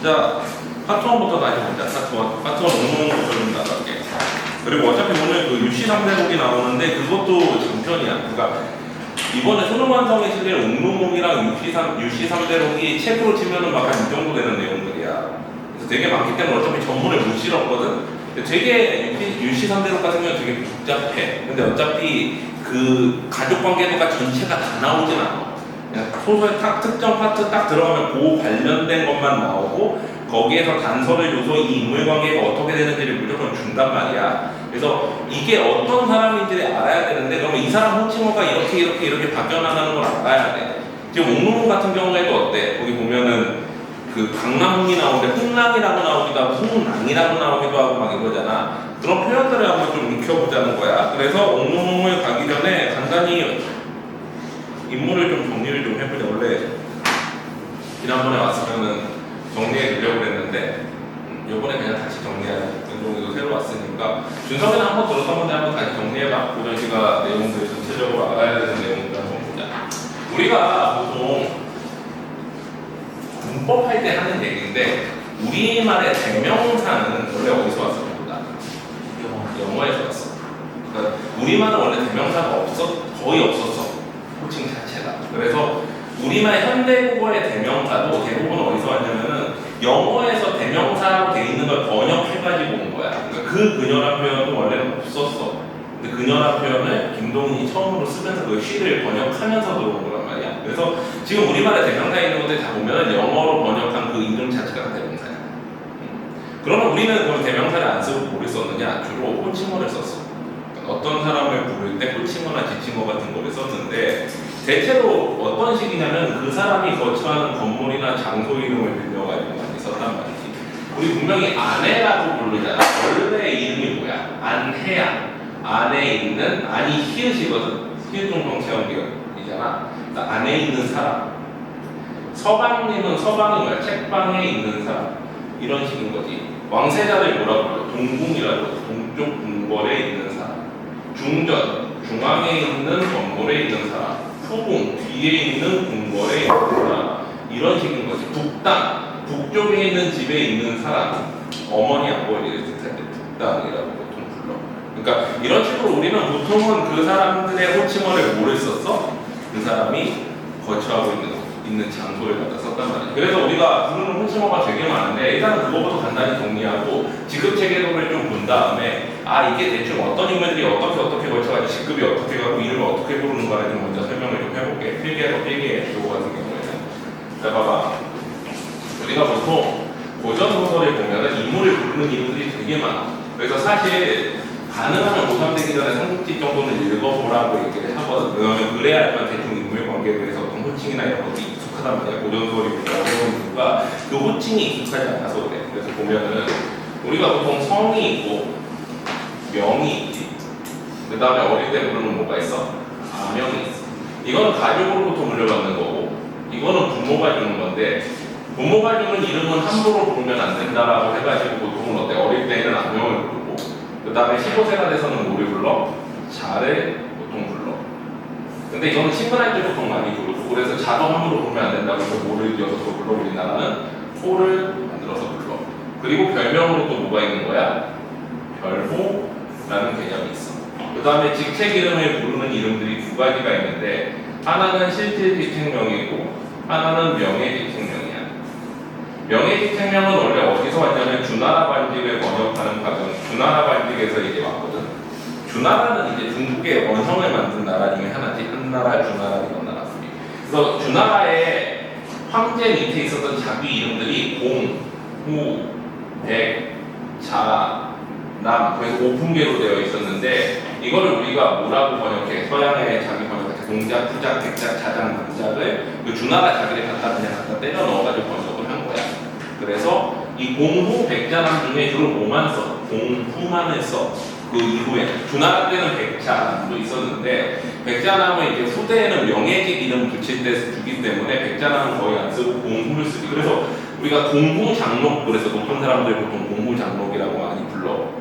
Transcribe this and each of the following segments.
진짜 파트 1부터 다시 보자. 파트 1 옥문부터 좀 나갈게. 그리고 어차피 오늘 그 유시 3대목이 나오는데 그것도 장편이야. 그러니까 이번에 손흥완성의 실내 옥문목이랑 유시 3대목이 책으로 치면은 막 한 이 정도 되는 내용들이야. 그래서 되게 많기 때문에 어차피 전문을 못 실었거든. 되게 유시 3대목 같은 경우는 되게 복잡해. 근데 어차피 그 가족 관계도가 전체가 다 나오진 않아. 그냥 소설 특정 파트 딱 들어가면 그 관련된 것만 나오고 거기에서 단서를 줘서 이 인물 관계가 어떻게 되는지를 무조건 준단 말이야. 그래서 이게 어떤 사람인지를 알아야 되는데 그러면 이 사람 호칭어가 이렇게 바뀌어나가는 걸 알아야 돼. 지금 옥문호 같은 경우에도 어때? 거기 보면은 그 강남훈이 나오는데 훈랑이라고 나오기도 하고 훈랑이라고 나오기도 하고 막 이거잖아. 그런 표현들을 한번 좀 익혀보자는 거야. 그래서 옥문호에 가기 전에 간단히 인물을 좀 정리를 좀 해보자. 원래 지난번에 왔으면은 정리해 주려고 했는데 요번에 그냥 다시 정리하자. 은종이도 새로 왔으니까 준석이는 한번 들었던 건데 한번 다시 정리해봐. 고전 씨가 내용들 전체적으로 알아야 되는 내용들 한번 보자. 우리가 보통 문법 할 때 하는 얘기인데 우리말의 대명사는 원래 어디서 왔어? 보다 영어에서 왔어. 그러니까 우리말은 원래 대명사가 거의 없었어. 호칭 자체가. 그래서 우리말 현대국어의 대명사도 대부분 어디서 왔냐면은 영어에서 대명사로 돼 있는 걸 번역해가지고 온 거야. 그러니까 그 그녀란 표현도 원래는 없었어. 근데 그녀란 표현을 김동인이 처음으로 쓰면서 그 시를 번역하면서 들어온 거란 말이야. 그래서 지금 우리말의 대명사에 있는 것들 다 보면은 영어로 번역한 그 이름 자체가 대명사야. 그러면 우리는 그럼 대명사를 안 쓰고 뭐를 썼느냐? 주로 호칭어를 썼어. 어떤 사람을 부를 때 호칭어나 지칭어 같은 거를 썼는데 대체로 어떤 식이냐면 그 사람이 거처하는 건물이나 장소 이름을 빌려가지고 많이 썼단 말이지. 우리 분명히 아내라고 부르잖아. 원래 이름이 뭐야? 안혜야. 안에 있는 안이 히읗이거든. 히읗종성 체험기이잖아. 그러니까 안에 있는 사람. 서방님은 서방이 뭐야? 책방에 있는 사람. 이런 식인 거지. 왕세자를 뭐라고 불러? 동궁이라고. 동쪽 궁궐에 있는 사람. 중전, 중앙에 있는 건물에 있는 사람. 후궁, 뒤에 있는 궁궐에 있는 사람. 이런 식인 거지. 북당, 북쪽에 있는 집에 있는 사람. 어머니, 아버지를 뜻할 때 북당이라고 보통 불러. 그러니까 이런 식으로 우리는 보통은 그 사람들의 호칭어를 뭐를 썼어? 그 사람이 거처하고 있는 장소를 갖다 썼단 말이야. 그래서 우리가 부르는 호칭어가 되게 많은데 일단은 그거부터 간단히 정리하고 직급 체계도를 좀 본 다음에 이게 대충 어떤 인물들이 어떻게 거쳐가지고 직급이 어떻게 가고 이름을 어떻게 부르는가를 좀 먼저 설명을 좀 해볼게. 필기해 요거 같은 경우에는. 자 봐봐. 우리가 보통 고전 소설을 보면은 인물을 부르는 이름들이 되게 많아. 그래서 사실 가능하면 고3 되기 전에 삼국지 정도는 읽어보라고 얘기를 하거든. 왜냐면 그래야 알면 대충 인물 관계에 대해서 어떤 호칭이나 이런 것들이 익숙하단 말이야. 고전 소설이 어려운 이유가 그 호칭이 익숙하지 않아서 그래. 그래서 보면은 우리가 보통 성이 있고 명이 있지. 그 다음에 어릴 때 부르는 뭐가 있어? 아명이 있어. 이거는 가족으로부터 물려받는 거고 이거는 부모가 주는 건데 부모가 주는 이름은 함부로 부르면 안 된다라고 해가지고 보통은 어때? 어릴 때는 아명을 부르고 그 다음에 15세가 돼서는 뭐를 불러? 자를 보통 불러. 근데 이거는 친근할 때 보통 많이 부르고 그래서 자도 함부로 부르면 안 된다고 해서 뭐를 이어서 불러. 우리나라는 호를 만들어서 불러. 그리고 별명으로 또 뭐가 있는 거야? 별호라는 개념이 있어. 그 다음에 직책 이름을 부르는 이름들이 두 가지가 있는데 하나는 실질 직책명이고 하나는 명예 직책명이야. 명예 직책명은 원래 어디서 왔냐면 주나라 관직을 번역하는 과정, 주나라 관직에서 이제 왔거든. 주나라는 이제 중국의 원성을 만든 나라 중에 하나지. 한나라, 주나라 이런 나라 소리. 그래서 주나라의 황제 밑에 있었던 자기 이름들이 공, 후, 백, 자, 남, 그래서 오품계로 되어 있었는데 이거를 우리가 뭐라고 번역해? 서양의 자기 번역할 때 공작, 후작, 백작, 자작, 남작을 그 주나라 자기를 갖다 때려 넣어가지고 번역을 한 거야. 그래서 이 공후, 백자남 중에 주로 뭐만 써? 공후만을 써. 그 이후에 주나라 때는 백자남도 있었는데 백자남은 이제 후대에는 명예직 이름 붙일 때 주기 때문에 백자남은 거의 안 쓰고 공후를 쓰기. 그래서 우리가 공후 장록, 그래서 높은 사람들 보통 공후 장록이라고 많이 불러.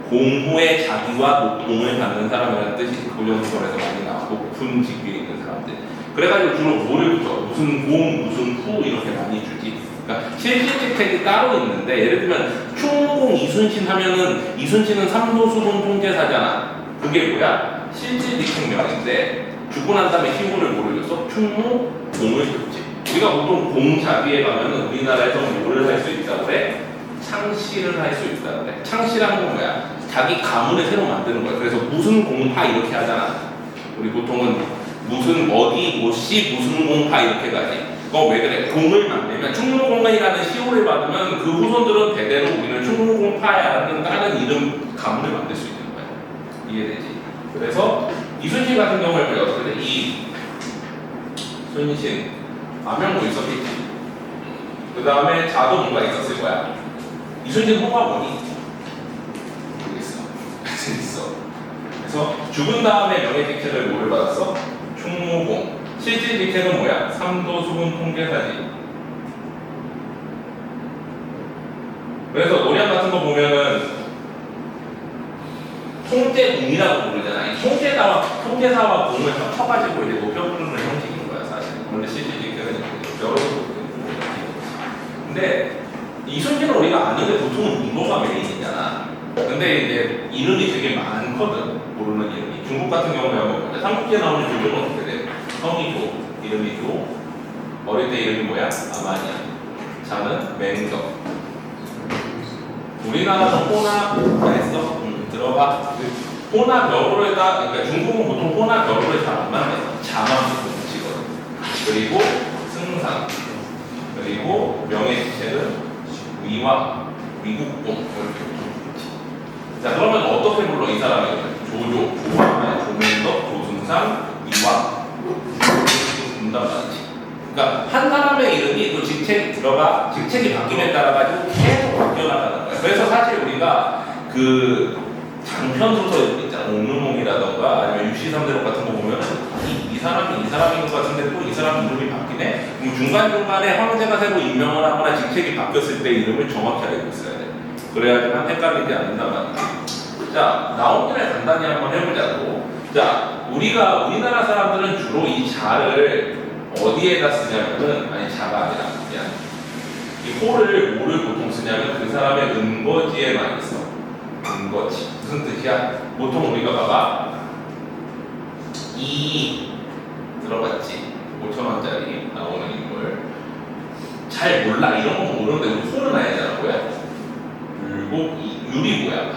공후의 자기와 높공을 받는 사람이라는 뜻이 고전소설에서 많이 나오고 높은 직위에 있는 사람들. 그래가지고 주로 뭐를 붙여? 무슨 공, 무슨 후 이렇게 많이 주지. 그러니까 실질직책이 따로 있는데 예를 들면 충무공 이순신 하면은 이순신은 삼도수군 통제사잖아. 그게 뭐야? 실질직책명인데 죽고 난 다음에 시호를 모르겠어? 충무공을 줬지. 우리가 보통 공 자비에 가면은 우리나라에서 뭐를 할 수 있다고 그래? 창시를 할 수 있다고 그래. 창시라는 건 뭐야? 자기 가문을 새로 만드는 거야. 그래서 무슨 공파 이렇게 하잖아. 우리 보통은 무슨 어디 뭐씨 무슨 공파 이렇게 가지. 왜 그래? 공을 만들면 충무공이라는 시호를 받으면 그 후손들은 대대로 우리는 충무공파라는 다른 이름 가문을 만들 수 있는 거야. 이해되지? 그래서 이순신 같은 경우에 우리가 어떻게 돼? 이순신 암명도 있었겠지. 그 다음에 자도 뭔가 있었을 거야. 이순신 호가 뭐니? 모르겠어. 있어. 그래서 죽은 다음에 명예직책을 뭐를 받았어? 충무공. 실질직책은 뭐야? 삼도수군 통제사지. 그래서 노량 같은 거 보면은 통제공이라고 부르잖아. 이 통제사와 공을 합쳐가지고 이제 높여 부르는 형식인 거야, 사실. 원래 실질직책은 높여 부르는 근데 이순신은 우리가 아는 게 보통은 이모가 메인이잖아. 근데 이제 이름이 되게 많거든. 모르는 이름이. 중국 같은 경우에 한번 보자. 삼국지에 나오는 조조는 어떻게 돼? 성이 조, 이름이 조. 어릴 때 이름이 뭐야? 아마니아. 자는 맹덕. 우리나라는 호나 했어? 들어봐. 호나 벼루를 그러니까 중국은 보통 호나 벼루를 잘 안 만들어. 자만 붙이거든. 그리고 승상. 그리고 명예직책은 위왕, 위국공 이렇게. 자 그러면 어떻게 불러 이 사람이? 조조, 조왕, 조명덕, 조승상, 위왕. 분담하지. 그러니까 한 사람의 이름이 또 직책이 바뀜에 따라 가지고 계속 바뀌어 나가는 거야. 그래서 사실 우리가 그 장편 소설 있잖아. 옥룡몽이라던가 아니면 육시삼대록 같은 거 보면 이 사람이 이 사람인 것 같은데 또 이 사람 이름이 바뀌네. 그럼 중간중간에 황제가 새로 임명을 하거나 직책이 바뀌었을 때 이름을 정확히 알고 있어야 돼. 그래야지만 헷갈리지 않는단 말이야. 자, 나온 김에 간단히 한번 해보자고. 자, 우리나라 사람들은 주로 이 자를 어디에다 쓰냐면은, 아니, 자가 아니라, 그냥, 이 호를, 뭐를 보통 쓰냐면 그 사람의 은거지에 많이 써. 은거지. 무슨 뜻이야? 보통 우리가 봐봐. 들어봤지? 5,000원짜리 나오는 인물. 잘 몰라. 이런 거 모르는데 우리 호는 알잖아. 뭐야? 불고, 유리 뭐야?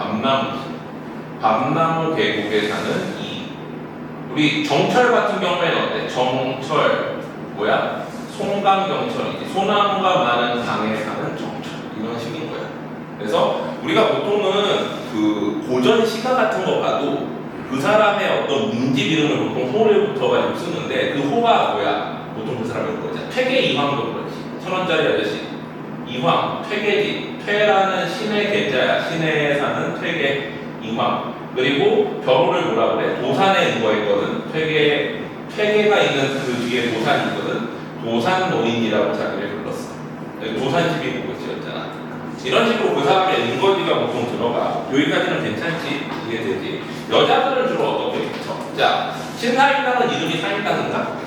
밤나무 계곡에 사는 우리 정철 같은 경우에는 어때? 정철 뭐야? 송강경철이지. 소나무가 많은 강에 사는 정철 이런 식인 거야. 그래서 우리가 보통은 그 고전 시가 같은 거 봐도 그 사람의 어떤 문집 이름을 보통 호를 붙어가지고 쓰는데 그 호가 뭐야? 보통 그 사람의 거지. 퇴계 이황도 그렇지. 1,000원짜리 아저씨 이황, 퇴계지. 퇴라는 신의 계자야. 신에 사는 퇴계 이황. 그리고 벼루를 뭐라 그래? 도산에 누워있거든. 퇴계가 있는 그 뒤에 도산이 있거든. 도산 노인이라고 자기를 불렀어. 도산집이 보고 지었잖아. 이런 식으로 그 사람의 은거지가 보통 들어가. 여기까지는 괜찮지? 이해되지? 여자들은 주로 어떻게 붙여? 자, 신사임당은 이름이 사임당인가?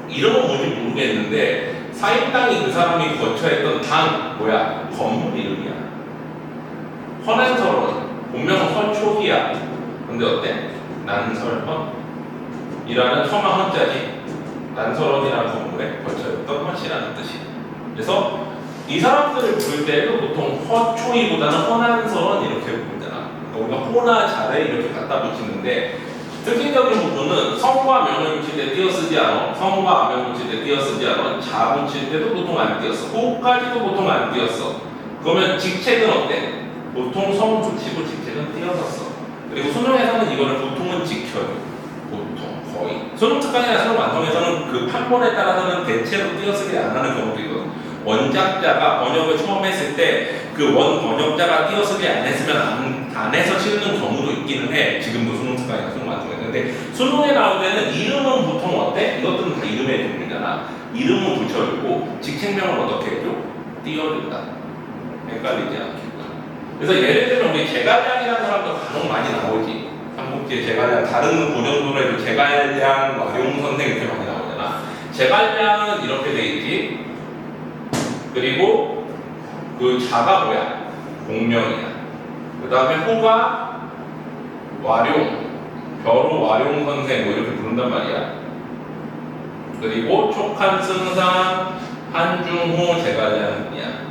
이름은 뭔지 모르겠는데 사임당이 그 사람이 거처했던 당 뭐야? 건물 이름이야. 헌안설원. 본명은 헌초기야. 근데 어때? 난설헌? 이라는 첨화 헌자지. 난설헌이라는 건물에 거처였던 헌씨라는 뜻이. 그래서 이 사람들을 부를 때도 보통 허초이보다는 헌안설헌 이렇게 부르잖아. 그러니까 우리가 호나 자를 이렇게 갖다 붙이는데 특징적인 부분은 성과 명을 붙일 때 띄어쓰지 않아. 성과 암을 붙일 때 띄어쓰지 않아. 자 붙일 때도 보통 안 띄었어. 호까지도 보통 안 띄었어. 그러면 직책은 어때? 보통 성 붙이고 직책은 띄어섰어. 그리고 수능에서는 이거를 보통은 지켜요. 보통 거의. 수능 특강이나 수능 완성에서는 그 판본에 따라서는 대체로 띄어쓰기 안 하는 경우도 있거든. 원작자가 번역을 처음 했을 때 그 원 번역자가 띄어쓰기 안 했으면 안 해서 치르는 경우도 있기는 해. 지금도 수능 특강이나 수능 완성했는데 수능에 나올 때는 이름은 보통 어때? 이것들은 다 이름의 종류잖아. 이름은 붙여주고 직책명은 어떻게 해줘? 띄어준다. 헷갈리지 않게. 그래서 예를 들면 우리 제갈량이라는 사람도 간혹 많이 나오지. 삼국지에 제갈량, 다른 고전도에도 제갈량, 와룡 선생 이렇게 많이 나오잖아. 제갈량은 이렇게 돼 있지. 그리고 그 자가 뭐야? 공명이야. 그 다음에 호가 와룡, 벼로 와룡 선생 뭐 이렇게 부른단 말이야. 그리고 촉한 승상 한중호 제갈량이야.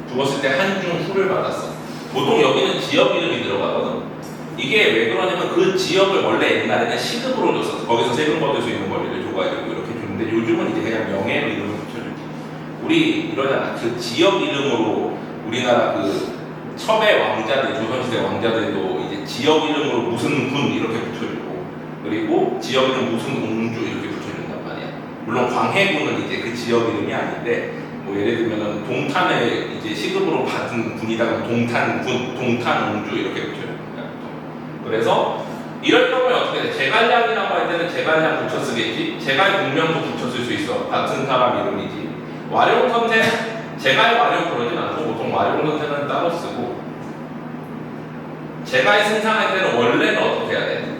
죽었을 때 한중후를 받았어. 보통 여기는 지역 이름이 들어가거든. 이게 왜 그러냐면 그 지역을 원래 옛날에는 시급으로 줬었어. 거기서 세금 받을 수 있는 권리를 줘가지고 이렇게 줬는데 요즘은 이제 그냥 명예로 이름을 붙여주지. 우리 이러잖아. 그 지역 이름으로 우리나라 그 첩의 왕자들, 조선시대 왕자들도 이제 지역 이름으로 무슨 군 이렇게 붙여주고, 그리고 지역 이름 무슨 옹주 이렇게 붙여준단 말이야. 물론 광해군은 이제 그 지역 이름이 아닌데, 뭐 예를 들면은 동탄에 이제 시급으로 받은 군이다 동탄군, 동탄옹주 이렇게 붙여주는 거야. 그래서 이럴 경우에 어떻게 돼? 제갈량이라고 할 때는 제갈량 붙여 쓰겠지. 제갈 공명도 붙여 쓸 수 있어. 같은 사람 이름이지. 와룡 선생, 제갈 와룡 그러진 않고 보통 와룡 선생은 따로 쓰고, 제갈 승상할 때는 원래는 어떻게 해야 돼?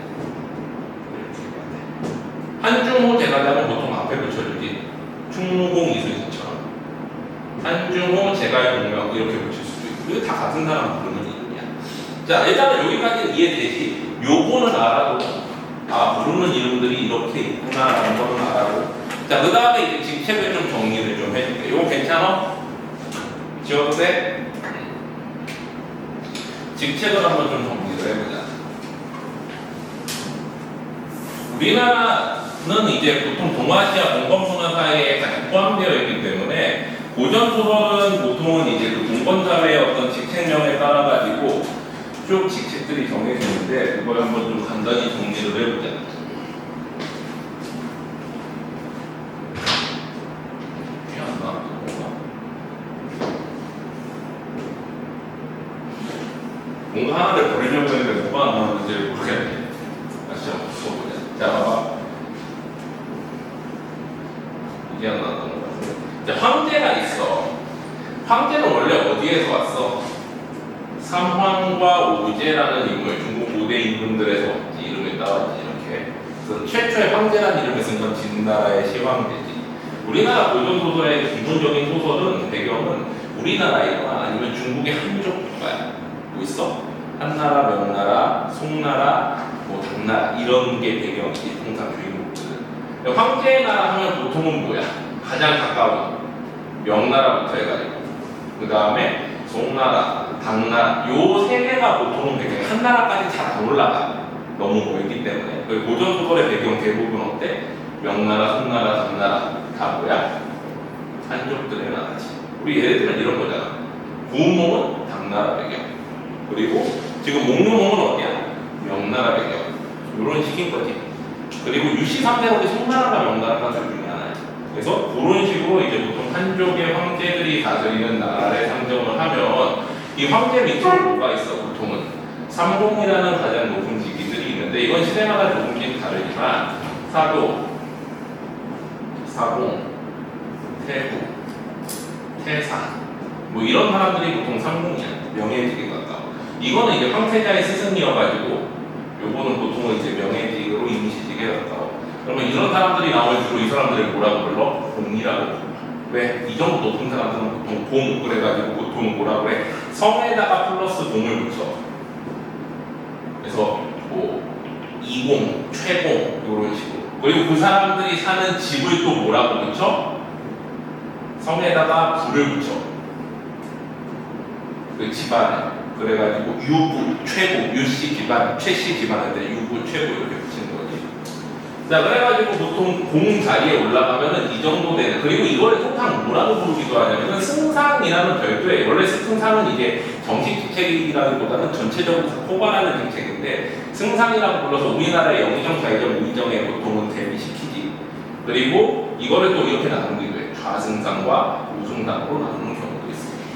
한중호 제갈량은 보통 앞에 붙여주지. 충무공 이순신처럼. 한중호 제갈 공명 이렇게 붙일 수도 있고, 이거 다 같은 사람 부르는 이름이야. 자, 일단은 여기까지는 이해되지. 요거는 알아도 부르는 이름들이 이렇게 있구나라는 거는 알아도. 자, 그 다음에 이제 직책을 좀 정리를 좀 해줄게. 요거 괜찮아? 지워도 돼? 직책을 한번 좀 정리를 해보자. 우리나라는 이제 보통 동아시아 공권문화사회에 같이 포함되어 있기 때문에 고전 소설은 보통은 이제 그 공권사회의 어떤 직책명에 따라 가지고 쭉 직책들이 정해져 있는데 그걸 한번 좀 간단히 정리를 해보자. 뭔가 하나를 버리려고 했는데 뭐가 안 나오는지 모르겠네. 다시 한번 써보자. 자, 봐봐. 이게 안 나왔던 것 같은데. 자, 황제가 있어. 황제는 원래 어디에서 왔어? 삼황과 오제라는 인물, 중국 고대 인물들에서 이름이 따왔지, 이렇게. 그래서 최초의 황제라는 이름을 쓴 건 진나라의 시황제지. 우리나라 고전소설의 기본적인 소설은 배경은 우리나라이거나 아니면 중국의 한쪽 국가야. 뭐 있어? 한나라, 명나라, 송나라, 뭐 당나라 이런 게 배경이지, 통상 주인공들은. 황제의 나라 하면 보통은 뭐야? 가장 가까운 명나라부터 해가지고 그 다음에 송나라, 당나라 요 세 개가 보통은 배경. 한나라까지 잘 안 올라가. 너무 멀기 때문에. 고전 소설의 배경 대부분 어때? 명나라, 송나라, 당나라 다 뭐야? 한족들의 나라지. 우리 예를 들면 이런 거잖아. 구운몽은 당나라 배경. 그리고 지금 몽룡몽은 어디야? 명나라 배경. 이런 식인 거지. 그리고 유시 3대국이 송나라가 명나라가 둘 중에 하나야. 그래서 그런 식으로 이제 보통 한족의 황제들이 다스리는 나라를 상정을 하면 이 황제 밑으로 뭐가 있어? 보통은 삼공이라는 가장 높은 직위들이 있는데 이건 시대마다 조금씩 다르지만 사도, 사공, 태구, 태상 뭐 이런 사람들이 보통 삼공이야. 명예직에 가까워. 이거는 이제 황태자의 스승이어가지고 요거는 보통은 이제 명예직으로 임시직에 가까워. 그러면 이런 사람들이 나오면 주로 이 사람들을 뭐라고 불러? 공이라고 불러. 왜? 이 정도 높은 사람들은 보통 공 그래가지고 보통 뭐라고 해? 성에다가 플러스 공을 붙여. 그래서 뭐 이공, 최공 이런 식으로. 그리고 그 사람들이 사는 집을 또 뭐라고 붙여? 성에다가 부를 붙여. 그 집안에. 그래가지고 유부, 최고, 유씨 집안, 최씨 집안한테 유부, 최고 이렇게 붙이는 거지. 자, 그래가지고 보통 공 자리에 올라가면은 이 정도 되는. 그리고 이거를 통상 뭐라고 부르기도 하냐면은 승상이라는 별도의, 원래 승상은 이제 정식 직책이라기보다는 전체적으로 다 포괄하는 직책인데 승상이라고 불러서 우리나라의 영의정, 좌의정, 우의정에 보통은 대비시키지. 그리고 이거를 또 이렇게 나누기도 해. 좌승상과 우승상으로 나누는 경우도 있습니다.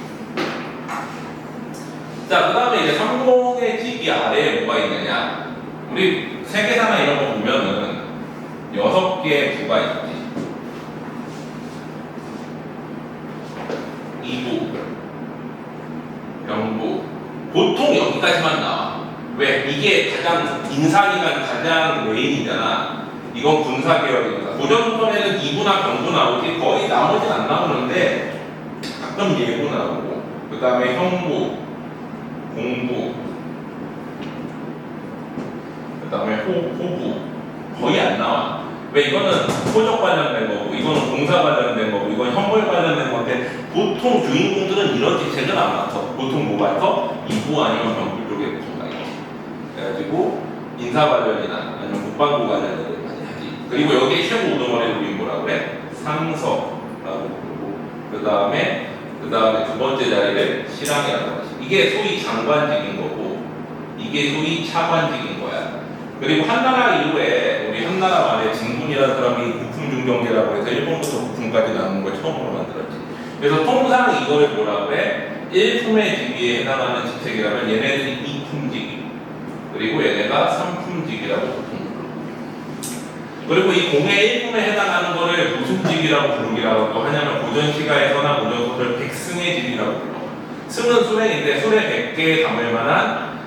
자, 그 다음에 이제 삼공의 직위 아래에 뭐가 있느냐. 우리 세계사나 이런 거 보면은 6개의 부가 있지. 이부, 병부. 보통 여기까지만 나와. 왜? 이게 가장 인사기관 가장 메인이잖아. 이건 군사계열이니까. 고전소설에는 이부나 병부 나오지 거의 나머지는 안 나오는데 가끔 예고 나오고, 그 다음에 형부, 공부, 그 다음에 호부 거의 안 나와. 왜? 이거는 호적 관련된 거고, 이거는 공사 관련된 거고, 이건 형벌 관련된 건데, 보통 주인공들은 이런 직책은 안 맡아. 보통 뭐가 있어? 이부 아니면 병부 쪽에 보통 가 있어. 그래가지고 인사 관련이나 아니면 국방부 관련을 많이 하지. 그리고 여기에 최고 우두머리를 우리 뭐라 그래? 상서라고 부르고, 그 다음에 두 번째 자리를 실랑이라고 하지. 이게 소위 장관직인 거고, 이게 소위 차관직인 거야. 그리고 한나라 이후에 우리 한나라 말에 진군이라는 사람이 국풍중경계라고 해서 일본부터 국풍까지 나누는 걸 처음으로 만들었지. 그래서 통상 이거를 뭐라 그래? 1품의 직위에 해당하는 직책이라면 얘네들이 2품직, 그리고 얘네가 3품직이라고 보통 불러. 그리고 이 공의 1품에 해당하는 거를 무슨 직이라고 부르기라고 또 하냐면 고전시가에서나 고전소설 백승의 직이라고 불러. 승은 수랭인데 수레 100개 담을 만한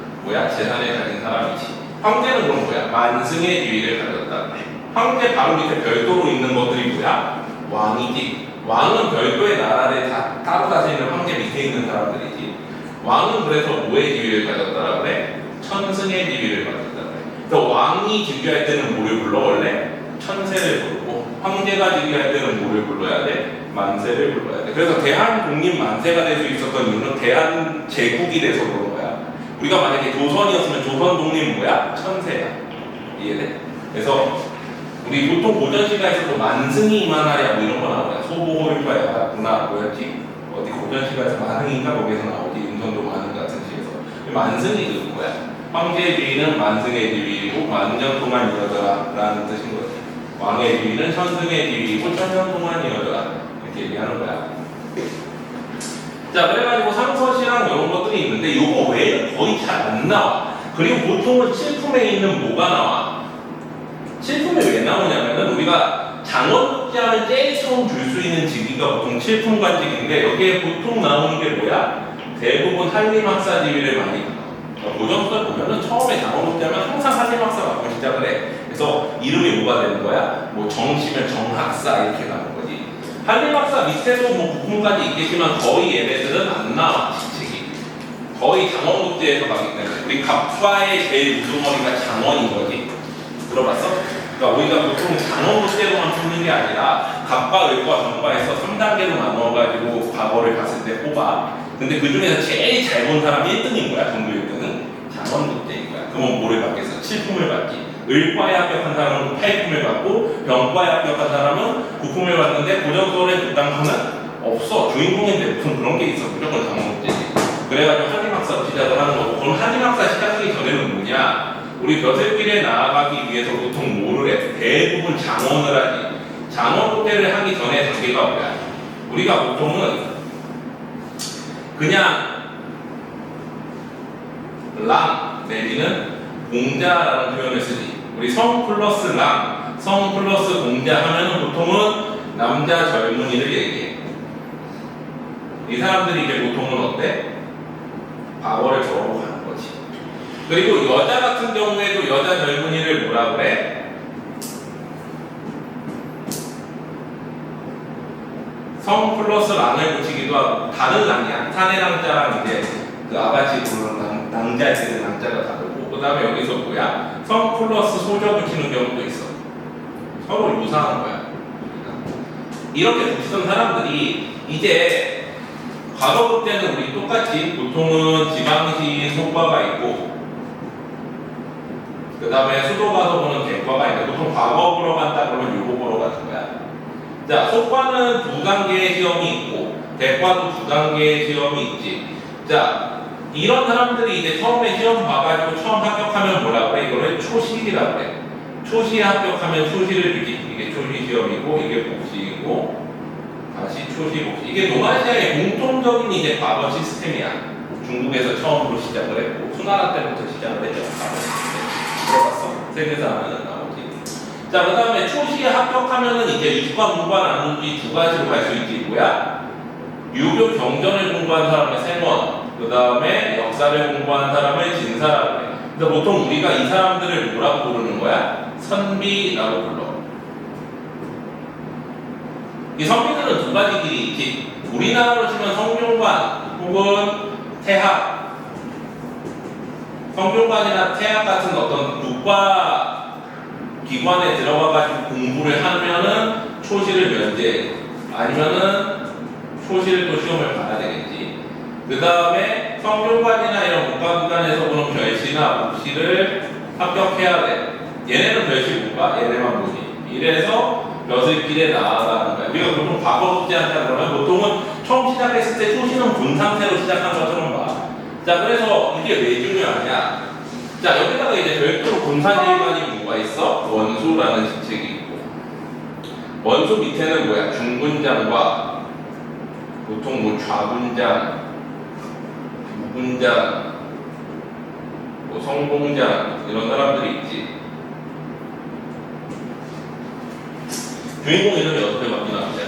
재산을 가진 사람이지. 황제는 그럼 뭐야? 만승의 지위를 가졌다. 황제 바로 밑에 별도로 있는 것들이 뭐야? 왕이지. 왕은 별도의 나라를 다 따로 다스리는 황제 밑에 있는 사람들이지. 왕은 그래서 뭐의 지위를 가졌다라 그래? 천승의 지위를 가졌다 그래. 그래서 왕이 즉위할 때는 뭐를 불러? 원래 천세를 부르고, 황제가 즉위할 때는 뭐를 불러야 돼? 만세를 불러야 돼. 그래서 대한 독립 만세가 될 수 있었던 이유는 대한 제국이 돼서 그런 거야. 우리가 만약에 조선이었으면 조선 독립 뭐야? 천세야. 이해돼? 그래서 우리 보통 고전시가에서도 만승이 이만하랴 뭐 이런 거 나오잖아. 소보호일파야 구나 뭐였지? 어디 고전시가에서 만흥인가 거기서 나오지. 인천도 만흥 같은 시에서 만승이 그 뭐야? 황제의 지위는 만승의 지위이고 만년 동안 이어져라 라는 뜻인 거지. 왕의 지위는 천승의 지위이고 천년 동안 이어져라 이렇게 얘기하는 거야. 자, 그래가지고 상서시랑 이런 것들이 있는데 이거 외에는 거의 잘 안 나와. 그리고 보통은 7품에 있는 뭐가 나와? 7품에 왜 나오냐면은 우리가 장원국제하면 제일 처음 줄 수 있는 직위가 보통 7품 관직인데 여기에 보통 나오는 게 뭐야? 대부분 한림학사 지위를 많이 나와. 고전서를 보면은 처음에 장원국제하면 항상 한림학사 갖고 시작을 해. 그래서 이름이 뭐가 되는 거야? 뭐 정시면 정학사 이렇게 가는 거지. 한림학사 밑에도 뭐 부품까지 있겠지만 거의 얘네들은 안 나와. 직책이 거의 장원국제에서 가기 때문에 우리 갑과의 제일 우두머리가 장원인 거지. 들어봤어? 그러니까 우리가 보통 장원국제로만 뽑는 게 아니라 갑과 을과 정과에서 3단계로 나눠가지고 과거를 봤을 때 뽑아. 근데 그 중에서 제일 잘 본 사람이 1등인 거야. 전교 1등은 장원국제인 거야. 그러면 뭐를 받겠어? 7품을 받지. 을과에 합격한 사람은 8품을 받고 병과에 합격한 사람은 9품을 받는데 고전소설에 그딴 거는 없어. 주인공인데 무슨 그런 게 있어. 무조건 장원국제지. 그래가지고 한림학사로 시작을 하는 거고, 그럼 한림학사 시작하기 전에는 뭐냐? 우리 벼슬길에 나아가기 위해서 보통 뭐를 해? 대부분 장원을 하지. 장원국제를 하기 전에 단계가 뭐야? 우리가 보통은 그냥 랑 내지는 공자라는 표현을 쓰지. 우리 성 플러스 랑, 성 플러스 공자 하면은 보통은 남자 젊은이를 얘기해. 이 사람들이 이제 보통은 어때? 과거를 저러고 가는 거지. 그리고 여자 같은 경우에도 여자 젊은이를 뭐라 그래? 성 플러스 랑을 붙이기도 하고, 다른 랑이야. 탄의 랑자랑 이제 그 아가씨 부르는 랑자에 쓰는 랑자가 다르고, 그 다음에 여기서 뭐야? 성 플러스 소저 붙이는 경우도 있어. 서로 유사한 거야. 이렇게 붙이던 사람들이 이제 과거 때는 우리 똑같이 보통은 지방시 소과가 있고, 그 다음에 수도 가서 보는 대과가 있는데, 보통 과거 보러 간다 그러면 요거 보러 가는 거야. 자, 소과는 2단계의 시험이 있고 대과도 2단계의 시험이 있지. 자, 이런 사람들이 이제 처음에 시험 봐가지고 처음 합격하면 뭐라 그래? 이거를 초시라고 그래. 초시에 합격하면 초시를 주지. 이게 초시 시험이고 이게 복시이고 다시 초시 복시. 이게 동아시아의 공통적인 이제 과거 시스템이야. 중국에서 처음으로 시작을 했고 수나라 때부터 시작을 했죠. 들어봤어? 세계사 하면은 나오지. 자, 그 다음에 초시에 합격하면은 이제 이과 문과 나누기 두 가지로 갈 수 있지. 뭐야? 유교 경전을 공부한 사람의 생원, 그 다음에 역사를 공부한 사람을 진사라고 해. 그래서 보통 우리가 이 사람들을 뭐라고 부르는 거야? 선비라고 불러. 이 선비들은 두 가지 길이 있지. 우리나라로 치면 성균관 혹은 태학, 성균관이나 태학 같은 어떤 국가 기관에 들어가가지고 공부를 하면은 초시를 면제, 아니면은 초시를 또 시험을 봐야 되겠지. 그 다음에 성균관이나 이런 국가기관에서 보는 별시나 묵시를 합격해야 돼. 얘네는 별시 못 봐, 얘네만 보지. 이래서 벼슬길에 나아가는 거야. 우리가 보통 과거 숙제한다 그러면 보통은 처음 시작했을 때 초시는 본 상태로 시작한 것처럼 봐. 자, 그래서 이게 왜 중요하냐? 자, 여기다가 이제 별도로 군사지휘관이 뭐가 있어? 원소라는 직책이 있고, 원소 밑에는 뭐야? 중군장과 보통 뭐 좌군장, 부군장, 뭐 성공장 이런 사람들이 있지. 주인공 이름이 어떻게 바뀌나 보자.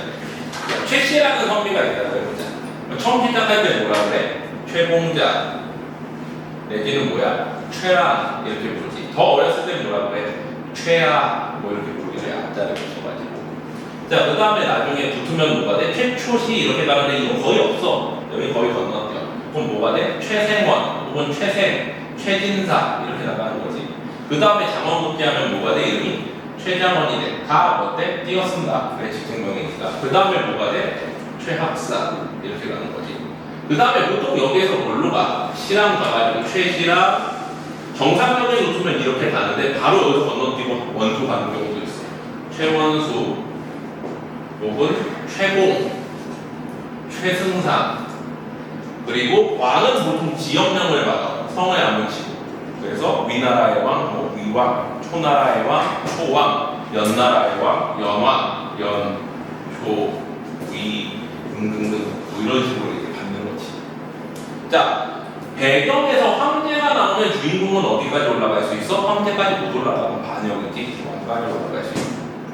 최씨라는 선비가 있다고 해보자. 처음 시작할 때 뭐라 그래? 최공자 내지는 뭐야? 최라 이렇게 부르지. 더 어렸을 때 뭐라 그래? 최아 뭐 이렇게 부르기로 약자를 붙여가지고. 자, 그 다음에 나중에 붙으면 뭐가 돼? 최초시 이렇게 가는데 이거 거의 없어. 여기 거의 건너뛰어. 그럼 뭐가 돼? 최생원 혹은 최생, 최진사 이렇게 나가는 거지. 그 다음에 장원국제하면 뭐가 돼? 이름이? 최장원이 돼. 다 어때? 띄었습니다. 그래, 직책명이니까. 그 다음에 뭐가 돼? 최학사 이렇게 가는 거지. 그 다음에 보통 여기에서 뭘로 가? 시랑 가가지고 최시랑 정상적인 웃으면 이렇게 가는데 바로 여기서 건너뛰고 원수 가는 경우도 있어. 최원수 혹은 최공, 최승상. 그리고 왕은 보통 지역명을 받아. 성을 안 붙이고. 그래서 위나라의 왕, 뭐 위왕, 초나라의 왕, 초왕, 연나라의 왕, 연왕, 연, 초, 위 등등등 뭐 이런 식으로 이렇게 받는 거지. 자, 배경에서 황제가 나오면 주인공은 어디까지 올라갈 수 있어? 황제까지 못 올라가면 반역이지. 왕까지 올라갈 수 있어.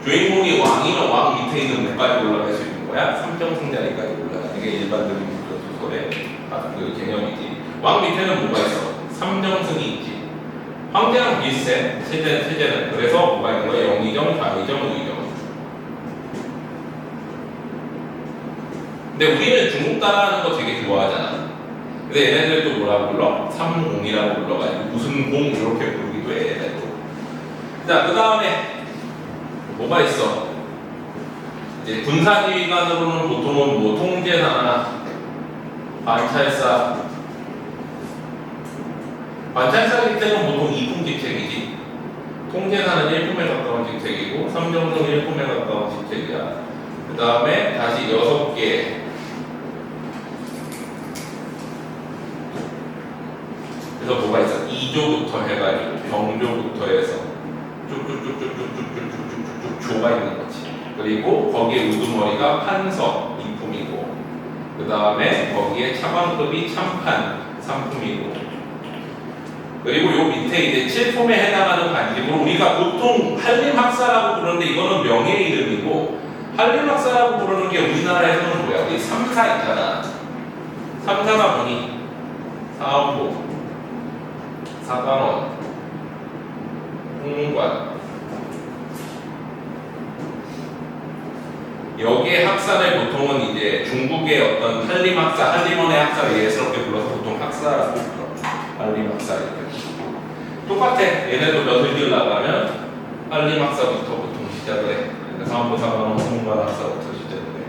주인공이 왕이면 왕 밑에 있는 뭐까지 올라갈 수 있는 거야? 삼정승 자리까지 올라가는 게 일반적인 소설의 그 개념이지. 왕 밑에는 뭐가 있어? 삼정승이 있지. 황제랑 비슷해. 세제는. 그래서 뭐가 있는 거야? 영의정, 좌의정, 의정. 근데 우리는 중국 따라하는 거 되게 좋아하잖아. 근데 얘네들 또 뭐라고 불러? 삼공이라고 불러가지고 무슨 공 이렇게 부르기도 해, 얘네도. 자, 그 다음에 뭐가 있어? 이제 군사지휘관으로는 보통은 뭐 통제사나 관찰사, 관찰사 직책은 보통 2품 직책이지. 통제사는 1품에 가까운 직책이고, 삼정승 1품에 가까운 직책이야. 그 다음에 다시 6개. 그래서 뭐가 있어? 2조부터 해가지고 병조부터 해서 쭉쭉쭉쭉쭉쭉쭉쭉쭉 조가 있는 거지. 그리고 거기에 우두머리가 판서 2품이고, 그 다음에 거기에 차관급이 참판 3품이고, 그리고 요 밑에 이제 7품에 해당하는 관직으로 우리가 보통 한림학사라고 부르는데 이거는 명예 이름이고, 한림학사라고 부르는 게 우리나라에서는 뭐야? 우리 3사 있잖아. 3사가 뭐니? 사업부, 사관원, 홍문관. 여기에 학사를 보통은 이제 중국의 어떤 한림학사, 한림원의 학사를 예스럽게 불러서 보통 학사라고 불러. 한림학사 이렇게. 똑같아. 얘네도 벼슬길 나가면 한림학사부터 보통 시작을 해. 그러니까 사업부, 사관원, 홍문관 학사부터 시작을 해.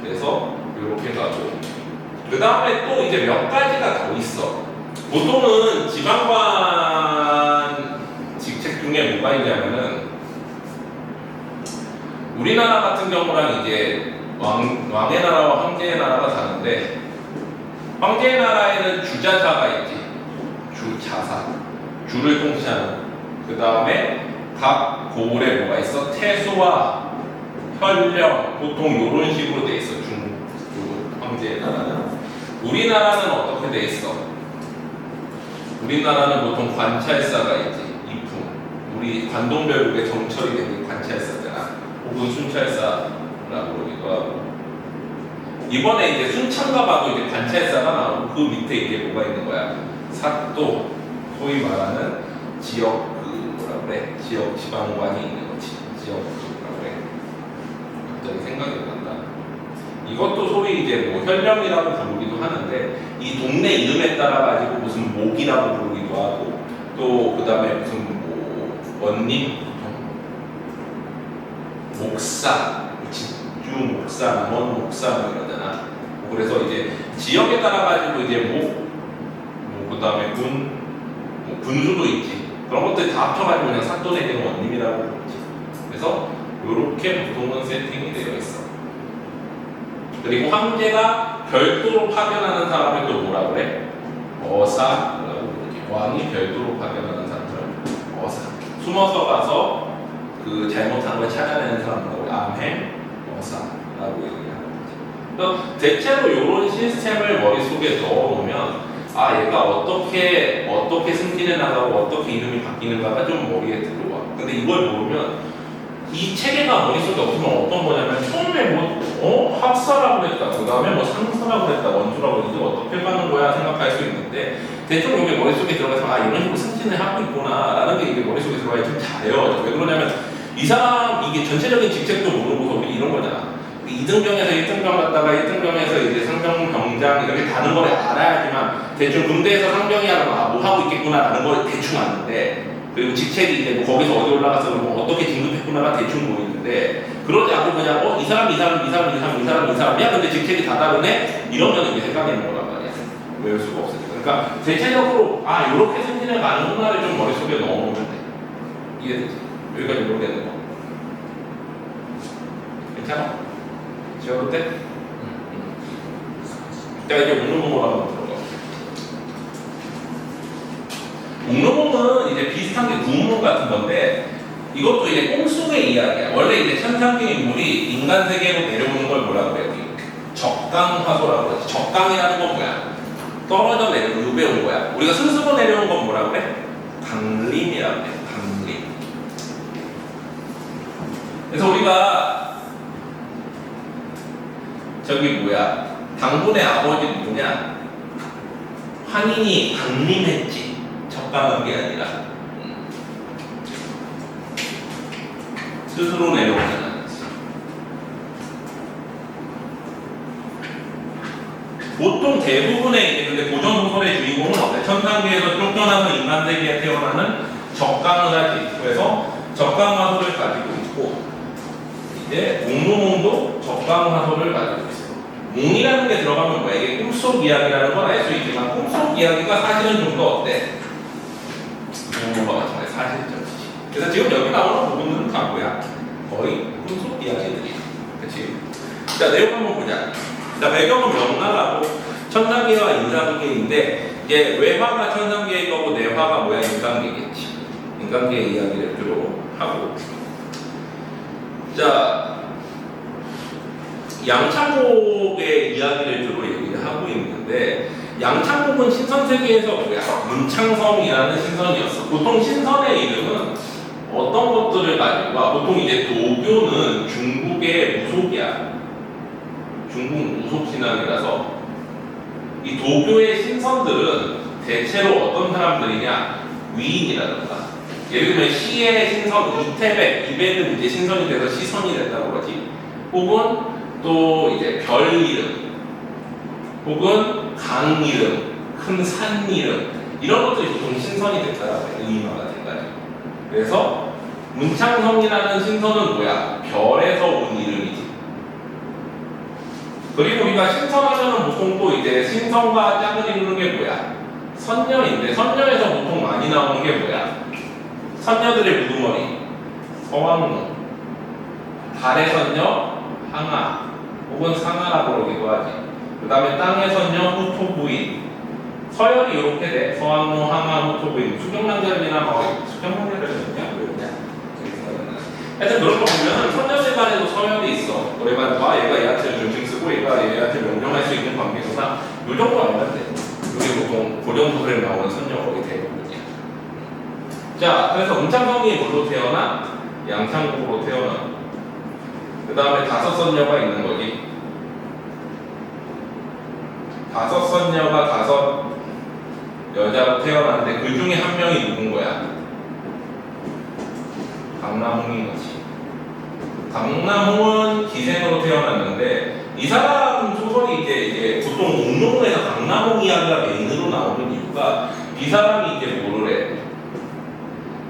그래서 이렇게 가고. 그 다음에 또 이제 몇 가지가 더 있어. 보통은 지방관 직책 중에 뭐가 있냐면은 우리나라 같은 경우랑 이제 왕의 나라와 황제의 나라가 다른데, 황제의 나라에는 주자사가 있지. 주자사, 주를 통치하는. 그 다음에 각 고을에 뭐가 있어? 태수와 현령, 보통 이런 식으로 돼 있어. 황제의 나라는. 우리나라는 어떻게 돼 있어? 우리나라는 보통 관찰사가 있지. 이품. 우리 관동별국에 정철이 된 관찰사잖아. 혹은 순찰사라고 그러기도 하고. 이번에 이제 순창가 봐도 이제 관찰사가 나오고 그 밑에 이게 뭐가 있는 거야? 사도, 소위 말하는 지역 그 뭐라 그래? 지역 지방관이 있는 거지. 지역 뭐라 그래? 갑자기 생각이 안 난다. 이것도 소위 이제 뭐 혈령이라고 부르기도 하는데 이 동네 이름에 따라 가지고 무슨 목이라고 부르기도 하고 또 그다음에 무슨 뭐 원님, 목사, 집주 목사, 남원 목사 뭐 이러잖아. 그래서 이제 지역에 따라 가지고 이제 뭐 그다음에 뭐 군수도 있지. 그런 것들 다 합쳐가지고 그냥 사돈에게는 원님이라고 부르지. 그래서 이렇게 보통은 세팅이 되어 있어. 그리고 황제가 별도로 파견하는 사람을 또 뭐라 그래? 어사라고 부르지. 왕이 별도로 파견하는 사람을 어사. 숨어서 가서 그 잘못한 걸 찾아내는 사람을 암행 어사라고 얘기하는 거지. 그래서 대체로 이런 시스템을 머릿속에 넣어놓으면 아 얘가 어떻게 승진해 나가고 어떻게 이름이 바뀌는가가 좀 머리에 들어와. 근데 이걸 모르면 이 체계가 머릿속에 없으면 어떤 거냐면 처음에 학사라고 했다, 그 다음에 뭐 상사라고 했다, 원수라고 했다, 어떻게 가는 거야 생각할 수 있는데 대충 이게 머릿속에 들어가서 아 이런 식으로 승진을 하고 있구나 라는 게 이게 머릿속에 들어가야 좀 잘해요. 왜 그러냐면 이 사람 이게 전체적인 직책도 모르고서 우리 이런 거잖아. 2등병에서 1등병 갔다가 1등병에서 이제 상병병장 이렇게 다는 걸 알아야지만 대충 군대에서 상병이야 그러면 아 뭐 하고 있겠구나 라는 걸 대충 아는데 그리고 직책이 이제 뭐 거기서 어디 올라가서 뭐 어떻게 진급했구나가 대충 보이는데 그러지 않고 그냥 이 사람이야 근데 직책이 다 다르네 이러면 이게 헷갈리는 거란 말이야. 외울 수가 없으니까. 그러니까 대체적으로 아 이렇게 승진을 가는구나를 좀 머릿속에 넣어놓으면 돼. 이해되지? 여기까지 모르겠는 거 괜찮아? 지워도 돼? 자 이제 옥로봉으로 한번 들어가. 옥로봉은 이제 비슷한 게 구운몽 같은 건데 이것도 이제 꽁속의 이야기야. 원래 이제 천상계 인물이 인간 세계로 내려오는 걸 뭐라고 해요? 적강화소라고 그러지. 적강이라는 건 뭐야? 떨어져 내려오는 읍에 온 거야. 우리가 스스로 내려온 건 뭐라고 그래? 강림이라고 해. 강림. 그래서 우리가 저기 뭐야? 당군의 아버지 누구냐? 환인이 강림했지. 적강한 게 아니라 스스로 내려오잖아. 보통 대부분의 이제 근데 고전 소설의 주인공은 어때? 천상계에서 쫓겨나서 인간 세계에 태어나는 적강을 하지. 그래서 적강화소를 가지고 있고 이제 몽노몽도 적강화소를 가지고 있어. 몽이라는 게 들어가면 뭐야? 이게 꿈속 이야기라는 건 알 수 있지만 꿈속 이야기가 사실은 좀 더 어때? 몽노가 마찬가지 사실적이지. 그래서 지금 여기 나오는 부분들은 다 뭐야? 거의 꿈속 이야기들이야. 그치? 자, 내용 한번 보자. 자, 배경은 명나라고 천상계와 인간계인데 이게 외화가 천상계일 거고 내화가 뭐야? 인간계겠지. 인간계 이야기를 주로 하고 자, 양창곡의 이야기를 주로 얘기를 하고 있는데 양창곡은 신선세계에서 뭐야? 문창성이라는 신선이었어. 보통 신선의 이름은 어떤 것들을 가지고 와? 보통 이제 도교는 중국의 무속이야. 중국 무속신앙이라서 이 도교의 신선들은 대체로 어떤 사람들이냐? 위인이라든가 예를 들면 시의 신선 이백은 이제 신선이 돼서 시선이 됐다고 그러지. 혹은 또 이제 별 이름 혹은 강 이름, 큰 산 이름 이런 것들이 보통 신선이 됐다라고 해요. 의인화가 된다니. 그래서 문창성이라는 신선은 뭐야? 별에서 온 이름이지. 그리고 우리가 신선하면은 보통 또 이제 신선과 짝을 이루는 게 뭐야? 선녀인데 선녀에서 보통 많이 나오는 게 뭐야? 선녀들의 무두머리, 서왕무, 달의 선녀, 항아, 혹은 상아라고 그러기도 하지. 그 다음에 땅의 선녀, 후토부인. 서열이 이렇게 돼. 서왕무, 항아, 후토부인. 수경랑자련이나 수경랑자련이 뭐였냐? 하여튼 그런 거 보면 선녀들 간에도 서열이 있어. 노래만 봐. 얘가 얘한테 존칭 쓰고 얘가 얘한테 명령할 수 있는 관계구나. 요 정도 알면 돼. 이게 보통 고령소설에 나오는 선녀 거의 대부분이야. 자, 그래서 문창성이 뭘로 태어나? 양창국으로 태어나. 그 다음에 다섯 선녀가 있는 거지. 다섯 선녀가 다섯 여자로 태어났는데 그 중에 한 명이 누군 거야? 강남홍인 거지. 강남홍은 기생으로 태어났는데 이 이 사람 소설이 이제 보통 옥론에서 강남홍 이야기가 메인으로 나오는 이유가 이 사람이 이제 뭐를 해?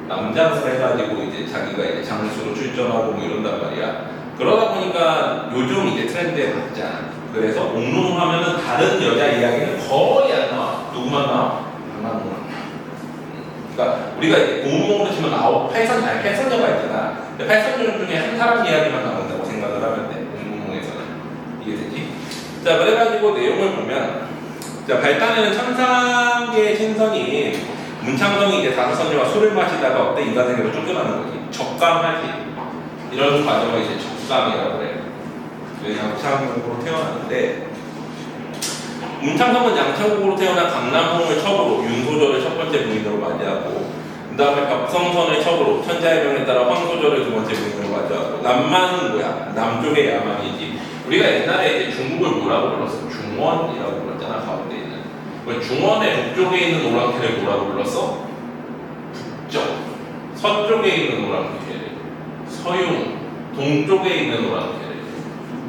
남장을 해가지고 이제 자기가 이제 장수로 출전하고 뭐 이런단 말이야. 그러다 보니까 요즘 이제 트렌드에 맞잖아. 그래서 옥론 하면은 다른 여자 이야기는 거의 안 나와. 누구만 나와? 강남홍. 그러니까 우리가 이제 고음으로 치면 8선녀가 있잖아. 근데 8선녀 중에 한 사람 이야기만 나온다고 생각을 하면 돼. 옥론에서는. 이해되지? 자, 그래가지고 내용을 보면 자, 발단에는 천상계의 신선이 문창성이 이제 다섯 선녀와 술을 마시다가 어때 인간세계로 쫓겨나는 거지. 적감하지. 이런 과정을 이제 적감이라고 그래. 양창국으로 태어났는데 문창성은 양창국으로 태어난 강남홍을 첩으로 윤소절을 첫 번째 부인으로 맞이하고 그 다음에 벽성선을 첩으로 천자의 명에 따라 황소절을 두 번째 부인으로 맞이하고 남만은 뭐야? 남쪽의 야만이지. 우리가 옛날에 이제 중국을 뭐라고 불렀어? 중원이라고 불렀잖아. 가운데 있는. 중원의 북쪽에 있는 오랑캐를 뭐라고 불렀어? 북쪽. 서쪽에 있는 오랑캐를 서융. 동쪽에 있는 오랑캐를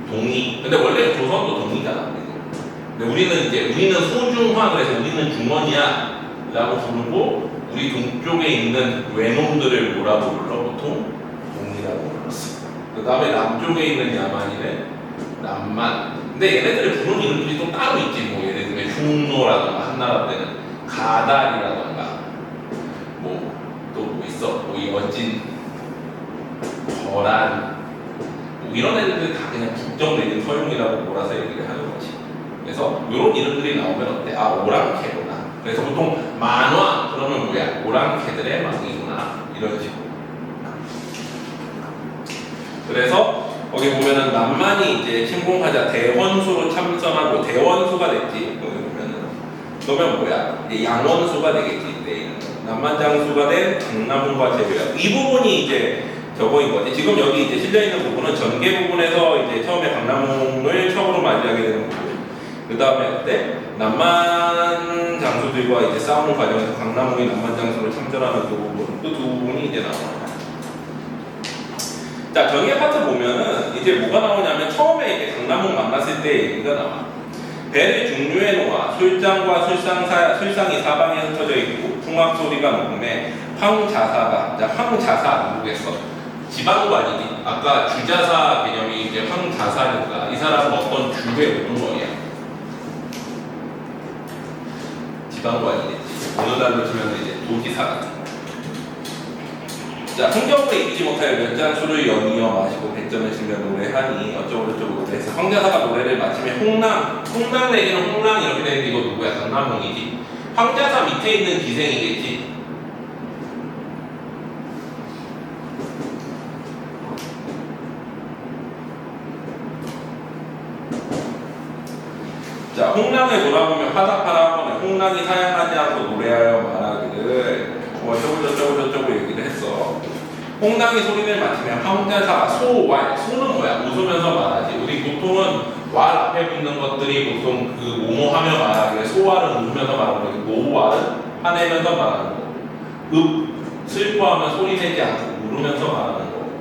동이. 근데 원래 조선도 동이잖아. 근데 우리는 소중화. 그래서 우리는 중원이야 라고 부르고 우리 동쪽에 있는 외놈들을 뭐라고 불러? 보통 동이라고 불렀어. 그 다음에 남쪽에 있는 야만이는 남만. 근데 얘네들을 부르는 이름들이 또 따로 있지. 뭐 예를 들면 흉노라던가 한나라 때는 가달이라던가 뭐 또 뭐 있어. 뭐 이원진 거란 뭐 이런 애들은 다 그냥 북정 내진 서용이라고 몰아서 얘기를 하는 거지. 그래서 이런 이름들이 나오면 어때? 아, 오랑캐구나. 그래서 보통 만왕 그러면 뭐야? 오랑캐들의 왕이구나. 이런 식으로. 그래서 거기 보면은 남만이 이제 침공하자 대원수로 참선하고 대원수가 됐지. 거기 보면은 그러면 뭐야? 이제 양원수가 되겠지. 내일은 남만장수가 된 강남홍과 재배야. 이 부분이 이제 저거인 거지. 지금 여기 이제 실려 있는 부분은 전개 부분에서 이제 처음에 강남홍을 처음으로 맞이하게 되는 부분. 그 다음에 어때? 남만 장수들과 이제 싸우는 과정에서 강남홍이 남만 장수를 참전하는 그 부분, 그 두 부분이 이제 나옵니다. 자, 전개 파트 보면은 이제 뭐가 나오냐면 처음에 이제 강남홍 만났을 때 얘기가 나와. 배를 중류에 놓아 술장과 술상이 사방에 흩어져 있고 풍악 소리가 녹음해 황자사가. 자, 황자사 누구겠어? 지방관이지. 아까 주자사 개념이 이제 황자사니까 이 사람은 어떤 주의 오동거리야. 지방관이겠지. 오늘날로 치면 이제 도지사 같은 거. 자, 흥경으로 이기지 못하여 몇 잔 술을 연이어 마시고 백전을 치며 노래하니 어쩌고저쩌고 노래해서 황자사가 노래를 마치며 홍랑 내기는 홍랑 이렇게 되는데 이거 누구야? 강남홍이지. 황자사 밑에 있는 기생이겠지. 자, 홍랑을 돌아보며 화답하라고 홍랑이 사양하지 않고 노래하여 말하기를 어쩌고저쩌고 얘기를 했어. 홍랑이 소리를 마치면 황자사 소왈. 소는 뭐야? 웃으면서 말하지. 우리 보통은 왈 앞에 붙는 것들이 보통 그 뭐뭐하며 말하기를 소왈은 웃으면서 말하는 거고 모왈은 화내면서 말하는 거고 슬퍼하면 소리 내지 않고 울으면서 말하는 거고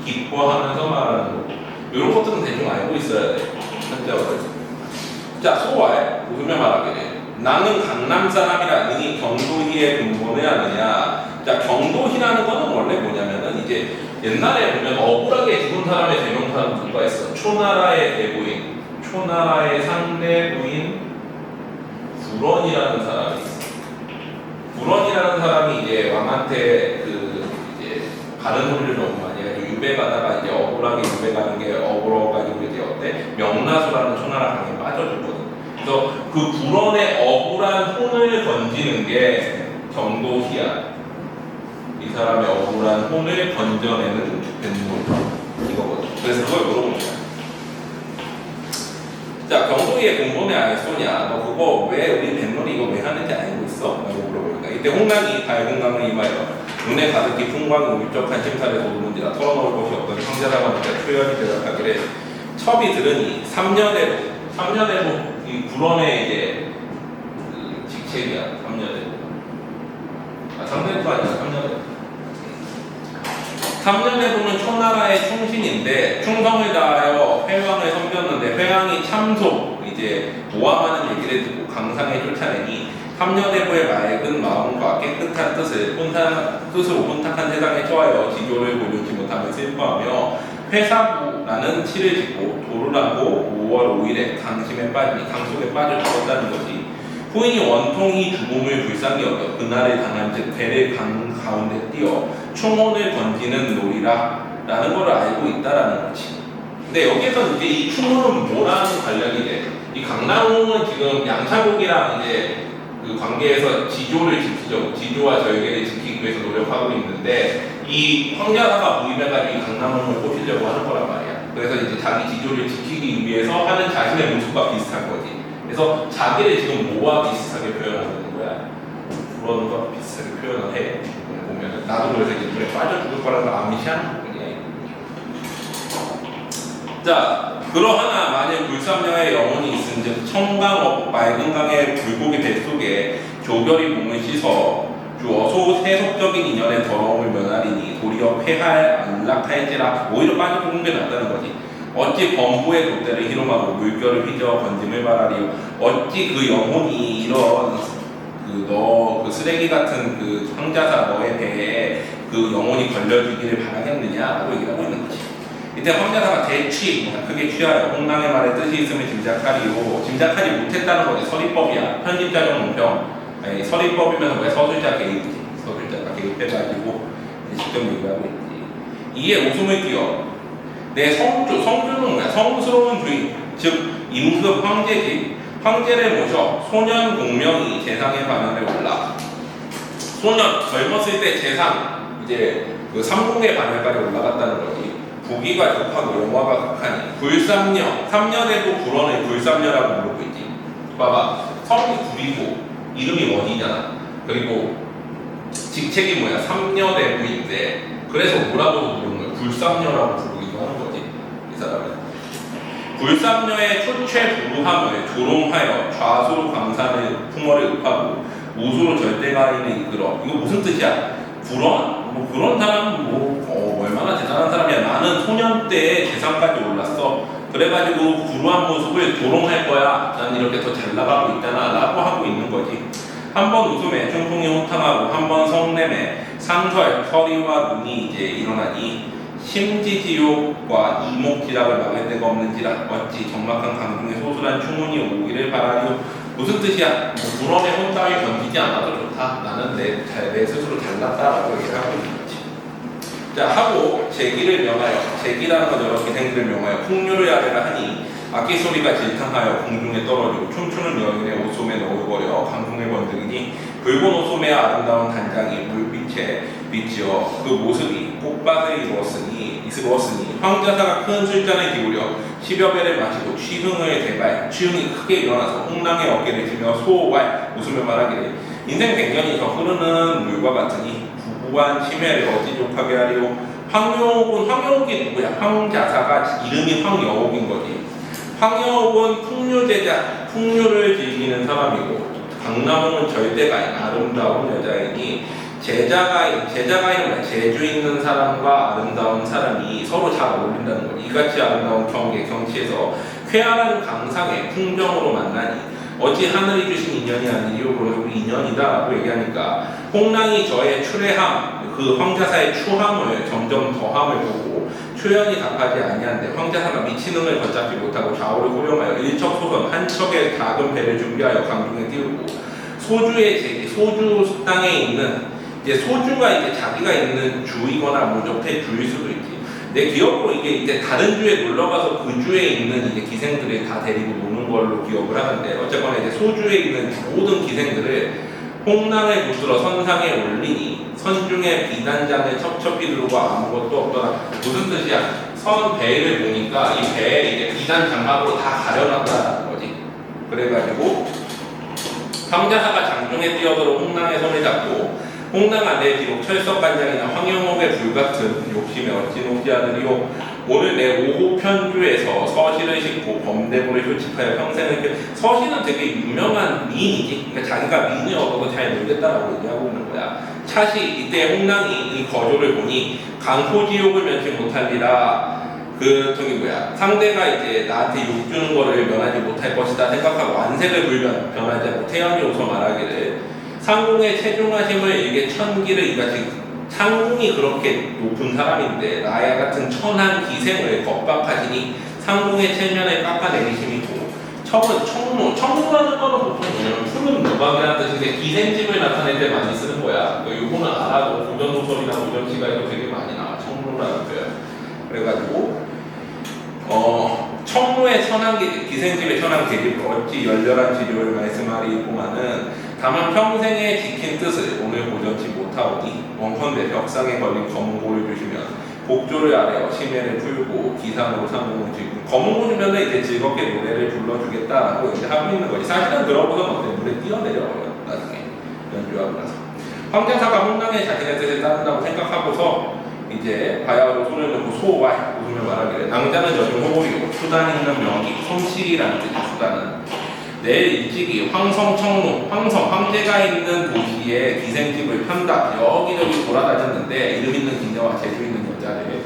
기뻐하면서 말하는 거고 이런 것들은 대충 알고 있어야 돼. 한자어를. 자, 소왈 웃으며 말하기를 나는 강남 사람이라 능히 경도희의 근본을 아느냐. 자, 경도희라는 거는 원래 뭐냐면은 이제 옛날에 보면 억울하게 죽은 사람의 대명사는 누가 있어? 초나라의 대부인, 초나라의 상대 부인 불원이라는 사람이 있어. 불원이라는 사람이 이제 왕한테 그 이제 바른 소리를 너무 많이 해가지고 유배 가다가 이제 억울하게 유배 가는 게 억울해가지고 이제 어때? 명나수라는 초나라 강에 빠져줬거든. 그래서 그 불원의 억울한 혼을 건지는 게 경도희야. 이 사람의 억울한 혼을 건져내는 뱃물 이거거든. 그래서 그걸 물어보는 거야. 자, 경도희의 근본에 알 소냐? 너 그거 왜 우리 뱃놀이 이거 왜 하는지 알고 있어? 라고 물어보니까 이때 홍랑이 밝은 강을 임하여 눈에 가득히 풍광이 울적한 심사를 돋우는지라 털어놓을 곳이 없던 황자라고 하니까 표현이 대답하기를 첩이 들으니 3년에로 이 불원의 이제 그 직책이야. 3년에로. 아, 3년도 아니라 3년에로. 삼년해보는 초나라의 충신인데 충성을 다하여 회왕을 섬겼는데 회왕이 참속 이제 모함하는 얘기를 듣고 강상에 쫓아내니 삼년해보의 맑은 마음과 깨끗한 뜻으로 혼탁한 세상에 처하여 지교를 보존치 못하며 슬퍼하며 회사부라는 치를 짓고 도르라고 5월 5일에 강속에 빠져 죽었다는 것이 후인이 원통이 죽음을 불쌍히 여겨 그날을 당한즉 배를 강 가운데 띄어 충혼을 던지는 놀이라 라는 걸 알고 있다라는 거지. 근데 여기에서 이제 이 충혼은 뭐라는 관련이 돼? 이 강낭홍은 지금 양차국이랑 이제 그 관계에서 지조를 지키죠. 지조와 절개를 지키기 위해서 노력하고 있는데 이 황자사가 모임해가지고 이 강낭홍을 꼬시려고 하는 거란 말이야. 그래서 이제 자기 지조를 지키기 위해서 하는 자신의 모습과 비슷한 거지. 그래서 자기를 지금 뭐와 비슷하게 표현하는 거야? 그런 것과 비슷하게 표현을 해. 보면 나도 그래서 이제 물에 빠져 죽을 거라는 걸 암시하는 거야. 자, 그러하나 만일 불삼녀의 영혼이 있은즉 청강 맑은 강의 불고기 뱃속에 조결이 몸을 씻어 주어 세속적인 인연의 더러움을 면하리니 도리어 폐할 안락할지라. 오히려 빠져 죽는 게 낫다는 거지. 어찌 범부의 돛대를 희롱하고 물결을 휘저어 건짐을 바라리요. 어찌 그 영혼이 이런 너 쓰레기 같은 그 황자사 너의 배에 그 영혼이 걸려주기를 바라겠느냐라고 얘기를 하고 있는 거지. 이때 황자사가 대취, 크게 취하여 홍랑의 말에 뜻이 있음을 짐작하지 못했다는 거지. 서리법이야. 편집자적 논평. 아니, 서리법이면서 왜 서술자 개입이지. 서술자가 개입해가지고 직접 얘기하고 있지. 이에 웃음을 띄어 내 성주는 뭐야? 성스러운 주인, 즉 임금 황제지. 황제를 모셔 소년 공명이 재상의 반열에 올라. 소년 젊었을 때 재상 이제 그 삼공의 반열까지 올라갔다는 거지. 부귀가 급하고 영화가 극하니 불삼녀 3년에도 불원을 불삼녀라고 부르고 있지. 봐봐, 성이 구리고 이름이 원이잖아. 그리고 직책이 뭐야? 삼녀대부인데 그래서 뭐라고 부르는 거야? 불삼녀라고 부르기도 하는 거지. 이 사람은 불삼녀의 초최부루함을 조롱하여 좌수로 강산을 풍어를 읍하고 우수로 절대가인을 이끌어. 이거 무슨 뜻이야? 불원? 뭐 그런 사람 얼마나 대단한 사람이야. 나는 소년 때 재상까지 올랐어. 그래가지고 불우한 모습을 조롱할 거야. 난 이렇게 더 잘 나가고 있잖아 라고 하고 있는 거지. 한번 웃음에 충풍이 호탕하고 한번 성냄에 상설, 서리와 눈이 이제 일어나니 심지지옥과 이목지락을 막을 데가 없는지라. 어찌 적막한 강중에 소술한 충혼이 오기를 바라리오. 무슨 뜻이야? 뭐 불원에 혼따위 던지지 않아도 좋다. 나는 내 스스로 잘났다라고 얘기를 하고 있는 거지. 자, 하고 제기를 명하여, 제기라는 건 여러 기생들을 명하여 풍류를 아래라 하니 악기 소리가 질탕하여 공중에 떨어지고 춤추는 여인의 옷소매 넣어버려 강풍에 번득이니 붉은 옷소매의 아름다운 단장이 물빛에 비치어 그 모습이 꽃밭을 이루었으니 황자사가 큰 술잔을 기울여 10여 배를 마시고 취흥이 크게 일어나서 홍랑의 어깨를 치며 소왈 웃으며 말하기를 인생 백년이 저 흐르는 물과 같으니 부부한 심해를 어찌족하게 하리오. 황여옥이 누구야? 황자사가 이름이 황여옥인 거지. 황여옥은 풍류제자, 풍류를 즐기는 사람이고 강남홍은 절대가인, 아름다운 여자이니 제자가인은 뭐야? 재주 있는 사람과 아름다운 사람이 서로 잘 어울린다는 거지. 이같이 아름다운 경치에서 쾌활한 강상의 풍정으로 만나니 어찌 하늘이 주신 인연이 아니요 그러고 인연이다라고 얘기하니까 홍랑이 저의 추례함, 그 황자사의 추함을 점점 더함을 보고 초연이 답하지 아니한데 황자사가 미치능을 걷잡지 못하고 좌우를 호령하여 일척소선 한 척의 작은 배를 준비하여 강중에 띄우고 소주 땅에 있는 이제 소주가 이제 자기가 있는 주이거나 모적태 주일 수도 있지. 내 기억으로 이게 다른 주에 놀러 가서 그 주에 있는 이제 기생들을 다 데리고 노는 걸로 기억을 하는데 어쨌거나 이제 소주에 있는 모든 기생들을 홍랑을 붙들어 선상에 올리니 선중에 비단장을 첩첩히 들고 아무것도 없더라. 무슨 뜻이야? 선 배를 보니까 이 배에 이제 비단 장갑으로 다 가려놨다는 거지. 그래가지고 황자사가 장중에 뛰어들어 홍랑의 손을 잡고 홍랑아 내 비록 철석간장이나 황영옥의 불같은 욕심에 어찌 녹지 않으리오. 오늘 내 오후 편주에서 서시를 싣고 범대부를 효집하여 평생을 서시는 되게 유명한 미인이지. 그러니까 자기가 미인을 얻어도 잘 놀겠다라고 얘기하고 있는 거야. 차시 이때 홍랑이 이 거조를 보니 강포지옥을 면치 못할리라. 상대가 이제 나한테 욕 주는 거를 면하지 못할 것이다 생각하고 안색을 변하지 않고 태연이 웃어 말하기를 상궁의 체중하심을 이게 천기를 이같이 상궁이 그렇게 높은 사람인데 나야 같은 천한 기생을 겁박하시니 상궁의 체면을 깎아내리심이 청무라는 거는 보통 뭐냐면 푸른 무광이라는 뜻인데 기생집을 나타낼 때 많이 쓰는 거야. 요거는 알아도 고전소설이나 고전시가에도 되게 많이 나와. 청무라는 표현. 그래가지고 청무의 천한 기생집의 천한 계집을 어찌 열렬한 지조를 말씀하리고만은 다만 평생에 지킨 뜻을 오늘 고전치 못하오니 원컨대 벽상에 걸린 검은고를 주시면 복조를 아래어 심해를 풀고 기상으로 상공을 주고 검은고 주면은 이제 즐겁게 노래를 불러주겠다라고 이제 하고 있는 거지. 사실은 들어보선 어때? 물에 뛰어내려요 나중에 연주하고 나서 황태사가 홍랑의 자신의 뜻을 따른다고 생각하고서 이제 바야흐로 손을 넣고 소와 웃으며 말하기를 낭자는 여중 호골이고 수단 있는 명이 솜씨라는 뜻이야. 수단은 내일 일찍이 황성청로 황제가 있는 도시에 기생집을 편다. 여기저기 돌아다녔는데 이름 있는 기녀와 재주 있는 여자를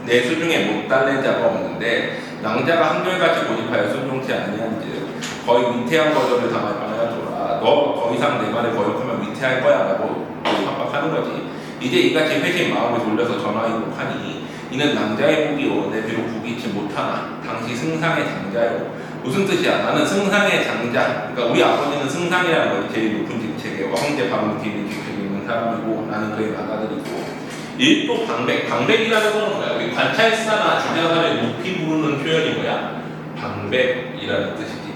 내 수중에 못 달랜 자가 없는데 낭자가 한결같이 고집하여 순종치 아니한즉 거의 위태한 거절을 당할 뻔하였더라. 너 더 이상 내 말을 거역하면 위태할 거야 라고 협박하는 거지. 이제 이같이 회신 마음을 돌려서 전화이록하니 이는 낭자의 복이오. 내 비록 복이치 못하나 당시 승상의 장자요. 무슨 뜻이야? 나는 승상의 장자. 그러니까 우리 아버지는 승상이라는 것이 제일 높은 직책이에요. 황제 바로팀이 직책이 있는 사람이고 나는 그의 아가들이고 일도 방백이라는 거는 뭐야? 우리 관찰사나 주자사를 높이 부르는 표현이 뭐야? 방백이라는 뜻이지.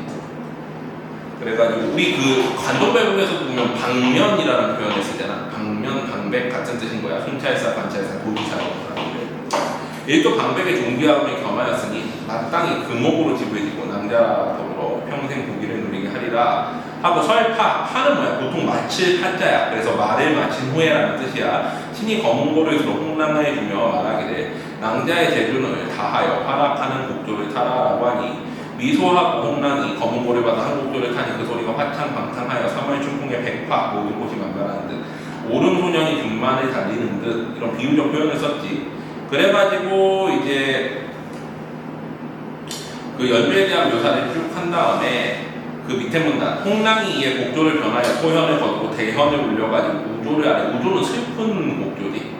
그래가지고 우리 그 관동배국에서도 보면 방면이라는 표현을 쓰잖아. 방면, 방백 같은 뜻인 거야. 순찰사, 관찰사, 도지사 이런 사람들. 일도 방백의 종기함을 겸하였으니 마땅히 금옥으로 지부해지고 낭자 더불어 평생 고기를 누리게 하리라 하고 설파, 파는 뭐야? 보통 마칠 파자야. 그래서 말을 마친 후에라는 뜻이야. 신이 검은고를 들어 홍랑을 주며 말하기를 낭자의 재준을 다하여 활약하는 곡조를 타라라고 하니 미소하고 홍랑이 검은고를 받아 한 곡조를 타니 그 소리가 화창방탕하여 3월 춘풍의 백화 모든 곳이 만발하는 듯 오름소년이 등만을 달리는 듯 이런 비유적 표현을 썼지. 그래가지고 이제 그 연주에 대한 묘사를 쭉 한 다음에 그 밑에 문단 홍랑이 이에 곡조를 변하여 소현을 걷고 대현을 울려가지고 우조를 아래 우조는 슬픈 곡조지.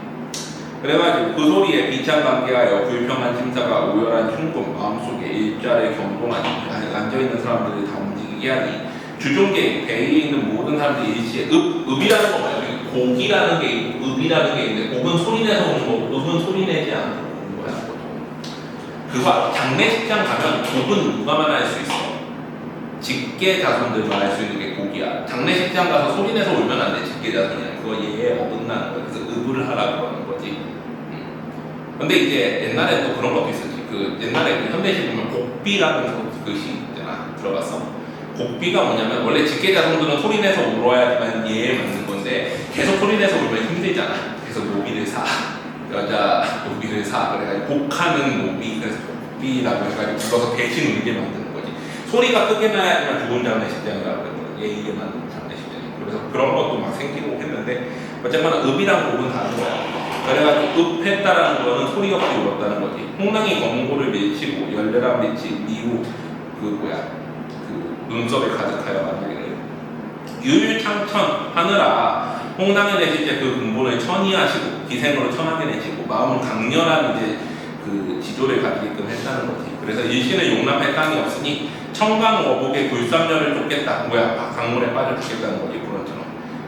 그래가지고 그 소리에 비찬 관계하여 불평한 심사가 오열한 충동 마음속에 일자를 경동하니 앉아있는 사람들을 다 움직이게 하니 주종계 배에 있는 모든 사람들이 일시에 읍이라는 거 뭐야? 곡이라는 게 있고 읍이라는 게 있는데 곡은 소리내서 오는 거고 읍은 소리내지 않고 오는 거야. 그거 장례식장 가면 곡은 누가 말할 수 있어? 직계 자손들만 할 수 있는 게 곡이야. 장례식장 가서 소리내서 울면 안 돼. 직계 자손이야. 그거 얘에 어긋나는 거야. 그래서 읍을 하라고 하는 거지. 근데 이제 옛날에 또 그런 것도 있었지. 그 옛날에 현대시 보면 곡비라는 그 시 있잖아. 들어봤어? 곡비가 뭐냐면 원래 직계 자손들은 소리내서 울어야지만 예에 맞는 건데 계속 소리내서 울면 힘들잖아. 그래서 노비를 사. 여자 노비를 사. 그래가지고 곡하는 노비. 그래서 곡비라고 해가지고 불러서 대신 울게 만드는 거지. 소리가 크게 나야지만 좋은 장례식장이라고 그랬거든. 예의에 맞는 장례식장이. 그래서 그런 것도 막 생기고 했는데 어쨌거나 읍이랑 곡은 다른 거야. 그래가지고 읍했다라는 거는 소리 없이 울었다는 거지. 홍랑이 검은고를 밀치고 열렬한 빛이 미우 그 눈썹에 가득하여 말하기를 유유창천 하느라 홍랑의 내실제 그 근본을 천이하시고 기생으로 천하게 내시고 마음은 강렬한 이제 그 지조를 가지게끔 했다는 거지. 그래서 일신을 용납할 땅이 없으니 청강 어복의 굴삼녀를 쫓겠다. 뭐야? 강물에 빠져 죽겠다는 거지. 그런처럼.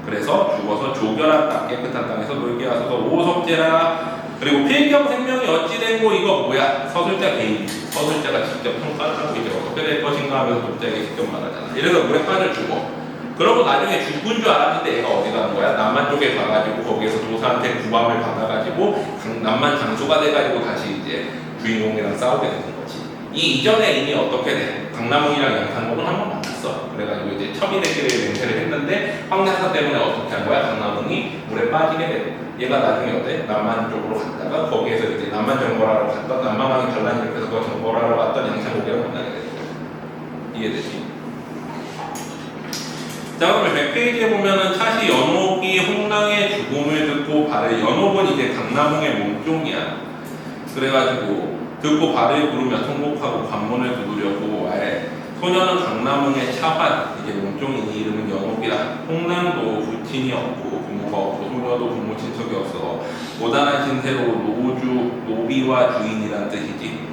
그래서 죽어서 조결한 땅 깨끗한 땅에서 놀게 하소서 오석제라. 그리고 필경 생명이 어찌 된고 이거 뭐야? 서술자 개인. 서술자가 직접 평가를 하고 이제 어떻게 될 것인가 하면서 독자에게 직접 말하잖아. 이래서 물에 빠져 죽어. 그러고 나중에 죽은 줄 알았는데 얘가 어디 가는 거야? 남만 쪽에 가가지고 거기에서 도사한테 구함을 받아가지고 남만 장수가 돼가지고 다시 이제 주인공이랑 싸우게 되는 거지. 이 이전에 이미 어떻게 돼? 강남웅이랑 양탄목은 한 번 만났어. 그래가지고 이제 첩이 되기를 맹세를 했는데 황제사 때문에 어떻게 한 거야? 강남웅이 물에 빠지게 돼. 얘가 나중에 어때? 남만 쪽으로 갔다가 거기에서 이제 남만 정벌하러 갔던 남만왕이 반란이 일으켜서 그 정벌하러 왔던 양창고개를 만나게 되는 거야. 이해되지? 자, 그러면 100페이지에 보면은 차시 연옥이 홍랑의 죽음을 듣고 발을, 연옥은 이제 강남홍의 몸종이야. 그래가지고 듣고 발을 구르며 통곡하고 관문을 두드려고 아예 소녀는 강남홍의 차환, 이제 몸종인 이 이름은 연옥이라. 홍랑도 부친이 없고 부모가 없고 소녀도 부모 친척이 없어 고단한 신세로 노비와 주인이란 뜻이지.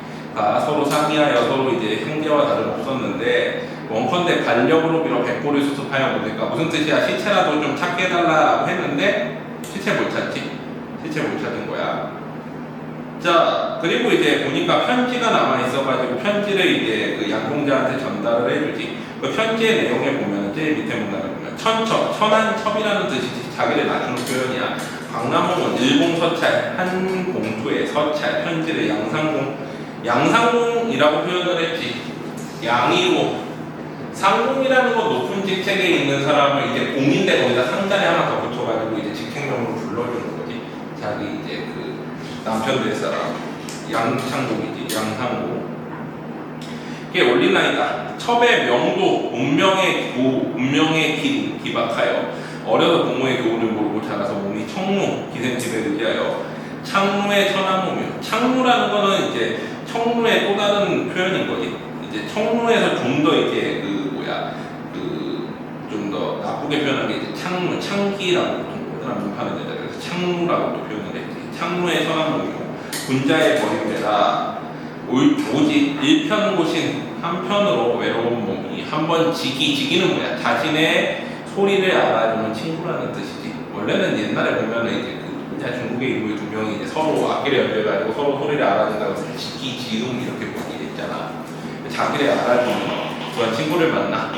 서로 상의하여 서로 이제 형제와 다름없었는데 원컨대 반력으로 빌어 백골을 수습하여 못할까. 무슨 뜻이야? 시체라도 좀 찾게 해달라고 했는데 시체 못 찾지? 시체 못 찾은 거야. 자, 그리고 이제 보니까 편지가 남아있어가지고 편지를 이제 그 양공자한테 전달을 해주지. 그 편지의 내용에 보면 제일 밑에 문단을 보면 천첩, 천한첩이라는 뜻이지. 자기를 낮추는 표현이야. 강남홍은 일봉 서찰, 한 봉투에 서찰, 편지를 양상공이라고 표현을 했지. 양이고 상공이라는 건 높은 직책에 있는 사람을 이제 공인데 거기다 상자에 하나 더 붙여가지고 이제 직책명으로 불러주는 거지. 자기 이제 그 남편 될 사람 양창공이지. 양상공. 이게 올린라인이다. 첩의 명도 운명의 길 기박하여 어려서 부모의 교훈을 모르고 자라서 몸이 청루 기생집에 의지하여 창루의 천하무묘. 창루라는 거는 이제 청루의 또 다른 표현인 거지. 이제 청루에서 좀 더 이제 좀 더 나쁘게 표현한 게 이제 창루, 창기라고 보통 모든 문파는 여자 그래서 창루라고 또 표현을 했지. 창루의 천하무묘. 군자의 버림되라. 오직 일편고신 한편으로 외로운 몸이 한번 지기는 뭐야? 자신의 소리를 알아주는 친구라는 뜻이지. 원래는 옛날에 보면은 이제 중국의 인물 두 명이 이제 서로 악기를 연주해가지고 서로 소리를 알아준다고 해서 지음 이렇게 얘기했잖아. 자기를 알아주는 그런 친구를 만나.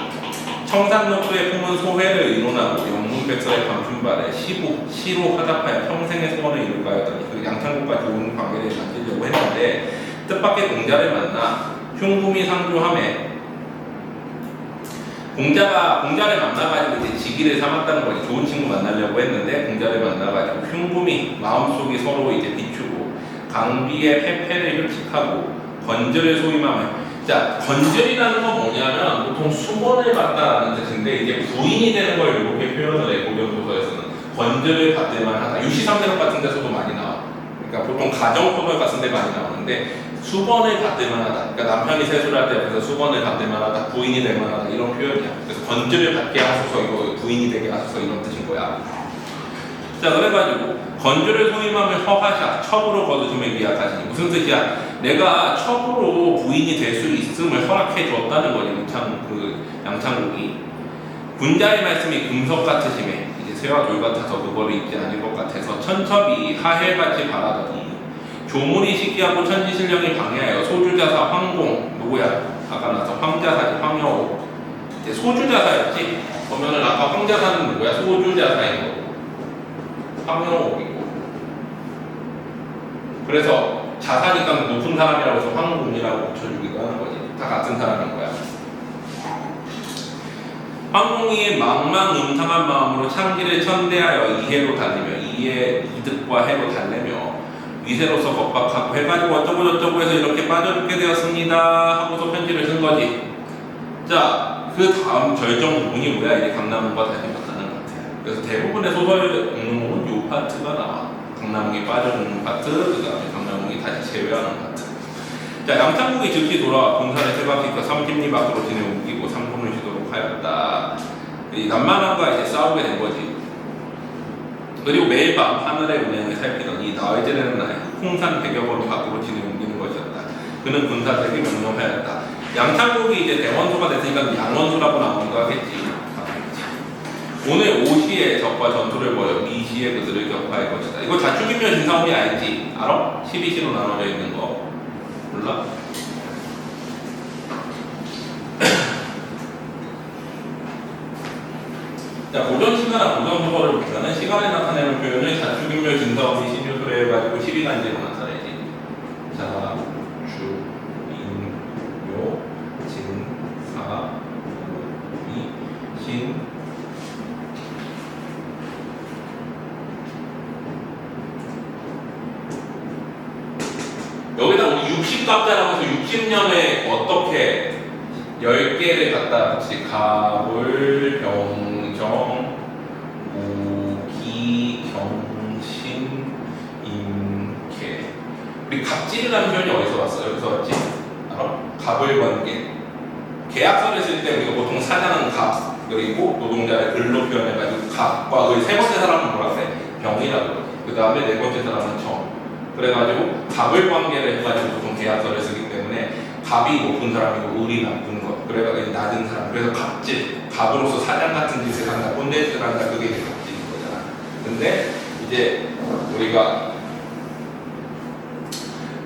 청산록수의 품은 소회를 의논하고 영문백서의 감춘발에 시로 화답하여 평생의 소원을 이룰까 하였더니 그 양창국과 좋은 관계를 만들려고 했는데 뜻밖의 공자를 만나 흉금이 상조함에 공자를 만나가지고 이제 직위를 삼았다는 거지. 좋은 친구 만나려고 했는데 공자를 만나가지고 흉금이 마음속이 서로 이제 비추고 강비의 패패를 흡식하고 건절을 소임하며. 자, 건절이라는 건 뭐냐면 보통 수건을 받다라는 뜻인데 이제 부인이 되는 걸 이렇게 표현을 해. 고전소설에서는 건절을 받을 만하다. 유시삼대록 같은 데서도 많이 나와. 그러니까 보통 가정소설 같은 데 많이 나오는데 수건을 받을 만하다. 그러니까 남편이 세수를 할 때 옆에서 수건을 받을 만하다, 부인이 될 만하다 이런 표현이야. 그래서 건절을 받게 하소서, 이거 부인이 되게 하소서 이런 뜻인 거야. 자, 그래가지고 건절을 소임함을 허하샤, 첩으로 거두심을 기약하시니 무슨 뜻이야? 내가 첩으로 부인이 될 수 있음을 허락해 줬다는 거지. 양창국이. 군자의 말씀이 금석 같으심에 이제 새와 돌 같아서 그거를 잊지 않을 것 같아서 천첩이 하헬같이 바라더니 조물이 시기하고 천지신령이 방해하여 소주자사 황공 누구야? 아까 나서 황자사지. 황여옥. 이제 소주자사였지. 보면은 아까 황자사는 누구야? 소주자사인 거고 황여옥이고. 그래서 자사니까 높은 사람이라고 해서 황공이라고 붙여주기도 하는 거지. 다 같은 사람인 거야. 황공이 망망음탕한 마음으로 창기를 천대하여 이해로 달리며 이득과 해로 달래며 위세로서 겁박하고 해가지고 어쩌고 저쩌고 해서 이렇게 빠져죽게 되었습니다 하고서 편지를 쓴 거지. 자, 그 다음 절정 부분이 뭐야? 이제 강남홍과 다시 만나는 것 같아요. 그래서 대부분의 소설 응용은 요 파트가 나와. 강남홍이 빠져죽는 파트, 그 다음에 강남홍이 다시 제외하는 파트. 자, 양창국이 즉시 돌아와 공산의 세바퀴과 삼십리 밖으로 진에 옮기고 상분을 쉬도록 하였다. 이 남만왕과 이제 싸우게 된 거지. 그리고 매일 밤 하늘의 운행을 살피더니 나흘째는 날 홍산 100여 번을 밖으로 진에 옮기는 것이었다. 그는 군사들에게 명령하였다. 양창국이 이제 대원수가 됐으니까 양원수라고 나오기도 하겠지. 오늘 오시에 적과 전투를 벌여 미시에 그들을 격파할 것이다. 이거 자축인묘 진사오미 알지? 알아? 12시로 나눠져 있는 거 몰라? 자, 고전 시가나 고전 소설을 보면은 시간에 나타내는 표현을 자축인묘 진사오미 신유술에 해가지고 12간지로 나타내지. 자축인묘 진사오미 신 60갑자라고 해서 60년에 어떻게 10개를 갖다 붙이 가불, 병정, 무기, 경신, 임계. 우리 갑질이라는 표현이 어디서 왔어요? 여기서 왔지? 알아? 갑을관계. 계약서를 쓸 때 우리가 보통 사장은 갑, 그리고 노동자를 을로 표현해가지고 갑과 의 세 번째 사람은 뭐라 그래? 병이라고 그래. 그 다음에 네 번째 사람은 정. 그래가지고 갑을 관계를 해가지고 보통 계약서를 쓰기 때문에 갑이 높은 사람이고 을이 나쁜 것. 그래가지고 낮은 사람. 그래서 갑질. 갑으로서 사장 같은 짓을 한다. 꼰대짓을 한다. 그게 이제 갑질인 거잖아. 근데 이제 우리가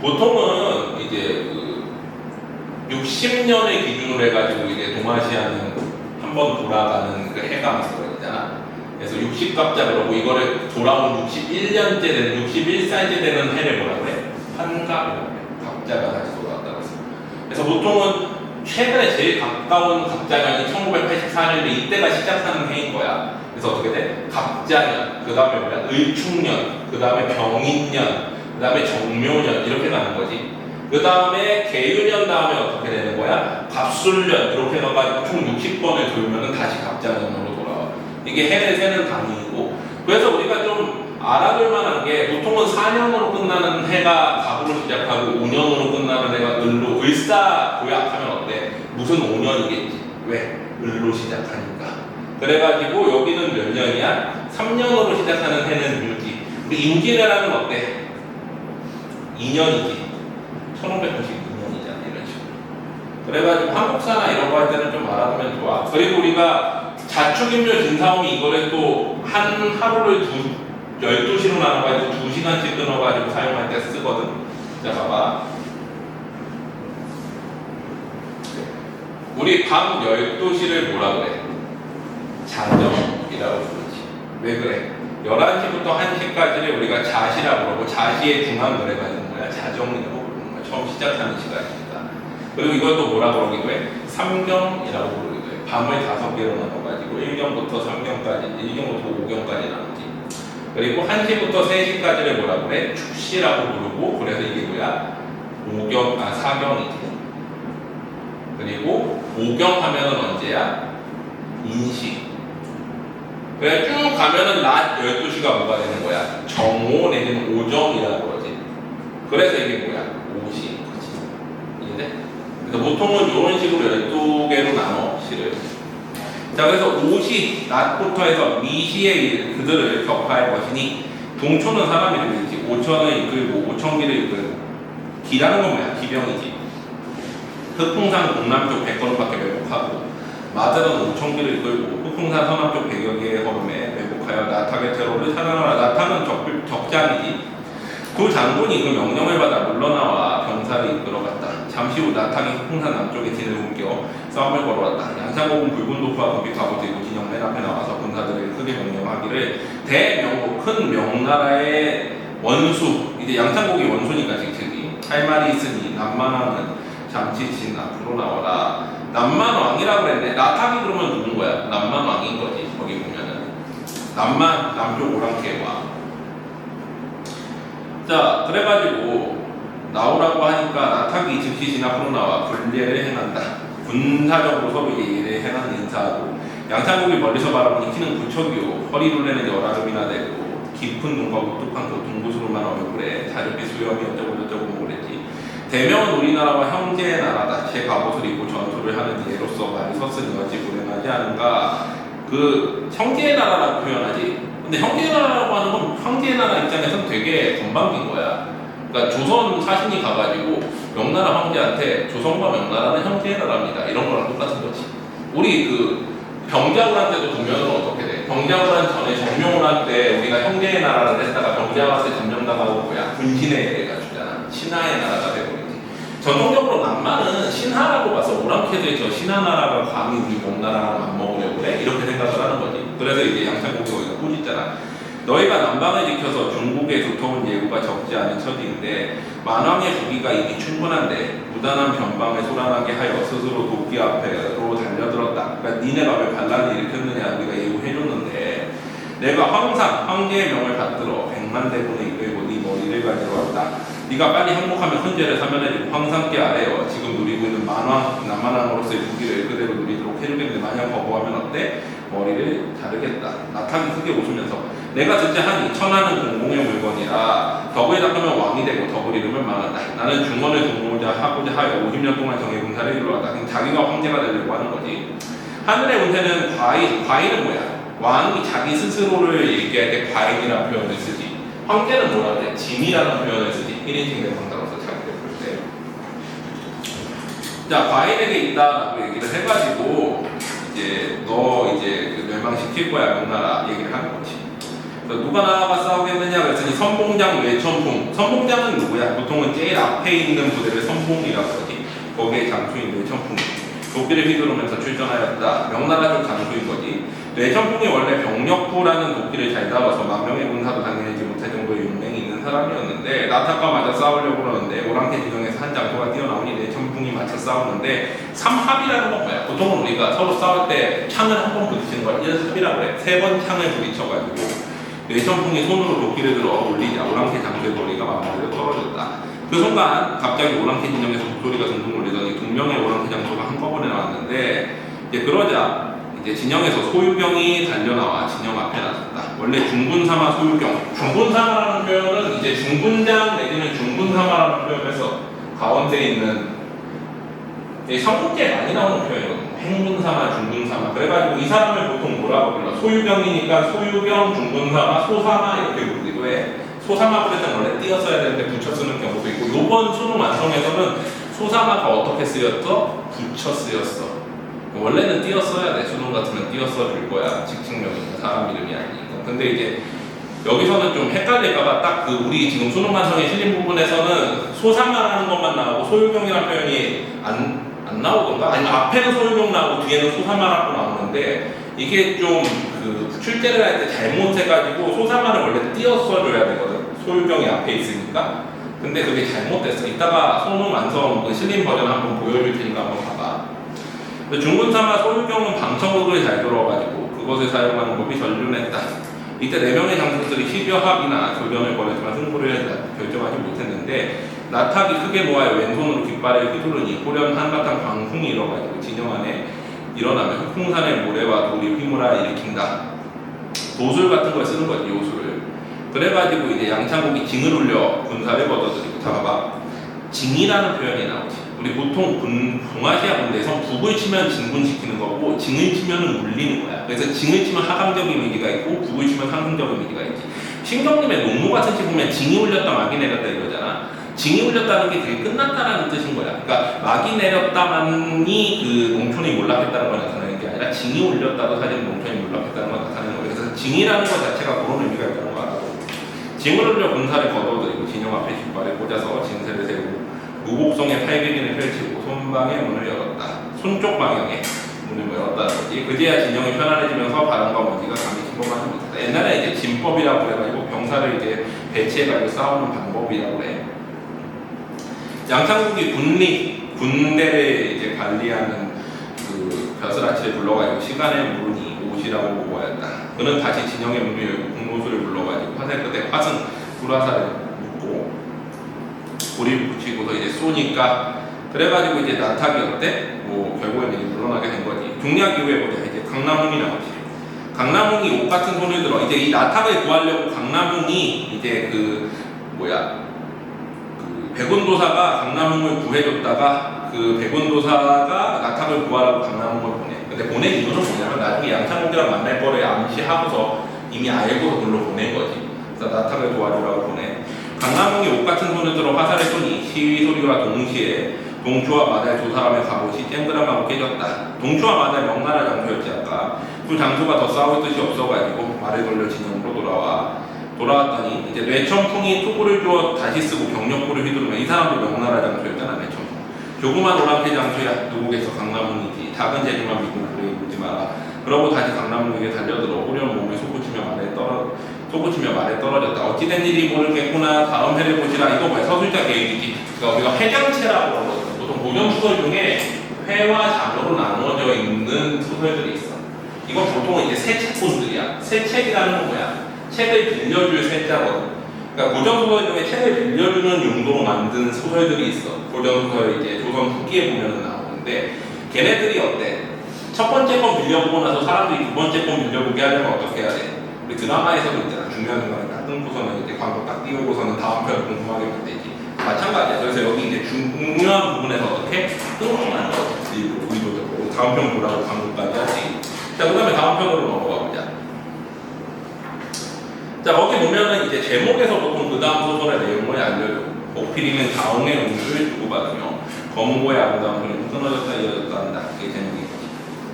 보통은 이제 60년을 기준으로 해가지고 이제 동아시아는 한번 돌아가는 그 해가 있잖아. 그래서 60갑자 그러고 이거를 돌아온 61년째 되는 61살째 되는 해를 뭐라 그래? 환갑이라고 그래. 갑자가 다시 돌아왔다고 했어. 그래서 보통은 최근에 제일 가까운 갑자년이 1984년인데 이때가 시작하는 해인 거야. 그래서 어떻게 돼? 갑자년, 그 다음에 뭐야? 을축년, 그 다음에 병인년, 그 다음에 정묘년 이렇게 가는 거지. 그 다음에 개유년 다음에 어떻게 되는 거야? 갑술년 이렇게 가가지고 총 60번을 돌면은 다시 갑자년으로 돌아와. 이게 해를 세는 단위이고, 그래서 우리가 좀 알아둘 만한 게 보통은 4년으로 끝나는 해가 갑으로 시작하고 5년으로 끝나는 해가 을로, 을사고약하면 어때? 무슨 5년이겠지. 왜? 을로 시작하니까. 그래가지고 여기는 몇 년이야? 3년으로 시작하는 해는 임기. 우리 임기라는 건 어때? 2년이지. 1592년이잖아 이런 식으로. 그래가지고 한국사나 이런 거 할 때는 좀 알아두면 좋아. 그리고 우리가 자축인묘 진사오미 이거를 또 한 하루를 12시로 나눠가지고 2시간씩 끊어가지고 사용할 때 쓰거든. 자 봐봐. 우리 밤 12시를 뭐라 그래? 자정이라고 부르지. 왜 그래? 11시부터 1시까지를 우리가 자시라고 그러고 자시의 중앙 그래가지고 뭐야? 자정이라고 부르는 거야. 처음 시작하는 시간이니까. 그리고 이것도 뭐라 그러기도 해? 삼경이라고 부르기도 해. 밤을 5개로 나눠가지고 1경부터 3경까지, 1경부터 5경까지 나누지. 그리고 1시부터 3시까지를 뭐라 그래? 축시라고 부르고, 그래서 이게 뭐야? 4경이지. 그리고 5경 하면은 언제야? 인시. 그래 쭉 가면은 낮 12시가 뭐가 되는 거야? 정오 내지는 오정이라고 그러지. 그래서 이게 뭐야? 오시인 거지. 이해돼? 그래서 보통은 이런 식으로 12개로 나눠 시를. 자 그래서 오시, 낮부터 해서 미시의 일, 그들을 격파할 것이니 동초는 사람 이름이지. 오천을 이끌고 오천기를 이끌고. 기라는 건 뭐야? 기병이지. 흑풍산 동남쪽 100걸음밖에 매복하고 마들은 오천기를 이끌고 흑풍산 서남쪽 100여 개의 걸음에 매복하여 나탁의 테러를 차단하라. 나탁은 적장이지. 두 장군이 그 명령을 받아 물러나와 병사를 이끌어갔다. 잠시 후 나탁이 흑풍산 남쪽에 진을 옮겨 싸움을 걸어왔다. 양창고군 붉은 도포와 금빛 갑옷 들고 진영 맨 앞에 나와서 군사들을 크게 명령하기를 대명국 큰 명나라의 원수, 이제 양창국이 원수니까 직책이 할 말이 있으니 남만왕은 잠시 진 앞으로 나와라. 남만왕이라고 그랬네. 나탁이 그러면 누군 거야? 남만왕인 거지. 거기 보면은 남만, 남쪽 오랑캐 왕. 자 그래가지고 나오라고 하니까 나탁이 즉시 진 앞으로 나와 군례를 행한다. 군사적으로 서로 예의를 행하는 인사하고, 양창국이 멀리서 바라보니 키는 구척이요 허리 둘레는 열아름이나 되고 깊은 눈과 우뚝한 그 둥구스름한 얼굴에 자주빛 수염이 어쩌고 그랬지. 대명은 우리나라와 형제의 나라다. 제 갑옷을 입고 전투를 하는 예로서 말이 섰으니 어찌 불행하지 않은가. 그 형제의 나라라고 표현하지. 근데 형제의 나라라고 하는 건 형제의 나라 입장에서는 되게 건방진 거야. 그러니까 조선 사신이 가가지고 명나라 황제한테 조선과 명나라는 형제의 나라입니다. 이런 거랑 똑같은 거지. 우리 그 병자호란 때도 보면은 어떻게 돼? 병자호란 전에 정명호란 때 우리가 형제의 나라를 했다가 병자호란 때 점령당하고 뭐야? 군신의 애가 주잖아. 신하의 나라가 되버리지. 전통적으로 남만은 신하라고 봐서 오랑캐들이 저 신하나라가 감히 우리 명나라랑 맞먹으려고 그래? 이렇게 생각을 하는 거지. 그래서 이제 양창국이 거기서 꾸짖잖아. 너희가 남방을 지켜서 중국의 두터운 예우가 적지 않은 처지인데 만왕의 부기가 이미 충분한데 무단한 변방을 소란하게 하여 스스로 도끼 앞으로 달려들었다. 그러니까 니네가 왜 반란을 일으켰느냐 우리가 예우해줬는데 내가 황상, 황제의 명을 받들어 100만 대군을 이끌고 네 머리를 고리가 들어왔다. 네가 빨리 항복하면 큰 죄를 사면해주고 황상께 아래여 지금 누리고 있는 만왕 남만왕으로서의 무기를 그대로 누리도록 해주겠는데 만약 거부하면 어때? 머리를 자르겠다. 나타기 크게 웃으면서 내가 듣자 하니 천하는 공공의 물건이라 덕을 닦으면 왕이 되고 덕을 잃으면 망한다. 나는 중원을 돕고자 하고자 하여 50년 동안 정의 군사를 이루었다. 그럼 자기가 황제가 되려고 하는 거지. 하늘의 운세는 과인은 뭐야? 왕이 자기 스스로를 얘기할 때 과인이라는 표현을 쓰지. 황제는 뭐라 그래? 짐이라는 표현을 쓰지. 1인칭 대명사로서 자기를 볼 때. 자, 과인에게 있다라고 얘기를 해가지고 이제 너 이제 멸망시킬 거야 명나라 얘기를 하는 거지. 그래서 누가 나와가 싸우겠느냐 그랬더니 선봉장 외천풍. 선봉장은 누구야? 보통은 제일 앞에 있는 부대를 선봉이라고 하지. 거기에 장수인 외천풍. 도끼를 휘두르면서 출전하였다. 명나라 쪽 장수인 거지. 뇌천풍이 원래 병력부라는 도끼를 잘 다뤄서 만명의 군사도 당해내지 못할 정도의 용맹이 있는 사람이었는데 나타과 맞아 싸우려고 그러는데 오랑캐 지정에서 한 장소가 뛰어나오니 뇌천풍이 맞춰 싸우는데 삼합이라는 건 뭐야? 보통은 우리가 서로 싸울 때 창을 한 번 부딪히는 걸 1합이라고 해. 3번 창을 부딪혀가지고 뇌천풍이 손으로 도끼를 들어 올리자 오랑캐 장수의 머리가 마무리로 떨어졌다. 그 순간 갑자기 오랑캐 진영에서 목소리가 둥둥 울리더니 2명의 오랑캐 장수가 한꺼번에 나왔는데 이제 그러자 이제 진영에서 소유경이 달려나와 진영 앞에 나섰다. 원래 중군사마 소유경. 중군사마라는 표현은 이제 중군장 내지는 중군사마라는 표현에서 가운데 있는 삼국지에 많이 나오는 표현이거든요. 행군사마, 중군사마. 그래가지고 이 사람을 보통 뭐라고 불러? 소유경이니까 소유경, 중군사마, 소사마 이렇게 부르기도 해. 소사마 부를 때는 원래 띄어써야 되는데 붙여 쓰는 경우도 있고 이번 수능 완성에서는 소사마가 어떻게 쓰였어? 붙여 쓰였어. 원래는 띄어 써야 돼. 수능 같으면 띄어 써줄 거야. 직책명이니까 사람 이름이 아니니까. 근데 이제 여기서는 좀 헷갈릴까봐 딱 그 우리 지금 수능 완성에 실린 부분에서는 소사마라는 것만 나오고 소유경이라는 표현이 안 나오던가? 아니면 앞에는 소유경 나오고 뒤에는 소사마라고 나오는데 이게 좀 그 출제를 할 때 잘못해가지고 소사마를 원래 띄어 써줘야 되거든. 소유경이 앞에 있으니까. 근데 그게 잘못됐어. 이따가 수능 완성 그 실린 버전 한번 보여줄 테니까 한번 봐봐. 중군사마 소유경은 방청국을 잘 들어가지고 그것을 사용하는 법이 전륜했다. 이때 4명의 장수들이 10여 합이나 교전을 벌였지만 승부를 결정하지 못했는데 나탁이 크게 놓아여 왼손으로 깃발을 휘두르니 호련 한바탕 광풍이 일어가지고 진영 안에 일어나며 흑풍산의 모래와 돌이 휘몰아 일으킨다. 도술 같은 걸 쓰는 거지, 요술을. 그래가지고 이제 양창국이 징을 울려 군사를 걷어들이고 잠깐봐. 징이라는 표현이 나오지. 우리 보통 동아시아 군대에서 북을 치면 진군시키는 거고 징을 치면 물리는 거야. 그래서 징을 치면 하강적 이미지가 있고 북을 치면 상승적 이미지가 있지. 신경님의 농모 같은 시 보면 징이 울렸다 막이 내렸다 이러잖아. 징이 울렸다는 게 그게 끝났다라는 뜻인 거야. 그러니까 막이 내렸다만이 그 농촌이 몰락했다는 걸 나타내는 게 아니라 징이 울렸다도 사실 농촌이 몰락했다는 걸 나타내는 거야. 그래서 징이라는 것 자체가 그런 의미가 있다는 거 알고 징을 울려 군사를 걷어들이고 진영 앞에 깃발을 꽂아서 진세를 세우고 무곡성의 팔개긴을 펼치고 손방의 문을 열었다. 손쪽 방향에 문을 열었다는 거지. 그제야 진영이 편안해지면서 바람과 먼지가 감히 침범하지 못했다. 옛날에 이제 진법이라고 해가지고 병사를 이제 배치해가지고 싸우는 방법이라고 해. 양창국이 군대를 이제 관리하는 그 벼슬아치를 불러가지고 시간을 물으니 오시라고 보고하였다. 그는 다시 진영의 문을 열고 공로수를 불러가지고 화살 끝에 화승 불화살을 묶고 고리를 붙이고서 이제 쏘니까 그래가지고 이제 나탁이 어때? 뭐 결국엔 이제 물러나게 된 거지. 중략 이후에 보자 이제 강남홍이 나오지. 강남홍이 옷 같은 손을 들어 이제 이 나탁을 구하려고 강남홍이 이제 그 뭐야 그 백운도사가 강남홍을 구해줬다가 그 백운도사가 나탁을 구하라고 강남홍을 보내. 근데 보낸 이유는 뭐냐면 나중에 양창국이랑 만날 거를 암시하고서 이미 알고서 불러 보낸 거지. 그래서 나탁을 도와주라고 보내. 강남홍이 옷 같은 손을 들어 화살을 쏘니 시위 소리와 동시에 동추와 마달 두 사람의 갑옷이 쨍그랑하고 깨졌다. 동추와 마달 명나라 장수였지 아까. 두 장수가 더 싸울 뜻이 없어가지고 말을 돌려 진영으로 돌아왔더니 이제 뇌천풍이 투구를 주어 다시 쓰고 병력부를 휘두르면 이 사람도 명나라 장수였잖아. 뇌천풍. 조그만 오랑캐 장수야. 누구겠어? 강남홍이지. 작은 재주만 믿고 그래 울지 마라. 그러고 다시 강남홍에게 달려들어 호련 몸에 솟구치며 말에 떨어졌다. 어찌된 일이 모르겠구나. 다음 회를 보시라. 이거 뭐야? 서술자 계획이지. 그러니까 우리가 회장체라고 그러거든. 보통 고전 소설 중에 회와 장으로 나누어져 있는 소설들이 있어. 이건 보통 이제 새 책본들이야. 새 책이라는 건 뭐야? 책을 빌려줄 세자거든. 그러니까 고전소설 중에 책을 빌려주는 용도로 만든 소설들이 있어. 고전소설 이제 조선 후기에 보면 나오는데 걔네들이 어때? 첫 번째 건 빌려보고 나서 사람들이 두 번째 건 빌려보게 하려면 어떻게 해야 돼? 우리 드라마에서도 있잖아. 중요한 순간에 딱 끊고서는 이제 광고 딱 띄우고서는 다음 편 궁금하게 만들지. 마찬가지야. 그래서 여기 이제 중요한 부분에서 어떻게 끊어만 의도적으로 다음 편 보라고 광고까지 하지. 자, 그 다음에 다음 편으로 넘어가 보자. 자, 거기 보면은 이제 제목에서 보통 그 다음 소설의 내용을 알려줘. 오피리는 자웅의 음주를 주고받으며 검고의 아름다운 소리는 끊어졌다 이어졌다 한다. 이게 제목이지.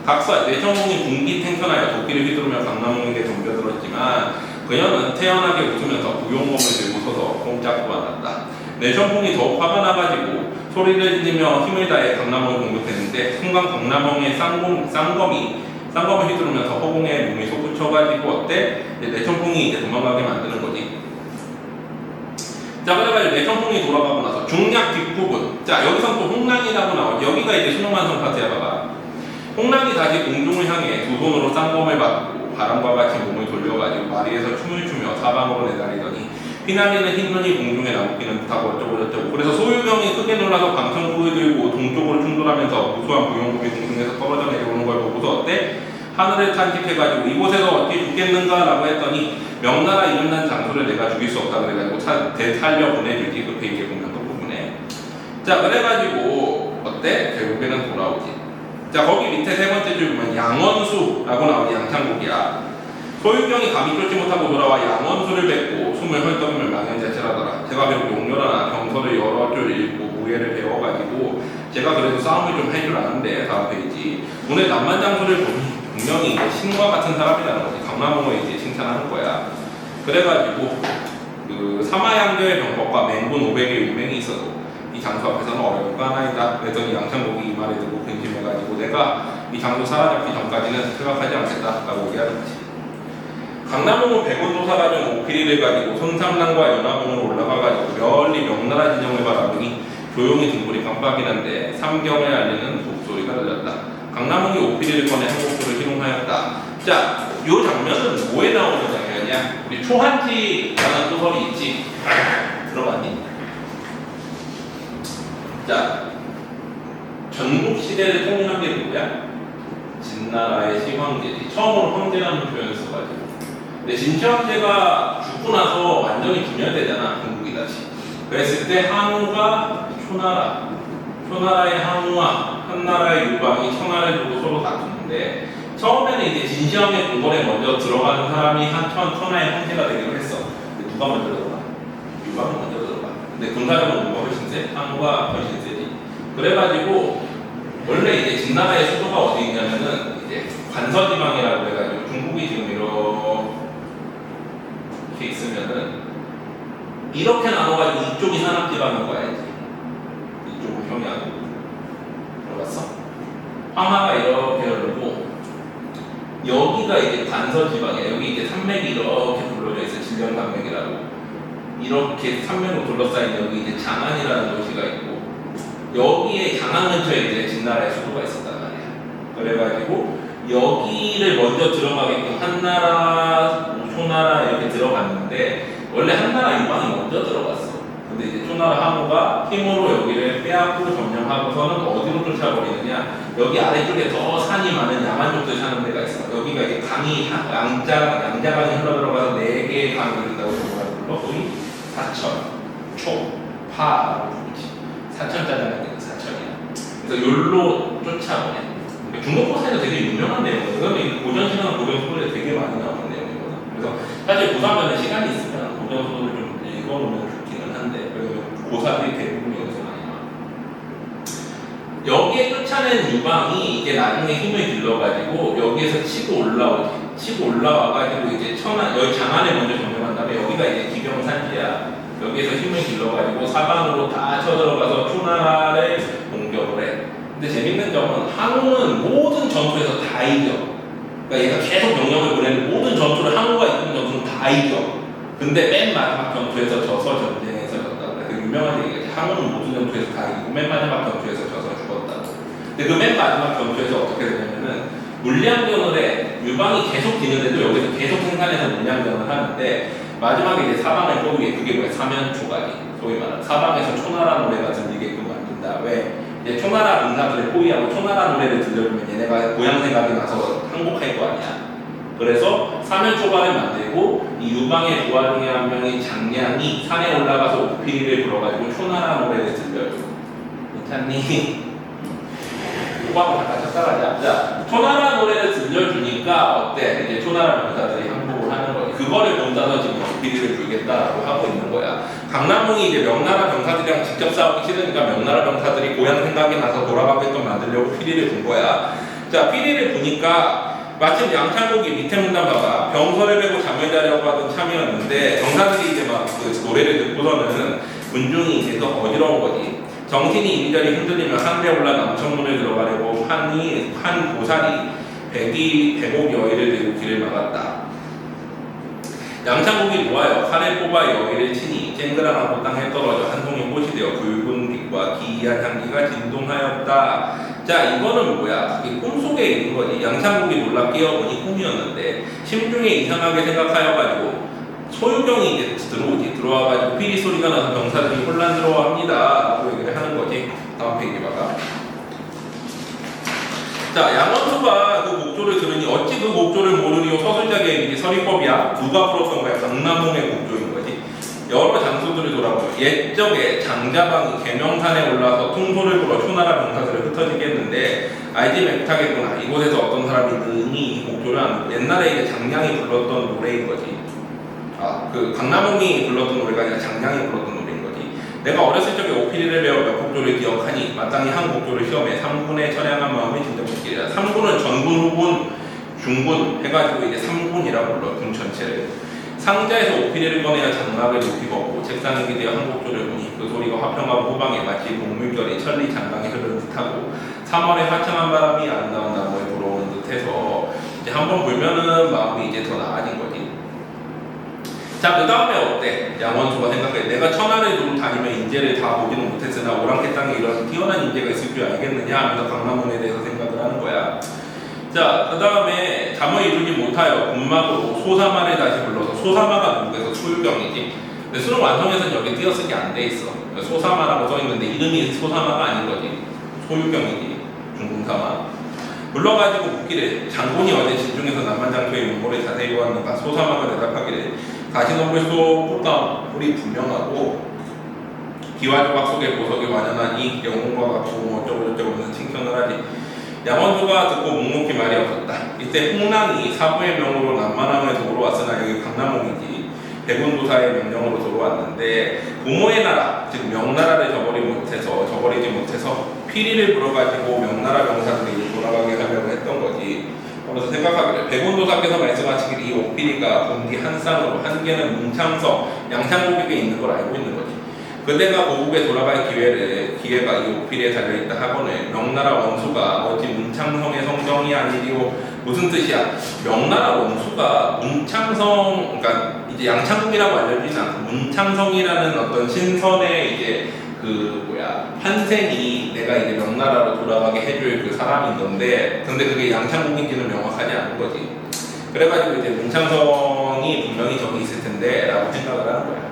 각서 내천공이 군기탱천하여 도끼를 휘두르며 강남홍에게 덤벼들었지만 그녀는 태연하게 웃으면서 부용검을 들고 서서 꼼짝도 않았다. 내천공이 더욱 화가 나가지고 소리를 지르며 힘을 다해 강남홍을 공격했는데 순간 강남홍의 쌍검을 휘두르면서 허공에 몸이 솟구쳐가지고 어때? 내천공이 이제 도망가게 만드는 거지. 자, 그래가지고 내천공이 돌아가고 나서 중략 뒷부분. 자, 여기서 또 홍랑이라고 나오죠. 여기가 이제 순홍만성 파트야, 봐봐. 홍랑이 다시 공중을 향해 두 손으로 쌍검을 받고 바람과 같이 몸을 돌려가지고 마리에서 춤을 추며 사방으로 내다리더니 휘날리는 흰 눈이 공중에 나무끼는 듯하고 어쩌고저쩌고. 그래서 소유병이 크게 놀라서 강천구를 들고 동쪽으로 충돌하면서 무수한 부용금이 공중에서 떨어져 내려오는 걸 보고서 어때? 하늘을 탄식해가지고 이곳에서 어떻게 죽겠는가 라고 했더니 명나라 이름난 장소를 내가 죽일 수 없다 그래가지고 되살려 보내주지. 그 페이지에 보면 그 부분에. 자, 그래가지고 어때? 결국에는 돌아오지. 자, 거기 밑에 세 번째 줄 보면 양원수라고 나오지. 양창국이야. 소유병이 감히 쫓지 못하고 돌아와 양원수를 뵙고 숨을 헐떡이며 망연자실하더라. 제가 비록 용렬하나 경서를 여러 줄 읽고 무예를 배워가지고 제가 그래도 싸움을 좀 할 줄 아는데 다음 페이지 오늘 남만장소를 보니 분명히 이제 신과 같은 사람이라는 거지. 강남홍을 이제 칭찬하는 거야. 그래가지고 그 사마양교의 병법과 맹군 500의 유명이 있어도 이 장소 앞에서는 어려울 거 하나이다. 그랬더니 양창국이 이 말을 듣고 근심해가지고 내가 이 장소 사라잡기 전까지는 생각하지 않겠다라고 얘기하는 거지. 강남홍은 백운도사가 된 오피리를 가지고 손삼랑과 연화봉으로 올라가가지고 멀리 명나라 진영을 바라보니 조용히 등불이 깜빡이는데 삼경을 알리는 목소리가 들렸다. 강남홍이 오피리를 꺼내 한국도를 희롱하였다. 자, 이 장면은 뭐에 나오는 장면이야? 우리 초한지라는 소설이 있지. 들어봤니? 자, 전국시대를 통일한 게 누구야? 진나라의 시황제지. 처음으로 황제라는 표현을 써가지고. 근데 진시황제가 죽고 나서 완전히 분열되잖아. 중국이 다시. 그랬을 때 항우가 초나라의 항우와 한나라의 유방이 청나라를 두고 서로 다투는데 처음에는 이제 진시황의 궁궐에 먼저 들어가는 사람이 천하의 황제가 되기로 했어. 근데 누가 먼저 들어가? 유방이 먼저 들어가. 근데 군사력은 누가 훨씬 세? 항우가 훨씬 세지. 그래가지고 원래 이제 진나라의 수도가 어디 있냐면은 이제 관서지방이라고 해가지고 중국이 지금 이렇게 있으면은 이렇게 나눠가지고 이쪽이 산악지방인 거야 이제. 이쪽은 평양. 들어갔어? 황하가 이렇게 흐르고 여기가 이제 관서지방이야. 여기 이제 산맥이 이렇게 둘러져 있어. 진령산맥이라고. 이렇게 산맥으로 둘러싸인 여기 이제 장안이라는 도시가 있고 여기에 장안 근처에 이제 진나라의 수도가 있었단 말이야. 그래가지고 여기를 먼저 들어가게끔 한나라, 초나라 이렇게 들어갔는데 원래 한나라 유방이 먼저 들어갔어. 근데 이제 초나라 항우가 힘으로 여기를 빼앗고 점령하고서는 어디로 쫓아버리느냐? 여기 아래쪽에 더 산이 많은 야만족들 사는 데가 있어. 여기가 이제 강이 양자강이 흘러들어가서 4개의 강이 흐른다고 뭐라 불러? 거기 사천, 초, 파라고 부르지. 사천짜장면 사천이야. 그래서 욜로 쫓아오네. 중국고사에서 되게 유명한 내용이거든. 그러면 고전 시간은 고전 소설에 되게 많이 나오는 내용이거든. 그래서 사실 고3면 시간이 있으면 고전 소설을 좀 읽어놓으면 좋기는 한데 고사들이 대부분 여기서 많이 나와. 여기에 쫓아낸 유방이 이제 나중에 힘을 길러가지고 여기에서 치고 올라오지. 치고 올라와가지고 이제 여기 장안에 먼저 점령한 다음에 여기가 이제 기병산지야. 여기에서 힘을 길러가지고 사방으로 다 쳐들어가서 초나라를 공격을 해. 근데 재밌는 점은 항우는 모든 전투에서 다 이겨. 그러니까 얘가 계속 병력을 보내는 모든 전투를 항우가 이끄는 전투는 다 이겨. 근데 맨 마지막 전투에서 져서 전쟁에서 졌다. 그 유명한 얘기가 항우는 모든 전투에서 다 이기고 맨 마지막 전투에서 져서 죽었다. 근데 그 맨 마지막 전투에서 어떻게 되냐면은 물량전을 해. 유방이 계속 기는데도 여기서 계속 생산해서 물량전을 하는데 마지막에 이제 사방을 꼬이게 그게 뭐야? 사면초가지. 소위 말하는 사방에서 초나라 노래가 들리게끔 만든다. 왜? 이제 초나라 군사들을 포위하고 초나라 노래를 들려주면 얘네가 고향 생각이 나서 항복할 거 아니야. 그래서 사면초가를 만들고 이 유방의 부하 중에 한 명이 장량이 산에 올라가서 오피리를 불어가지고 초나라 노래를 들려줘. 괜찮니? 후방을 잠깐 쳤다가자. 자, 초나라 노래를 들려주니까 어때? 이제 초나라 병사들이 항복을 하는 거지. 그거를 본다서 지금 오피리를 불겠다라고 하고 있는 거야. 강남홍이 이제 명나라 병사들이랑 직접 싸우기 싫으니까 명나라 병사들이 고향 생각이 나서 돌아가게끔 만들려고 피리를 분 거야. 자, 피리를 부니까 마침 양창국이 밑에 문단 봐봐. 병서를 베고 잠을 자려고 하던 참이었는데 병사들이 이제 막 그 노래를 듣고서는 군중이 계속 어지러운 거지. 정신이 이리저리 흔들리면 산에 올라 남천문을 들어가려고 한 보살이 백옥 여의를 들고 길을 막았다. 양창국이 놓아요. 칼을 뽑아 여의를 치니 쨍그랑하고 땅에 떨어져 한 송이 꽃이 되어 붉은 빛과 기이한 향기가 진동하였다. 자, 이거는 뭐야? 이게 꿈속에 있는 거지. 양창국이 놀라 깨어보니 꿈이었는데 심중에 이상하게 생각하여가지고 소유경이 이제 들어와가지고 피리 소리가 나서 병사들이 혼란스러워합니다 라고 얘기를 하는 거지. 다음 페이지 봐봐. 자, 양원수가 그 목조를 들으니 어찌 그 목조를 모르리오. 서술자의 일이 서리법이야. 누가 풀었던 거야? 강남홍의 목조인 거지. 여러 장소들을 돌아보면 옛적에 장자방이 계명산에 올라서 통소를 불어 초나라 병사들을 흩어지게 했는데 알지 맥타겠구나. 이곳에서 어떤 사람이 능히 이 목조를 하는 옛날에 이제 장량이 불렀던 노래인 거지. 그 강남홍이 불렀던 노래가 아니라 장량이 불렀던 노래인 거지. 내가 어렸을 적에 오피리를 배워 몇 곡조를 기억하니 마땅히 한 곡조를 시험해 3군에 처량한 마음이 진정시키리라. 3군은 전군, 후군, 중군 해가지고 이제 3군이라고 불러. 군 전체를. 상자에서 오피리를 꺼내야 장막을 높이고 없고 책상에 기대어 한 곡조를 보니 그 소리가 화평하고 후방에 마치 동물결이 천리 장강이 흐르는 듯하고 3월의 화창한 바람이 아름다운 나무에 불어오는 듯해서 이제 한번 불면은 마음이 이제 더 나아진 거지. 자, 그 다음에 어때? 양원수가 생각해. 내가 천하를 두루 다니며 인재를 다 보지는 못했으나 오랑캐 땅에 이런 뛰어난 인재가 있을 줄 알겠느냐 하면서 강남원에 대해서 생각을 하는 거야. 자, 그 다음에 잠을 이루지 못하여 군막으로 소사마를 다시 불러서 소사마가 누구에서 소유경이지. 근데 수능 완성에서는 여기 띄어쓰기 안 돼 있어. 소사마라고 써 있는데 이름이 소사마가 아닌 거지. 소유경이지. 중궁사마. 불러가지고 묻기를 장군이 어제 진중에서 남한장터의 문고를 자세히 보았는가. 소사마가 대답하기를 다시 넘을수록 꽃다운 뿔이 분명하고 기와 조각 속에 보석이 완연하니 영웅과 같고 뭐 어쩌고저쩌고 하면서 칭찬을 하지. 양원수가 듣고 묵묵히 말이 없었다. 이때 홍랑이 사부의 명으로 남만왕을 도우러 왔으나 여기 강남홍이지. 백운도사의 명령으로 들어왔는데 부모의 나라, 즉 명나라를 저버리지 못해서 피리를 불어가지고 명나라 병사들이 돌아가게 하려고 했던 거지. 그래서 생각하기를 백운도사께서 말씀하시기를 이 옥피리가 본디 한 쌍으로 한 개는 문창성, 양창국에게 있는 걸 알고 있는 거지. 그대가 고국에 돌아갈 기회가 이 옥피리에 달려있다 하거늘 명나라 원수가 어찌 문창성의 성정이 아니리오. 무슨 뜻이야? 명나라 원수가 문창성, 그러니까 이제 양창국이라고 알려지진 않고 문창성이라는 어떤 신선의 이제 환생이 내가 이제 명나라로 돌아가게 해줄 그 사람인 건데, 근데 그게 양창국인지는 명확하지 않은 거지. 그래가지고 이제 문창성이 분명히 저기 있을 텐데 라고 생각을 하는 거야.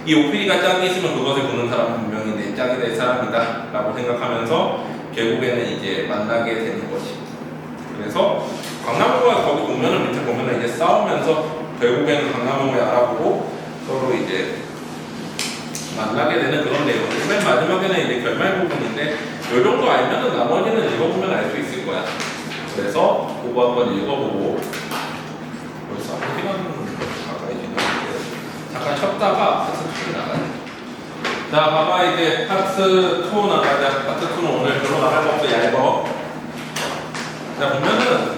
이 오피리가 짝이 있으면 그것을 보는 사람은 분명히 내 짝이 될 사람이다 라고 생각하면서 결국에는 이제 만나게 되는 거지. 그래서 강남홍과 거기 보면은 밑에 보면은 이제 싸우면서 결국에는 강남홍을 알아보고 서로 이제 만나게 되는 그런 내용들. 맨 마지막에는 이제 결말 부분인데 이 정도 알면은 나머지는 읽어보면 알 수 있을 거야. 그래서 그거 한번 읽어보고 벌써 한 시간 가까이 지났는데 잠깐 쉬었다가 파트 2 나가자. 자, 봐봐. 이제 파트 2 나가자. 파트 2는 오늘 별로 나갈 거 없어. 얇어. 자, 보면은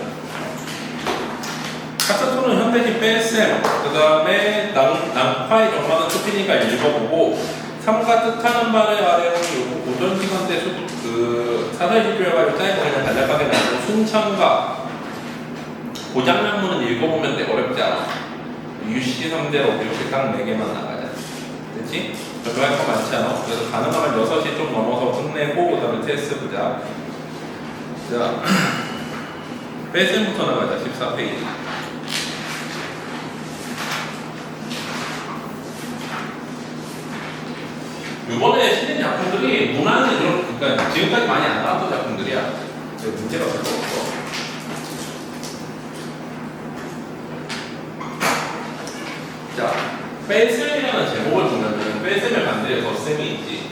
파트 2는 현대식 뺄셈, 그 다음에 난파의 정마는 초피니까 읽어보고 3가 뜻하는 말을 아래로 요거 오전 시간 때 사설지조해가지고 짧고 그냥 간략하게 나오고 순창과 고장량문은 읽어보면 돼. 어렵지 않아. UC 3대로 이렇게 딱 4개만 나가자. 됐지? 별로 할 거 많지 않아. 그래서 가능하면 6시 좀 넘어서 끝내고 그 다음에 테스트 보자. 자, 뺄셈부터 나가자. 14페이지. 이번에 실린 작품들이 문화는 그러니까 지금까지 많이 안 나왔던 작품들이야. 문제가 별로 없어. 자, 뺄셈이라는 제목을 보면은 뺄셈의 반대에 덧셈이 있지.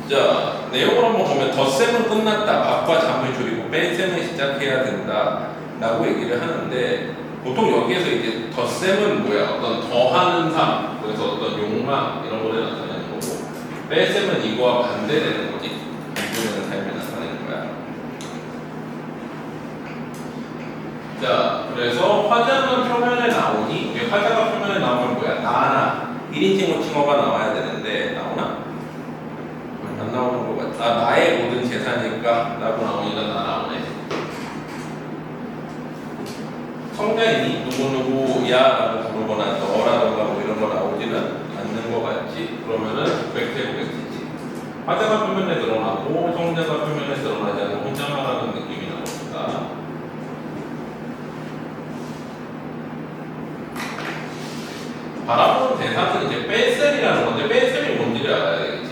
자, 내용을 한번 보면 덧셈은 끝났다. 밥과 잠을 줄이고 뺄셈을 시작해야 된다. 라고 얘기를 하는데 보통 여기에서 이제 덧셈은 뭐야? 어떤 더하는 삶, 그래서 어떤 욕망 이런 거를 나타내는 거고 뺄셈은 이거와 반대되는 거지. 이쪽에는 삶을 나타내는 거야. 자, 그래서 화자는 표면에 나오니 화자가 표면에 나오면 뭐야? 나나 1인칭 호칭어가 나와야 되는데 나오나? 안 나오는 거 같아. 나의 모든 재산이니까 라고 나오니까 나 나오네. 성자이니 누구누구 야 라고 부르거나 너라던가 뭐 이런 거 나오지는 않는 거 같지? 그러면은 백태고백이지. 화자가 표면에 드러나고 성자가 표면에 드러나지 않는 혼자 말하는 느낌이 나옵니다. 바라보는 대상은 이제 뺄셈이라는 건데 뺄셈이 뭔지를 알아야 되겠지.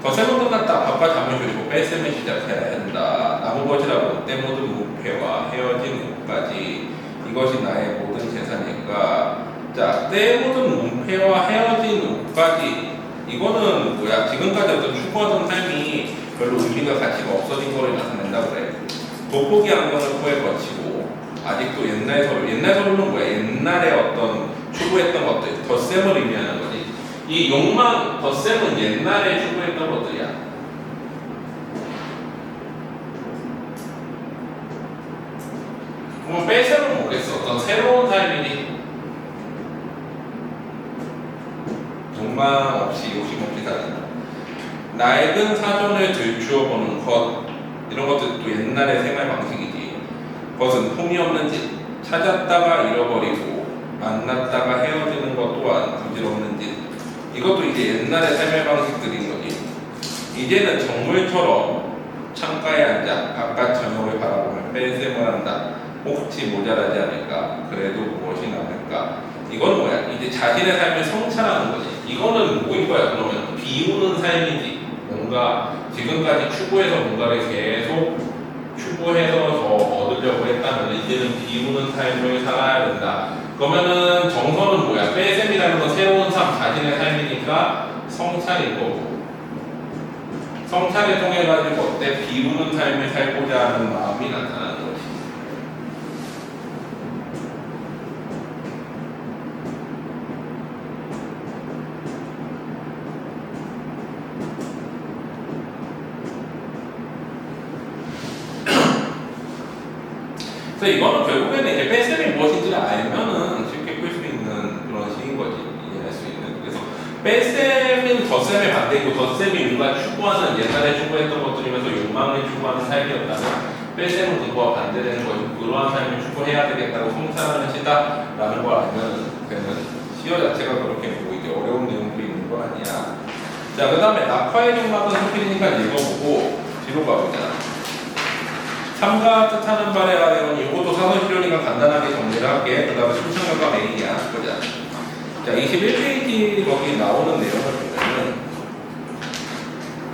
덧셈은 끝났다. 밥과 잠을 줄이고 뺄셈을 시작해야 한다. 나무것이라고 때 모든 무패와 헤어진 옷까지 이것이 나의 모든 재산이니까. 자, 때 모든 무패와 헤어진 옷까지 이거는 뭐야? 지금까지 어떤 추구하던 삶이 별로 의미가 가치가 없어진 거를 나타낸다 그래. 돋보기 안경을 코에 거치고 아직도 옛날 서울은 뭐야? 옛날에 어떤 추구했던 것들 덧셈을 의미하는 거지. 이 욕망, 덧셈은 옛날에 추구했던 것들이야. 그럼 뺄셈은 뭐겠어? 어떤 새로운 삶이니? 욕망 없이 욕심 없이 사는 낡은 사전을 들추어 보는 것 이런 것들도 옛날의 생활 방식이지. 그것은 품이 없는 짓, 찾았다가 잃어버리고 만났다가 헤어지는 것 또한 부질없는 짓. 이것도 이제 옛날의 삶의 방식들인 거지. 이제는 정물처럼 창가에 앉아 바깥 저녁을 바라보며 뺄셈을 한다. 혹시 모자라지 않을까? 그래도 무엇이 남을까? 이건 뭐야? 이제 자신의 삶을 성찰하는 거지. 이거는 뭐인 거야? 그러면 비우는 삶이지. 뭔가 지금까지 추구해서 뭔가를 계속 추구해서 더 얻으려고 했다면 이제는 비우는 삶을 살아야 된다. 그러면은 정서는 뭐야? 뺄셈이라는 건 새로운 삶, 자신의 삶이니까 성찰인 거고 성찰을 통해 가지고 어때? 비우는 삶을 살고자 하는 마음이 나타나는 거지. 그래서 이거는 결국에는 이제 뺄셈이 무엇인지를 알면은 쉽게 풀 수 있는 그런 식인 거지. 이해할 수 있는. 그래서 뺄셈은 덧셈의 반대이고 덧셈이 뭔가 추구하는 옛날에 추구했던 것들이면서 욕망을 추구하는 삶이었다면 뺄셈은 그거와 반대되는 거고 그러한 삶을 추구해야 되겠다고 성찰하는 시다라는 걸 알면 그는 시어 자체가 그렇게 뭐 이게 어려운 내용들이 있는 거 아니야. 자, 그 다음에 낙화의 종막은 소필이니까 읽어보고 뒤로 가보자. 삼가 뜻하는 바에 가려면 이것도 사설실론이니까 간단하게 정리를 할게. 그 다음에 심청력과 메인이야. 보자. 자, 21페이지 거기 나오는 내용을 보면은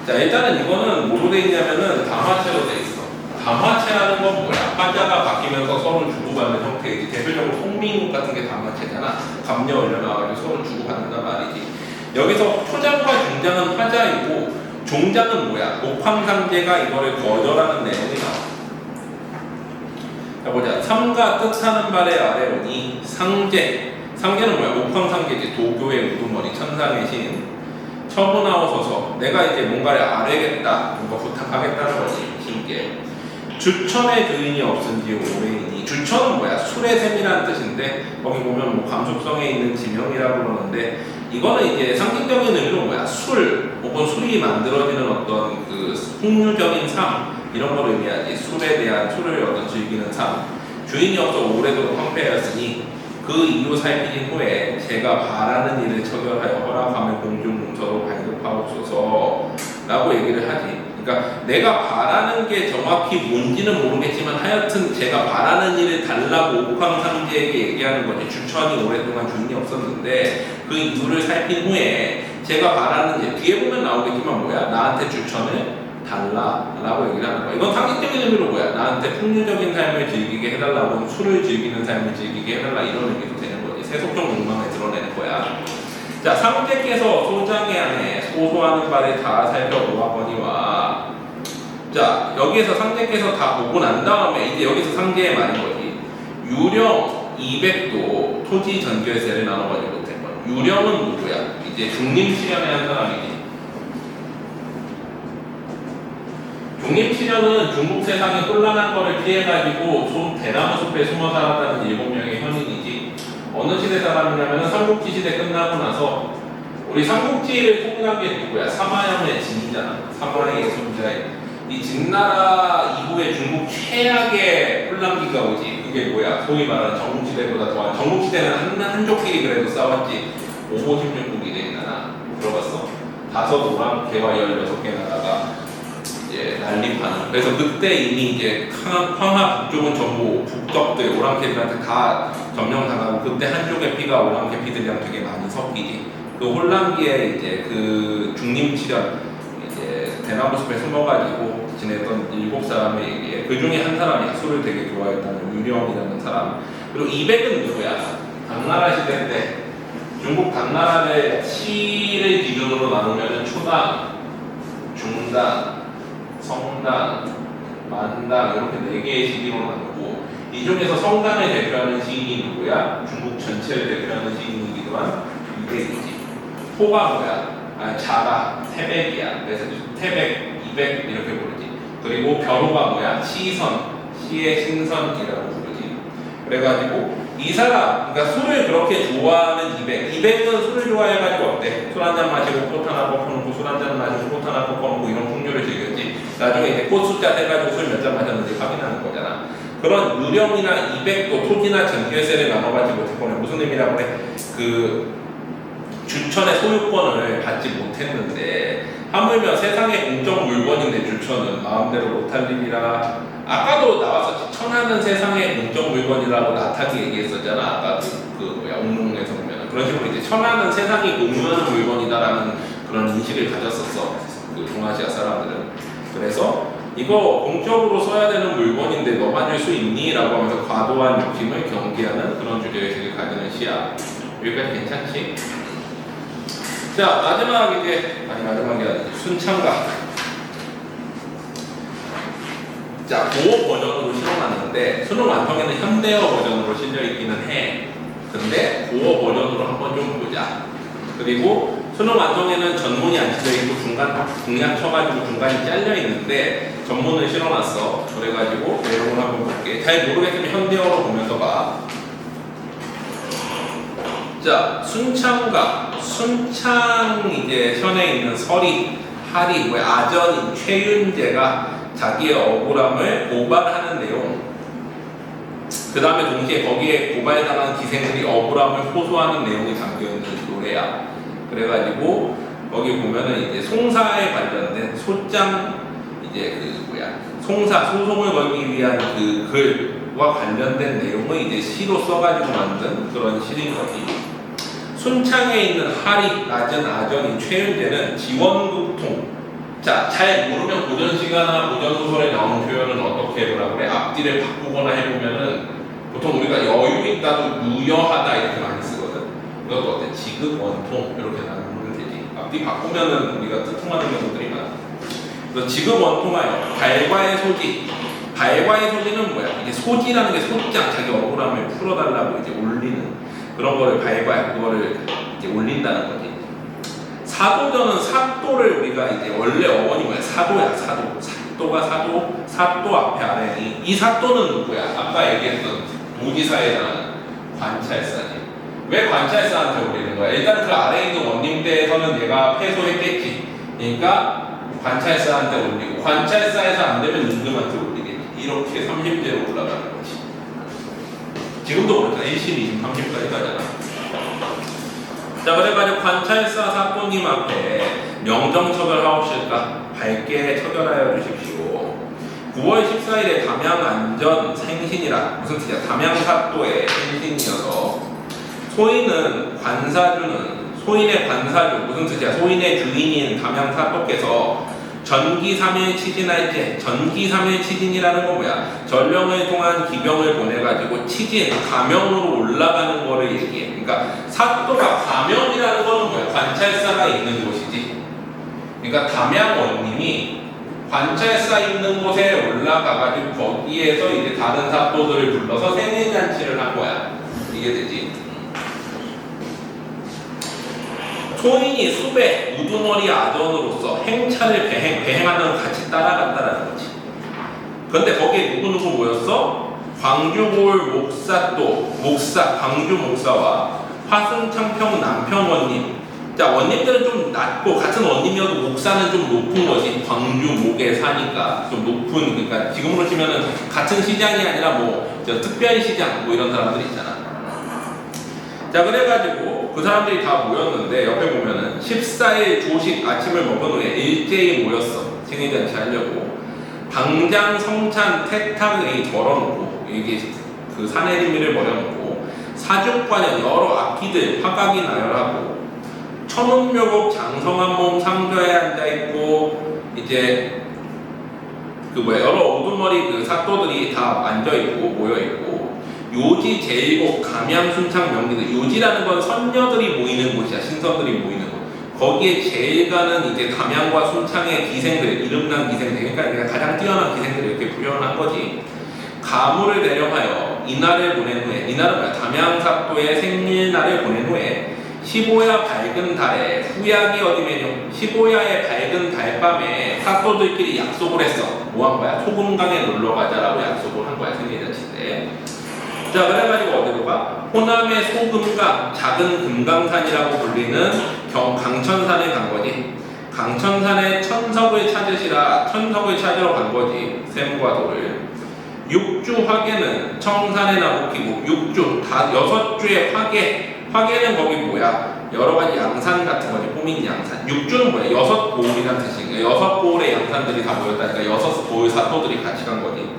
자, 일단은 이거는 뭐로 돼 있냐면은 담화체로 돼 있어. 담화체라는 건 뭐야? 화자가 바뀌면서 서로 주고받는 형태이지. 대표적으로 송민국 같은 게 담화체잖아. 감녀 올려놔가지고 서로 주고받는단 말이지. 여기서 초장과 중장은 화자이고 종장은 뭐야? 옥황상제가 이거를 거절하는 내용이 나와. 자, 보자. 삼가 뜻하는 바에 아래오니 상제. 상제는 뭐야? 옥황상제지. 도교의 우두머리 천상의 신. 처분하옵소서. 내가 이제 뭔가를 아뢰겠다. 뭔가 부탁하겠다는 거지. 신께. 주천의 주인이 없은지 오래이니. 주천은 뭐야? 술의 셈이라는 뜻인데 거기 보면 뭐 감속성에 있는 지명이라고 그러는데 이거는 이제 상징적인 의미로 뭐야? 술 혹은 술이 만들어지는 어떤 그 풍류적인 삶 이런 걸 의미하지. 술에 대한 술을 어떤 즐기는 삶. 주인이 없어 오래도록 황폐하였으니 그 이유 살피신 후에 제가 바라는 일을 처결하여 허락함을 공중문서로 발급하옵소서 라고 얘기를 하지. 그러니까 내가 바라는 게 정확히 뭔지는 모르겠지만 하여튼 제가 바라는 일을 달라고 옥황상제에게 얘기하는 거지. 주천이 오랫동안 주인이 없었는데 그 이유를 살핀 후에 제가 바라는 일, 뒤에 보면 나오겠지만 뭐야? 나한테 주천을 달라라고 얘기를 하는 거야. 이건 상징적인 의미로 뭐야? 나한테 풍류적인 삶을 즐기게 해달라고, 술을 즐기는 삶을 즐기게 해달라, 이런 의미도 되는 거지. 세속적 욕망을 드러내는 거야. 자, 상제께서 소장에 안에 소소하는 바를 다 살펴보았거니와, 자, 여기에서 상제께서 다 보고 난 다음에 이제 여기서 상제의 말인 거지. 유령 200도 토지 전결세를 나눠가지고 된 거야. 유령은 누구야? 이제 중림치련의 한 사람이지. 중림치련은 중국 세상에 혼란한 거를 피해가지고 대나무 숲에 숨어 살았다는 7명의 현인이지. 어느 시대 사람이냐면 삼국지 시대 끝나고 나서 우리 삼국지를 통일한 게 누구야? 사마영의 진이잖아. 사마영의 손자인. 이 진나라 이후에 중국 최악의 혼란기가 오지. 그게 뭐야? 소위 말하는 전국시대보다 더한. 전국시대는 한족끼리 그래도 싸웠지. 556국이 되잖아. 들어봤어? 5오랑 개와 16개 나라가 이제 난립하는. 그래서 그때 이미 이제 황하 북쪽은 전부 북적들 오랑캐들한테 다 점령당하고, 그때 한쪽의 피가 오랑캐 피들이랑 되게 많이 섞이지. 그 혼란기에 이제 그 중림치련 이제 대나무숲에 숨어가지고 지냈던 7사람의 얘기에 그 중에 한 사람이 술을 되게 좋아했다는 유령이라는 사람. 그리고 200은 누구야? 당나라 시대 때 중국 당나라를 시를 기준으로 나누면 초당, 중당, 성당, 만당 이렇게 4개의 시기로 나누고, 이 중에서 성당을 대표하는 시인이 누구야? 중국 전체를 대표하는 시인이기도 한 200이지. 호가 뭐야? 자가, 태백이야. 그래서 태백, 200 이렇게 부르지. 그리고 벼호가 뭐야? 시선, 시의 신선이라고 부르지. 그래가지고 이 사람, 그러니까 술을 그렇게 좋아하는 200은 술을 좋아해가지고 어때? 술 한잔 마시고 꽃 하나 꺾어놓고, 술 한잔 마시고 꽃 하나 꺾어놓고, 이런 풍류를 즐겼지. 나중에 이제 꽃 숫자 세가지고 술 몇 잔 마셨는지 확인하는 거잖아. 그런 유령이나 200도 토지나 전결세를 나눠가지고 대본에 무슨 의미라고 해? 그 주천의 소유권을 받지 못했는데, 하물며 세상의 공적 물건인데 주천은 마음대로 못할 일이라. 아까도 나와서 천하는 세상의 공적 물건이라고 나타기 얘기했었잖아. 아까 옥룡에서 보면 그런 식으로 이제 천하는 세상이 공유하는 물건이다라는 그런 인식을 가졌었어. 그 동아시아 사람들은. 그래서 이거 공적으로 써야 되는 물건인데 너 가질 수 있니? 라고 하면서 과도한 욕심을 경계하는 그런 주제의식을 가지는 시야. 여기까지 괜찮지? 자, 마지막이 이제, 마지막이 아니지, 순창가. 자, 고어 버전으로 실어놨는데 수능 완성에는 현대어 버전으로 실려있기는 해. 근데 고어 버전으로 한번 좀 보자. 그리고 수능 완성에는 전문이 안 쳐져있고 중간 공략 쳐가지고 중간이 잘려있는데 전문을 실어놨어. 그래가지고 내용을 한번 볼게. 잘 모르겠으면 현대어로 보면서 봐. 자, 순창가. 순창 이제 현에 있는 설이, 할이, 아전인 최윤재가 자기의 억울함을 고발하는 내용. 그 다음에 동시에 거기에 고발당한 기생들이 억울함을 호소하는 내용이 담겨있는 노래야. 그래가지고 거기 보면은 이제 송사에 관련된 소장, 이제 송사, 소송을 걸기 위한 그 글과 관련된 내용을 이제 시로 써가지고 만든 그런 시인 거지. 순창에 있는 할이, 낮은 아전인 최윤재는 지원국통. 자, 잘 모르면 고전시가나 고전소설에 나오는 표현은 어떻게 해보라고 그래? 앞뒤를 바꾸거나 해보면은 보통 우리가 여유있다도 유여하다 이렇게 많이 쓰거든. 이것도 어때? 지극 원통 이렇게 나누면 되지. 앞뒤 바꾸면은 우리가 뜻통하는 경우들이 많아. 그래서 지극 원통하여 발과의 소지. 발과의 소지는 뭐야? 이게 소지라는 게 소장, 자기 억울함을 풀어달라고 이제 올리는 그런 거를 발과, 그거를 이제 올린다는 거지. 사도전은 사도를 우리가 이제 원래 어원이 뭐야? 사도야, 사도. 사도가 사도, 사도 앞에 아래니. 이 사도는 누구야? 아까 얘기했던 도지사에 대한 관찰사지. 왜 관찰사한테 올리는 거야? 일단 그 아래에 있는 원림대에서는 얘가 패소했겠지. 그러니까 관찰사한테 올리고, 관찰사에서 안 되면 임금한테 올리겠지. 이렇게 30대로 올라가는 거지. 지금도 그렇잖아. 1심, 2심, 3심까지 가잖아. 자, 그래가지고 관찰사 사또님 앞에 명정처벌하옵실까? 밝게 처결하여 주십시오. 9월 14일에 담양안전 생신이라 무슨 뜻이야? 담양사또의 생신이어서 소인은 관사주는 소인의 관사주 무슨 뜻이야? 소인의 주인인 담양사또께서 전기 3일 치진할 때 전기 3일 치진이라는 건 뭐야? 전령을 통한 기병을 보내가지고 치진, 가명으로 올라가는 거를 얘기해. 그러니까 사또가 가명이라는 거는 뭐야? 관찰사가 있는 곳이지. 그러니까 담양원님이 관찰사 있는 곳에 올라가가지고 거기에서 이제 다른 사또들을 불러서 생일잔치를 한 거야. 이게 되지. 소인이 수배, 우두머리 아전으로서 행차를 배행하는 걸 같이 따라간다라는 거지. 근데 거기에 누구 모였어? 광주골 목사또, 광주 목사와 화순창평 남평원님. 자, 원님들은 좀 낮고 같은 원님이어도 목사는 좀 높은 거지. 광주 목에 사니까 좀 높은, 그러니까 지금으로 치면은 같은 시장이 아니라 뭐 특별 시장 뭐 이런 사람들이 있잖아. 자, 그래가지고 그 사람들이 다 모였는데 옆에 보면은 14일 조식 아침을 먹은 후에 일제히 모였어. 생일잔치 하려고. 당장 성찬 태탁의 걸어놓고 이게 그 사내림미를 벌여놓고 사죽관련 여러 악기들 화각이 나열하고 천운묘곡 장성한 몸 상좌에 앉아있고 이제 그 뭐야 여러 우두머리 그 사또들이 다 앉아있고 모여있고 요지 제일곡 감양 순창 명리들 요지라는 건 선녀들이 모이는 곳이야. 신선들이 모이는 곳. 거기에 제일 가는 이제 감양과 순창의 기생들 이름난 기생들 그러니까 가장 뛰어난 기생들을 이렇게 표현한 거지. 가무를 대령하여 이날을 보낸 후에 이날은 뭐야? 담양사또의 생일날을 보낸 후에 15야 밝은 달에 후약이 어디면요? 15야의 밝은 달밤에 사또들끼리 약속을 했어. 뭐 한 거야? 소금강에 놀러 가자라고 약속을 한 거야. 생일잔치 때. 자, 그래가지고 어디로 가? 호남의 소금강, 작은 금강산이라고 불리는 강천산에 간 거지. 강천산에 천석을 찾으시라 천석을 찾으러 간 거지. 샘과 돌을. 6주 화계는 청산에 나무키고 6주, 6주의 화계는 거기 뭐야? 여러 가지 양산 같은 거지. 호민 양산. 6주는 뭐야? 6고을이란 뜻이니까 6고을의 양산들이 다 모였다니까 6고을 사또들이 같이 간 거지.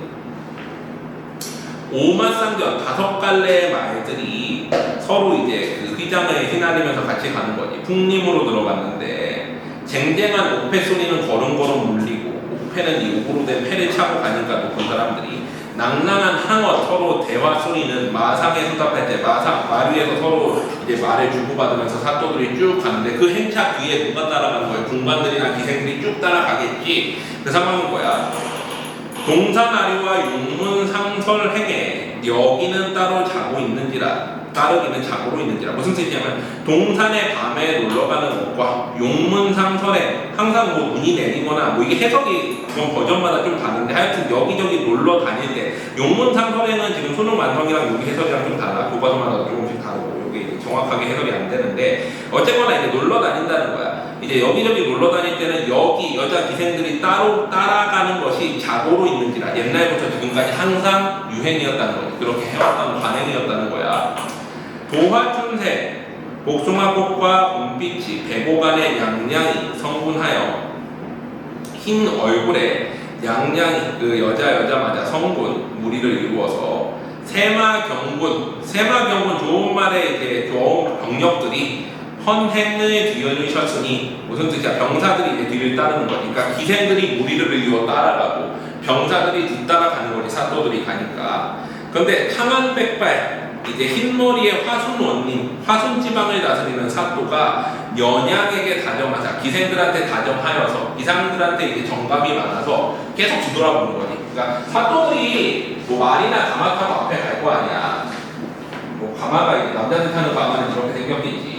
오마쌍전 5갈래의 말들이 서로 이제 그 휘장을 휘날리면서 같이 가는 거지. 풍림으로 들어갔는데 쟁쟁한 옥패 소리는 걸음걸음 물리고 옥패는 이 옥으로 된 패를 차고 가니까 높은 사람들이 낭낭한 항어 서로 대화 소리는 마상에 수답할 때 말 위에서 서로 이제 말을 주고받으면서 사또들이 쭉 가는데 그 행차 뒤에 누가 따라가는 거야? 군관들이나 기생들이 쭉 따라가겠지. 그 상황은 뭐야? 동산아리와 용문상설행에 여기는 따로 자고 있는지라 따르기는 자고로 있는지라. 무슨 뜻이냐면 동산의 밤에 놀러가는 것과 용문상설행 항상 뭐 눈이 내리거나 뭐 이게 해석이 그건 버전마다 좀 다른데 하여튼 여기저기 놀러 다닐 때 용문상설행은 지금 수능 완성이랑 여기 해석이랑 좀 달라. 교과서마다 조금씩 다르고 이게 정확하게 해석이 안 되는데 어쨌거나 이제 놀러 다닌다는 거야. 이제 여기저기 놀러 다닐 때는 여기 여자 기생들이 따로 따라가는 것이 자고로 있는지라 옛날부터 지금까지 항상 유행이었다는 거지. 그렇게 해왔다는 관행이었다는 거야. 도화춘새 복숭아꽃과 봄빛이 배고간의 양양이 성군하여 흰 얼굴에 양양이 그 여자마자 성군 무리를 이루어서 세마경군 좋은 말에 이제 좋은 병력들이 헌행을 뒤흔으셨으니 무슨 뜻이야? 병사들이 이제 뒤를 따르는 거니까 기생들이 무리를 이루어 따라가고 병사들이 뒤따라가는 거지. 사또들이 가니까. 근데 창안백발 이제 흰머리의 화순원님 화순지방을 다스리는 사또가 연양에게 다정하자 기생들한테 다정하여서 이상들한테 이제 정감이 많아서 계속 뒤돌아보는 거지. 그러니까 사또들이 뭐 말이나 가마 타고 앞에 갈 거 아니야. 뭐 가마가 이제 남자들 타는 가마는 이렇게 생겼겠지.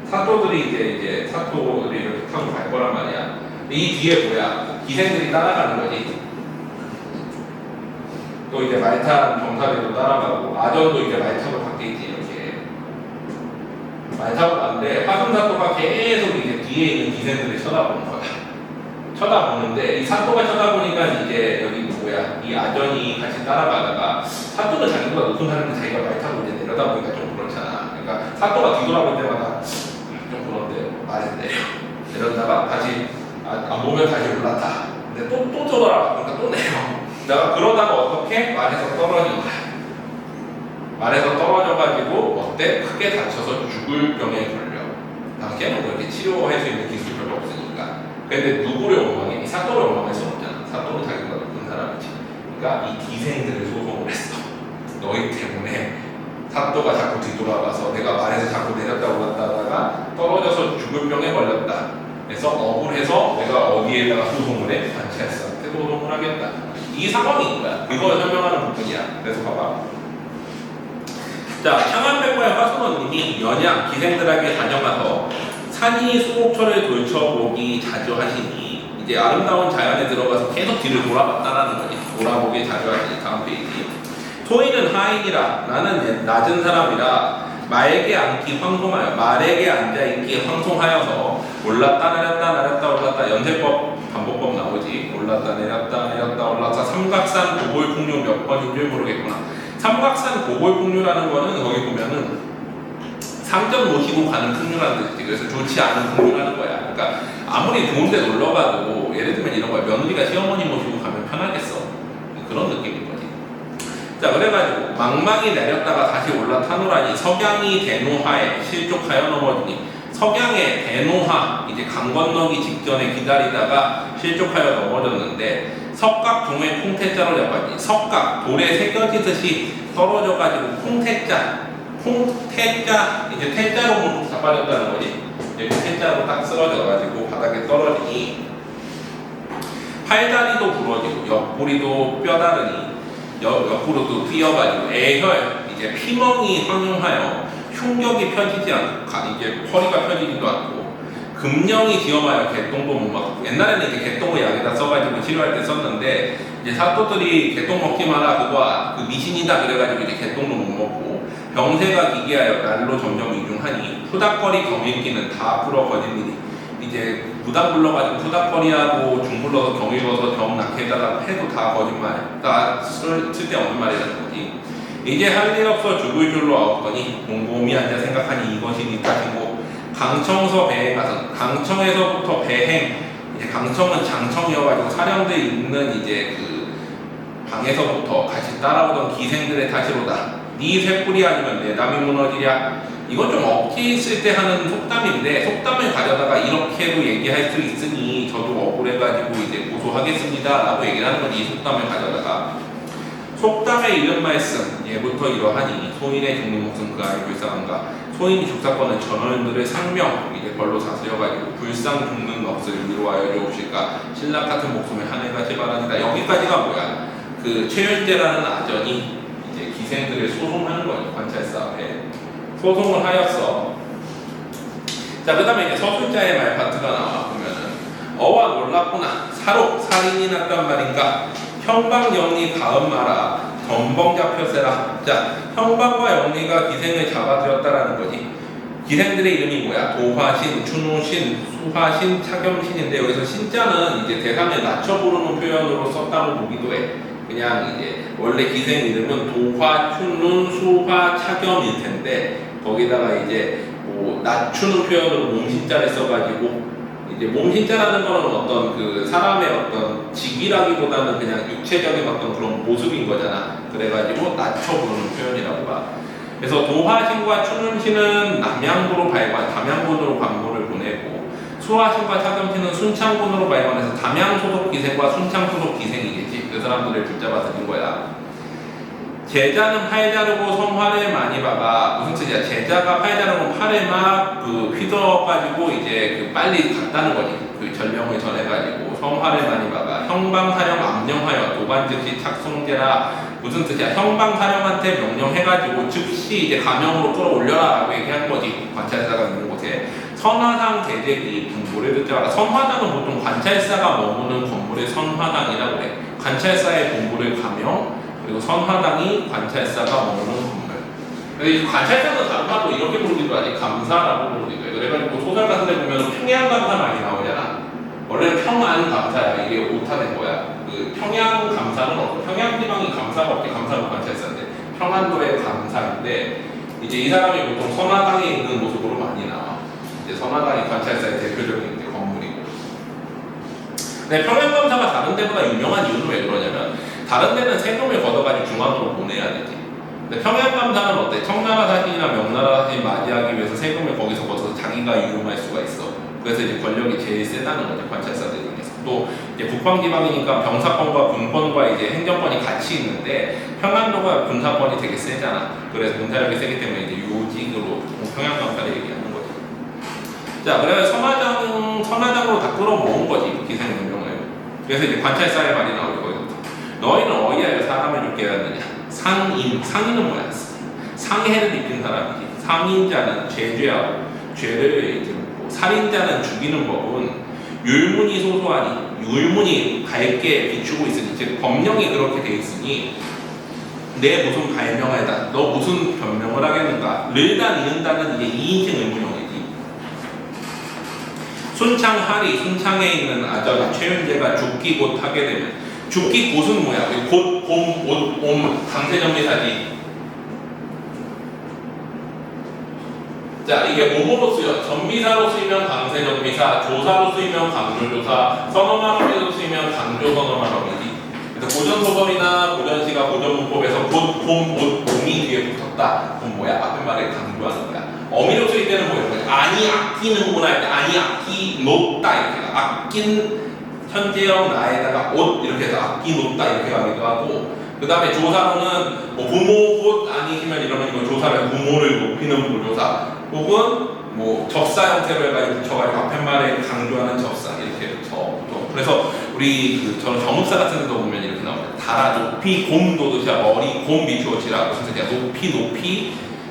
사또들이 이제 사또들이 이렇게 타고 갈 거란 말이야. 이 뒤에 뭐야? 기생들이 따라가는 거지. 또 이제 말탄 병사들도 따라가고 아전도 이제 말 타고 갔겠지. 이렇게 말 타고 갔는데 화순사또가 계속 이제 뒤에 있는 기생들을 쳐다보는 거야. 쳐다보는데 이 사또가 쳐다보니까 이제 여기 뭐야? 뭐야? 이 아전이 같이 따라가다가 사또는 자기보다 높은 사람인데 자기가 말 타고 이제 내려다보니까 좀 그렇잖아. 그러니까 사또가 뒤돌아볼 때마다 좀 그런데 말을 내려. 내렸다가 다시 안 보면 다시 올랐다. 근데 또 돌아와. 그러니까 또 내려. 내가 그러다가 어떻게 말에서 떨어진 거야. 말에서 떨어져가지고 어때? 크게 다쳐서 죽을 병에 걸려. 당시에는 뭐 이렇게 치료할 수 있는 기술이 별로 없으니까. 근데 누구를 원망해? 이 사또를 원망할 수 없잖아. 사또는 자기가 높은 사람이지. 그러니까 이 기생들을 소송을 했어. 너희 때문에 사또가 자꾸 뒤돌아가서 내가 말에서 자꾸 내렸다 올랐다 하다가 떨어져서 죽을 병에 걸렸다. 그래서 억울해서 내가 어디에다가 소송을 해? 관찰사한테 소송을 하겠다. 이 상황인 거야. 이걸 설명하는 부분이야. 그래서 봐봐. 자, 창안백과의 화순원님이 연양 기생들에게 다녀가서 산이 수곡초를 돌쳐보기 자주 하시니 이제 아름다운 자연에 들어가서 계속 뒤를 돌아봤다라는 거지. 돌아보기 자주 하시니. 다음 페이지. 소인은 하인이라 나는 낮은 사람이라 말에게 앉기 황송하여 말에게 앉아있기 황송하여서 올랐다 내렸다 올랐다 연세법 반복법 나오지. 올랐다 내렸다 올랐다 삼각산 고골풍류 몇 번인 줄 모르겠구나. 삼각산 고골풍류라는 거는 거기 보면은 상점 모시고 가는 풍류라는 뜻이지. 그래서 좋지 않은 풍류라는 거야. 그러니까 아무리 좋은 데 놀러 가도 예를 들면 이런 거야. 며느리가 시어머니 모시고 가면 편하겠어. 그런 느낌인 거지. 자, 그래가지고 망망이 내렸다가 다시 올라타노라니 석양이 대노하에 실족하여 넘어지니 석양의 대노하 이제 강 건너기 직전에 기다리다가 실족하여 넘어졌는데 석각 종의 콩태자로 잡았니 석각 돌에 새겨지듯이 떨어져가지고 콩태자 이제 태자로 잡아졌다는 거지. 이렇게 태자로 딱 쓰러져가지고 바닥에 떨어지니 팔다리도 부러지고 옆구리도 뼈다르니 옆으로도 뛰어가지고 애혈 이제 피멍이 황용하여 흉격이 펴지지 않고 이게 허리가 펴지지도 않고 금령이 지엄하여 개똥도 못 먹고 옛날에는 이제 개똥을 약에다 써가지고 치료할 때 썼는데 이제 사또들이 개똥 먹지 마라 그거 그 미신이다 그래가지고 이제 개똥도 못 먹고 병세가 기기하여 날로 점점 이중하니 후닥거리 경일기는 다 풀어 거짓일이 이제 부담 불러가지고 후닥거리하고 중 불러서 경 읽어서 경 낳게다가 해도 다 거짓말 다 쓸데없는 말이라는 거지. 이제 할 일 없어 죽을 줄로 아웃거니 곰곰이 앉아 생각하니 이것이 니 탓이고 강청서 배행하선 강청에서부터 배행 이제 강청은 장청이어가지고 사령대 있는 이제 그 방에서부터 같이 따라오던 기생들의 탓이로다. 네 쇠뿔이 아니면 내 담이 무너지랴. 이건 좀 억지 있을 때 하는 속담인데 속담을 가져다가 이렇게도 얘기할 수 있으니 저도 억울해가지고 이제 고소하겠습니다 라고 얘기를 하는 거지. 이 속담을 가져다가 속담의 이른 말씀 예부터 이러하니 소인의 죽는 목숨 그 아이 불쌍한가. 소인이 죽사건은 전원들의 상명 이제 벌로 다스려가지고 불상 죽는 넋을 위로하여 주옵실까. 신랑 같은 목숨에 하늘같이 바라니다. 여기까지가 뭐야? 그 최윤재라는 아전이 이제 기생들을 소송하는 거예요. 관찰사 앞에 소송을 하였어. 자, 그 다음에 이제 서술자의 말 파트가 나와 보면은 어와 놀랍구나. 사록 살인이 났단 말인가. 형방 영리 가음 마라. 덤벙 잡혀세라. 자, 형방과 영리가 기생을 잡아들였다라는 거지. 기생들의 이름이 뭐야? 도화신, 춘우신, 수화신, 차겸신인데 여기서 신자는 이제 대상을 낮춰 부르는 표현으로 썼다고 보기도 해. 그냥 이제 원래 기생 이름은 도화, 춘눈, 수화, 차겸일 텐데 거기다가 이제 뭐 낮추는 표현으로 몸신자를 써가지고 이제 몸신자라는 거는 어떤 그 사람의 어떤 직이라기보다는 그냥 육체적인 어떤 그런 모습인 거잖아. 그래가지고 낮춰 부르는 표현이라고 봐. 그래서 도화신과 춘운신은 남양부로 발관, 담양군으로 광고를 보내고 수화신과 차겸신은 순창군으로 발관해서 담양 소속 기생과 순창 소속 기생이겠지. 그 사람들을 붙잡아 드린 거야. 제자는 팔 자르고 성화를 많이 박아. 무슨 뜻이야? 제자가 팔 자르고 팔을 막 그 휘저어가지고 이제 그 빨리 갔다는 거지. 그 전령을 전해가지고 성화를 많이 박아. 형방사령 암령하여 도관 즉시 착송제라. 무슨 뜻이야? 형방사령한테 명령해가지고 즉시 이제 가명으로 끌어올려라라고 얘기한 거지. 관찰사가 있는 곳에. 선화당 대대기 분부를 듣지 마라. 선화당은 보통 관찰사가 머무는 건물의 선화당이라고 해. 관찰사의 본부를 가명 그리고 선화당이 관찰사가 머무는 건물. 이 관찰사는 다른 말로 이렇게 부르기도 하지. 감사라고 부르기도 해. 그래가지고 소설 같은 데 보면 평양 감사 많이 나오잖아. 원래는 평안 감사야. 이게 오타된 거야. 그 평양 감사는 없고 평양 지방이 감사가 없게 감사는 관찰사인데 평안도의 감사인데 이제 이 사람이 보통 선화당에 있는 모습으로 많이 나와. 이제 선화당이 관찰사의 대표적인 이제 건물이고. 근데 평양 감사가 다른 데보다 유명한 이유는 왜 그러냐면 다른 데는 세금을 걷어가지고 중앙으로 보내야 되지. 근데 평양 감사는 어때? 청나라 사신이나 명나라 사신 맞이하기 위해서 세금을 거기서 걷어서 자기가 유용할 수가 있어. 그래서 이제 권력이 제일 세다는 거지 관찰사들 중에서. 또 이제 북방지방이니까 병사권과 군권과 이제 행정권이 같이 있는데 평안도가 군사권이 되게 세잖아. 그래서 군사력이 세기 때문에 이제 요직으로 평양 감사를 얘기하는 거지. 자, 그래서 선화장으로 다 끌어모은 거지 기생명령을. 그래서 이제 관찰사의 말이 나오고 거기서 너희는 어디에 사람을 죽게 하느냐? 상인은 뭐야? 상해를 입힌 사람이지. 상인자는 죄죄하고 죄를 이제 묻고 살인자는 죽이는 법은 율문이 소소하니 율문이 밝게 비추고 있으니 즉 법령이 그렇게 돼 있으니 내 무슨 발명하다 너 무슨 변명을 하겠는가 를다 니은다는 이제 2인칭 의문형이지. 순창하리 순창에 있는 아전 최윤재가 죽기 곧 하게 되면 죽기 곧은 뭐야? 곧, 봄, 옷, 옴 강세전미사지. 자, 이게 뭐뭐로 쓰여? 전미사로 쓰이면 강세전미사, 조사로 쓰이면 강조조사, 선어말어미로 쓰이면 강조선어말어미지. 그래서 고전소설이나 고전시가 고전문법에서 곧, 봄, 옷, 봄이 뒤에 붙었다. 그럼 뭐야? 앞에 말에 강조하는 거야. 어미로 쓰일 때는 뭐예요? 아니 아끼는구나 할 때 아니 아끼 놓다 이렇게 아낀 현재형 나에다가 옷 이렇게 해서 아끼 놓다 이렇게 가기도 하고 그 다음에 조사로는 뭐 부모 곧 아니시면 이러면 이거 조사를 부모를 높이는 부조사 혹은 뭐 접사 형태로 해가지고 붙여가지고 앞에 말에 강조하는 접사 이렇게 붙여. 그래서 우리 저는 정읍사 같은 데도 보면 이렇게 나옵니다. 달아 높이 곰 도드샤 머리 곰 비추어지라 무슨 뜻이야? 높이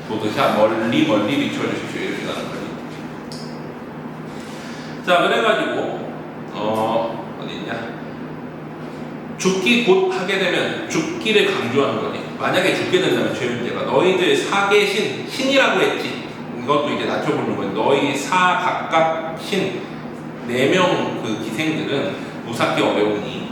도드샤 멀리 비추어주십시오 이렇게 가는 거지. 자 그래가지고 어디 있냐? 죽기 곧 하게 되면 죽기를 강조하는 거지. 만약에 죽게 된다면 최윤재가 너희들 사계 신이라고 했지. 이것도 이제 낮춰보는 거예요. 너희 사 각각 신 4명 그 기생들은 무사기 어려우니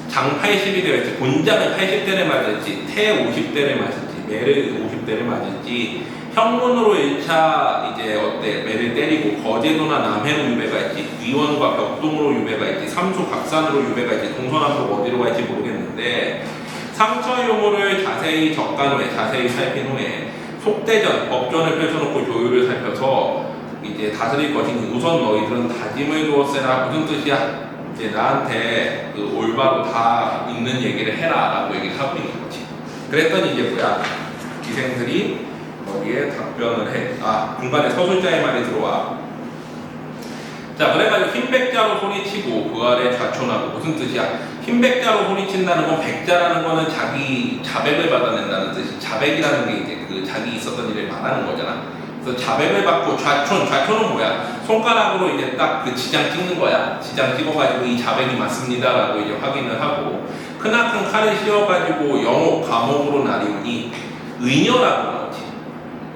장 80이 되어 있지. 곤장은 80대를 맞을지 태 50대를 맞을지 매를 50대를 맞을지 형문으로 1차 이제 매를 때리고 거제도나 남해로 유배가 있지 위원과 벽동으로 유배가 있지 삼소 각산으로 유배가 있지 동서남북 어디로 갈지 모르겠는데 상처 요모를 자세히 적간 후에 자세히 살핀 후에 속대전 법전을 펼쳐놓고 조율을 살펴서 이제 다스릴 것이니 우선 너희들은 다짐을 두었으나 무슨 뜻이야? 이제 나한테 그 올바로 다 있는 얘기를 해라 라고 얘기를 하고 있는 거지. 그랬더니 이제 뭐야 기생들이 거기에 답변을 해. 중간에 서술자의 말이 들어와. 자, 그래가지고 흰백자로 소리치고 그 아래 좌촌하고 무슨 뜻이야? 흰백자로 소리친다는 건 백자라는 거는 자기 자백을 받아낸다는 뜻이 자백이라는 게 이제 그 자기 있었던 일을 말하는 거잖아. 그래서 자백을 받고 좌촌은 뭐야? 손가락으로 이제 딱 그 지장 찍는 거야. 지장 찍어가지고 이 자백이 맞습니다라고 이제 확인을 하고 크나큰 칼을 씌워가지고 영옥 감옥으로 나리우니 의녀라고 나오지.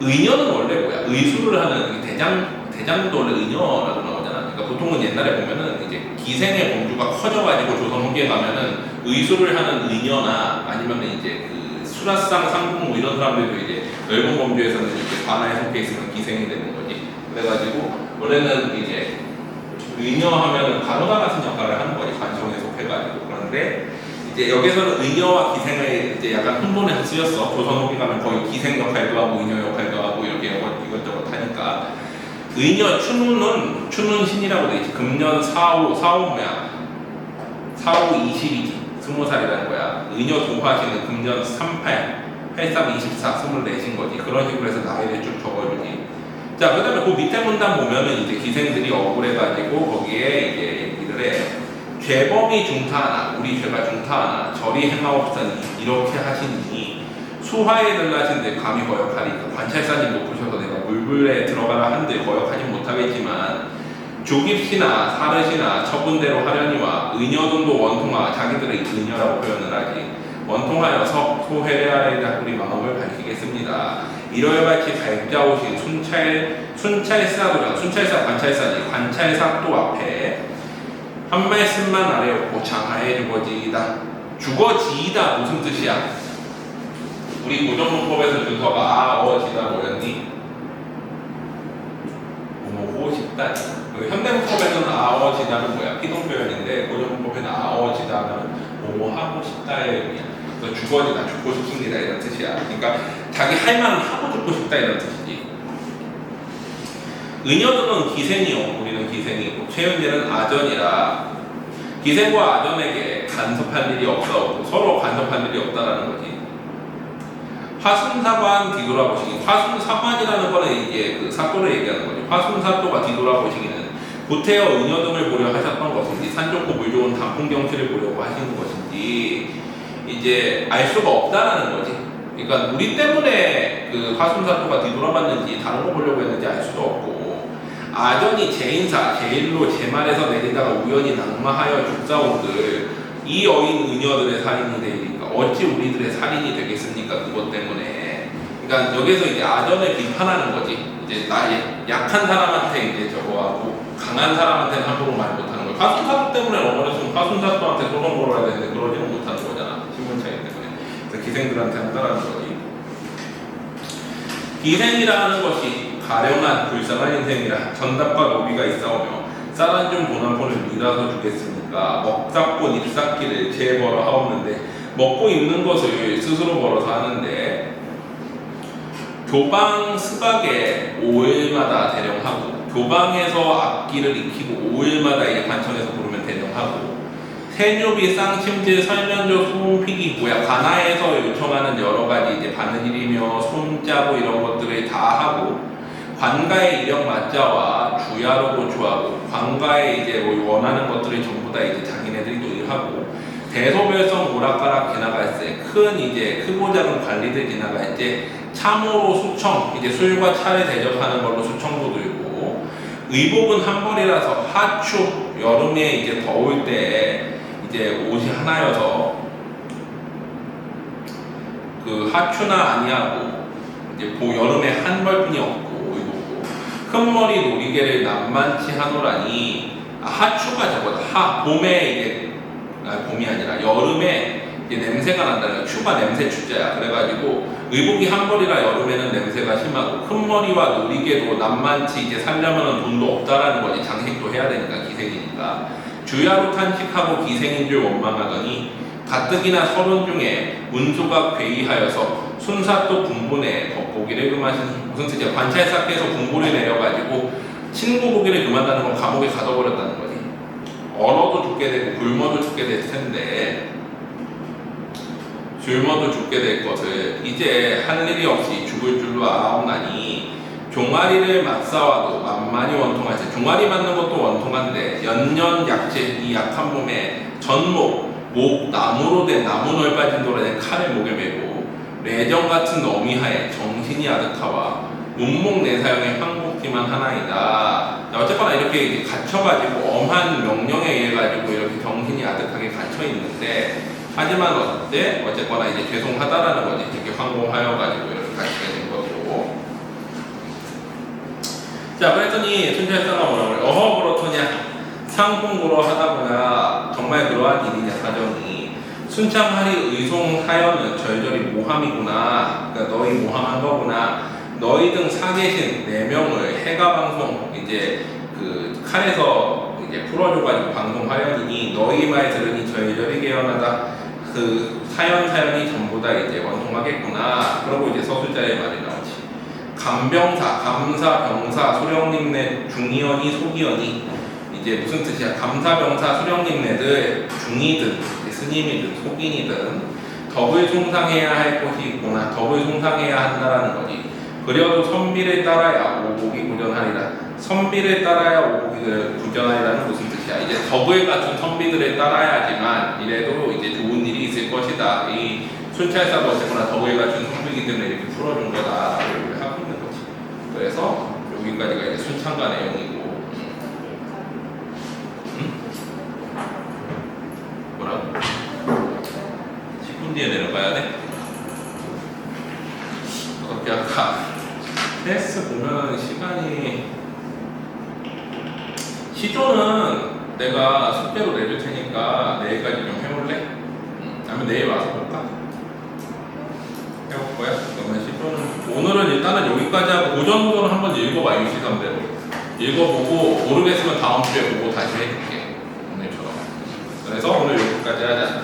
의녀는 원래 뭐야? 의술을 하는 대장도 원래 의녀라고 나오잖아. 그러니까 보통은 옛날에 보면은 이제 기생의 범주가 커져가지고 조선 후기에 가면은 의술을 하는 의녀나 아니면 이제 그 수라상 상궁 뭐 이런 사람들도 이제 넓은 범주에서는 이제 관아에 속해 있으면 기생이 되는 거지. 그래가지고 원래는 이제 의녀 하면은 간호사 같은 역할을 하는 거지. 관청에 속해가지고. 그런데 이제 여기서는 의녀와 기생을 이제 약간 혼돈해서 쓰였어. 조선 후기 가면 거의 기생 역할도 하고 의녀 역할도 하고 이렇게 이것저것 하니까 의녀 추는 신이라고 돼 있지. 금년 4호 뭐야? 4호 20이지. 20살이라는 거야. 의녀 도화신은 금년 38, 83, 24, 24신 거지. 그런 식으로 해서 나이를 쭉 적어주지. 자, 그 다음에 그 밑에 문단 보면은 이제 기생들이 억울해가지고 거기에 이제 얘기를 해. 죄범이 중타하나 우리 죄가 중타하나 저리 행하옵사니 이렇게 하시니 수화에 들라신들 감히 거역하리까. 관찰사님 높으셔서 내가 물불에 들어가라 한들 거역하진 못하겠지만 조깁시나 사르시나 처분대로 하려니와 의녀돈도 원통하 자기들의 의녀라고 표현을 하지. 원통하여서 소회례하리라 우리 마음을 밝히겠습니다. 이러할같이 밝자오신 순찰사도라. 순찰사 관찰사지. 관찰사도 앞에 한 말씀만 아래였고 장하에 주거지이다. 주거지이다 무슨 뜻이야? 우리 고정문법에서 준서가 지다 뭐였니? 뭐고 싶다. 현대문법에서는 지다는 뭐야? 피동표현인데 고정문법에는 지다는 뭐 하고 싶다의 의미야. 그래서 주거지다, 죽고 싶습니다 이런 뜻이야. 그러니까 자기 할 말은 하고 죽고 싶다 이런 뜻이지. 은여도는 기생이요. 우리는 기생이고 최윤재는 아전이라 기생과 아전에게 간섭할 일이 없다고 서로 간섭할 일이 없다라는 거지. 화순사관 뒤돌아보시기. 화순사관이라는 거는 이제 그 사또를 얘기하는 거죠. 화순사또가 뒤돌아보시기는 구태여 은여등을 보려 하셨던 것인지 산 좋고 물 좋은 단풍 경치를 보려고 하시는 것인지 이제 알 수가 없다라는 거지. 그러니까 우리 때문에 그 화순사또가 뒤돌아봤는지 다른 거 보려고 했는지 알 수도 없고 아전이 제인사 제일로 제 말에서 내리다가 우연히 낙마하여 죽사온들 이 어인 은여들의 살인이 되니까 어찌 우리들의 살인이 되겠습니까? 그것 때문에. 그러니까 여기서 이제 아전을 비판하는 거지. 이제 나 약한 사람한테 이제 저거 하고 강한 사람한테는 함부로 말 못하는 거야. 화순사또 때문에 넘어졌으면 화순사또한테 소송 걸어야 되는데 그러지는 못하는 거잖아. 신분차이 때문에. 그래서 기생들한테 한다라는 거지. 기생이라는 것이 가련한 불쌍한 인생이라 전답과 노비가 있사오며 쌀한 줌 돈 한 푼을 누이라서 주겠습니까? 먹잡고 입삭기를 제 벌어 하옵는데 먹고 입는 것을 스스로 벌어서 하는데 교방 스박에 5일마다 대령하고 교방에서 악기를 익히고 5일마다 이제 관청에서 부르면 대령하고 세뇨비 쌍침질 설면조 소음피기 뭐야 관아에서 요청하는 여러 가지 이제 바느질이며 손짜고 이런 것들을 다 하고 관가의 이력 맞자와 주야로 고추하고 관가에 이제 뭐 원하는 것들을 전부 다 이제 자기네들도 일하고 대소별성 오락가락 지나갈때 큰 이제 크고 작은 관리들 지나갈 때 참으로 수청 이제 술과 차를 대접하는 걸로 수청도 들고 의복은 한 벌이라서 하추 여름에 이제 더울 때 이제 옷이 하나여서 그 하추나 아니하고 이제 여름에 한 벌뿐이 없고 큰 머리 놀이개를 남만치 하노라니 하추가 저거다. 봄에 이제 봄이 아니라 여름에 이제 냄새가 난다는 거야. 추가 냄새 추자야. 그래가지고 의복이 한 벌이라 여름에는 냄새가 심하고 큰 머리와 놀이개도 남만치 이제 살려면은 돈도 없다라는 거지. 장식도 해야 되니까 기생이니까. 주야로 탄식하고 기생인 줄 원망하더니 가뜩이나 서른 중에 운수가 괴이하여서 순사또 군본에 겉보기를 금하시니 무슨 뜻이야? 관찰사께서 군본을 내려가지고 친구 보기를 금한다는 건 감옥에 가둬버렸다는 거지. 얼어도 죽게 되고 굶어도 죽게 될 텐데 굶어도 죽게 될 것을 이제 할 일이 없이 죽을 줄로 아옵나니 종아리를 맞사와도 만만히 원통하지. 종아리 맞는 것도 원통한데 연년 약재 이 약한 몸에 전목 목 나무로 된 나무 넓어진 돌에 된 칼을 목에 메고 레정 같은 어미하에 정신이 아득하와 문목 내사형의 황복기만 하나이다. 어쨌거나 이렇게 이제 갇혀가지고 엄한 명령에 의해 가지고 이렇게 정신이 아득하게 갇혀 있는데 하지만 어쨌거나 이제 죄송하다라는 거지. 이렇게 황공하여 가지고 이렇게 갇히게 된 거고. 자 그랬더니 순찰사가 뭐라고 그래? 어허 그렇더냐? 상봉고로 하다보야 정말 그러한 일이냐 사정이 순창하리 의송하여는 절절히 모함이구나. 그러니까 너희 모함한 거구나. 너희 등 사계신 4명을 해가방송 이제 그 칼에서 이제 풀어줘가지고 방송하려니 너희 말 들으니 절절히 개연하다. 그 사연이 전부 다 이제 원통하겠구나. 그러고 이제 서술자의 말이 나오지. 감병사, 감사, 병사, 소령님네 중의원이 속이언이 이제 무슨 뜻이야? 감사병사 수령님네들 중이든 스님이든 속인이든 덕을 송상해야 할 것이 있구나. 덕을 송상해야 한다라는 거지. 그려도 선비를 따라야 오복이 구전하리라. 선비를 따라야 오복이 구전하리라는 무슨 뜻이야? 이제 덕을 갖춘 선비들을 따라야지만 이래도 이제 좋은 일이 있을 것이다. 이 순찰사도 어쨌거나 덕을 갖춘 선비이기 때문에 이렇게 풀어준 거다라고 하고 있는 거지. 그래서 여기까지가 이제 순창가 내용이고. 뭐라고? 10분 뒤에 내려가야 돼? 어떻게 할까? 테스트 보면 시간이 시조는 내가 숙제로 내줄 테니까 내일까지 좀 해볼래? 아니면 내일 와서 볼까? 해볼 거야? 그러면 10분은 오늘은 일단은 여기까지 하고 그 정도는 한번 읽어봐. 유시선대로 읽어보고 모르겠으면 다음 주에 보고 다시 해줄게. 오늘처럼. 그래서 오늘 여기까지 하자.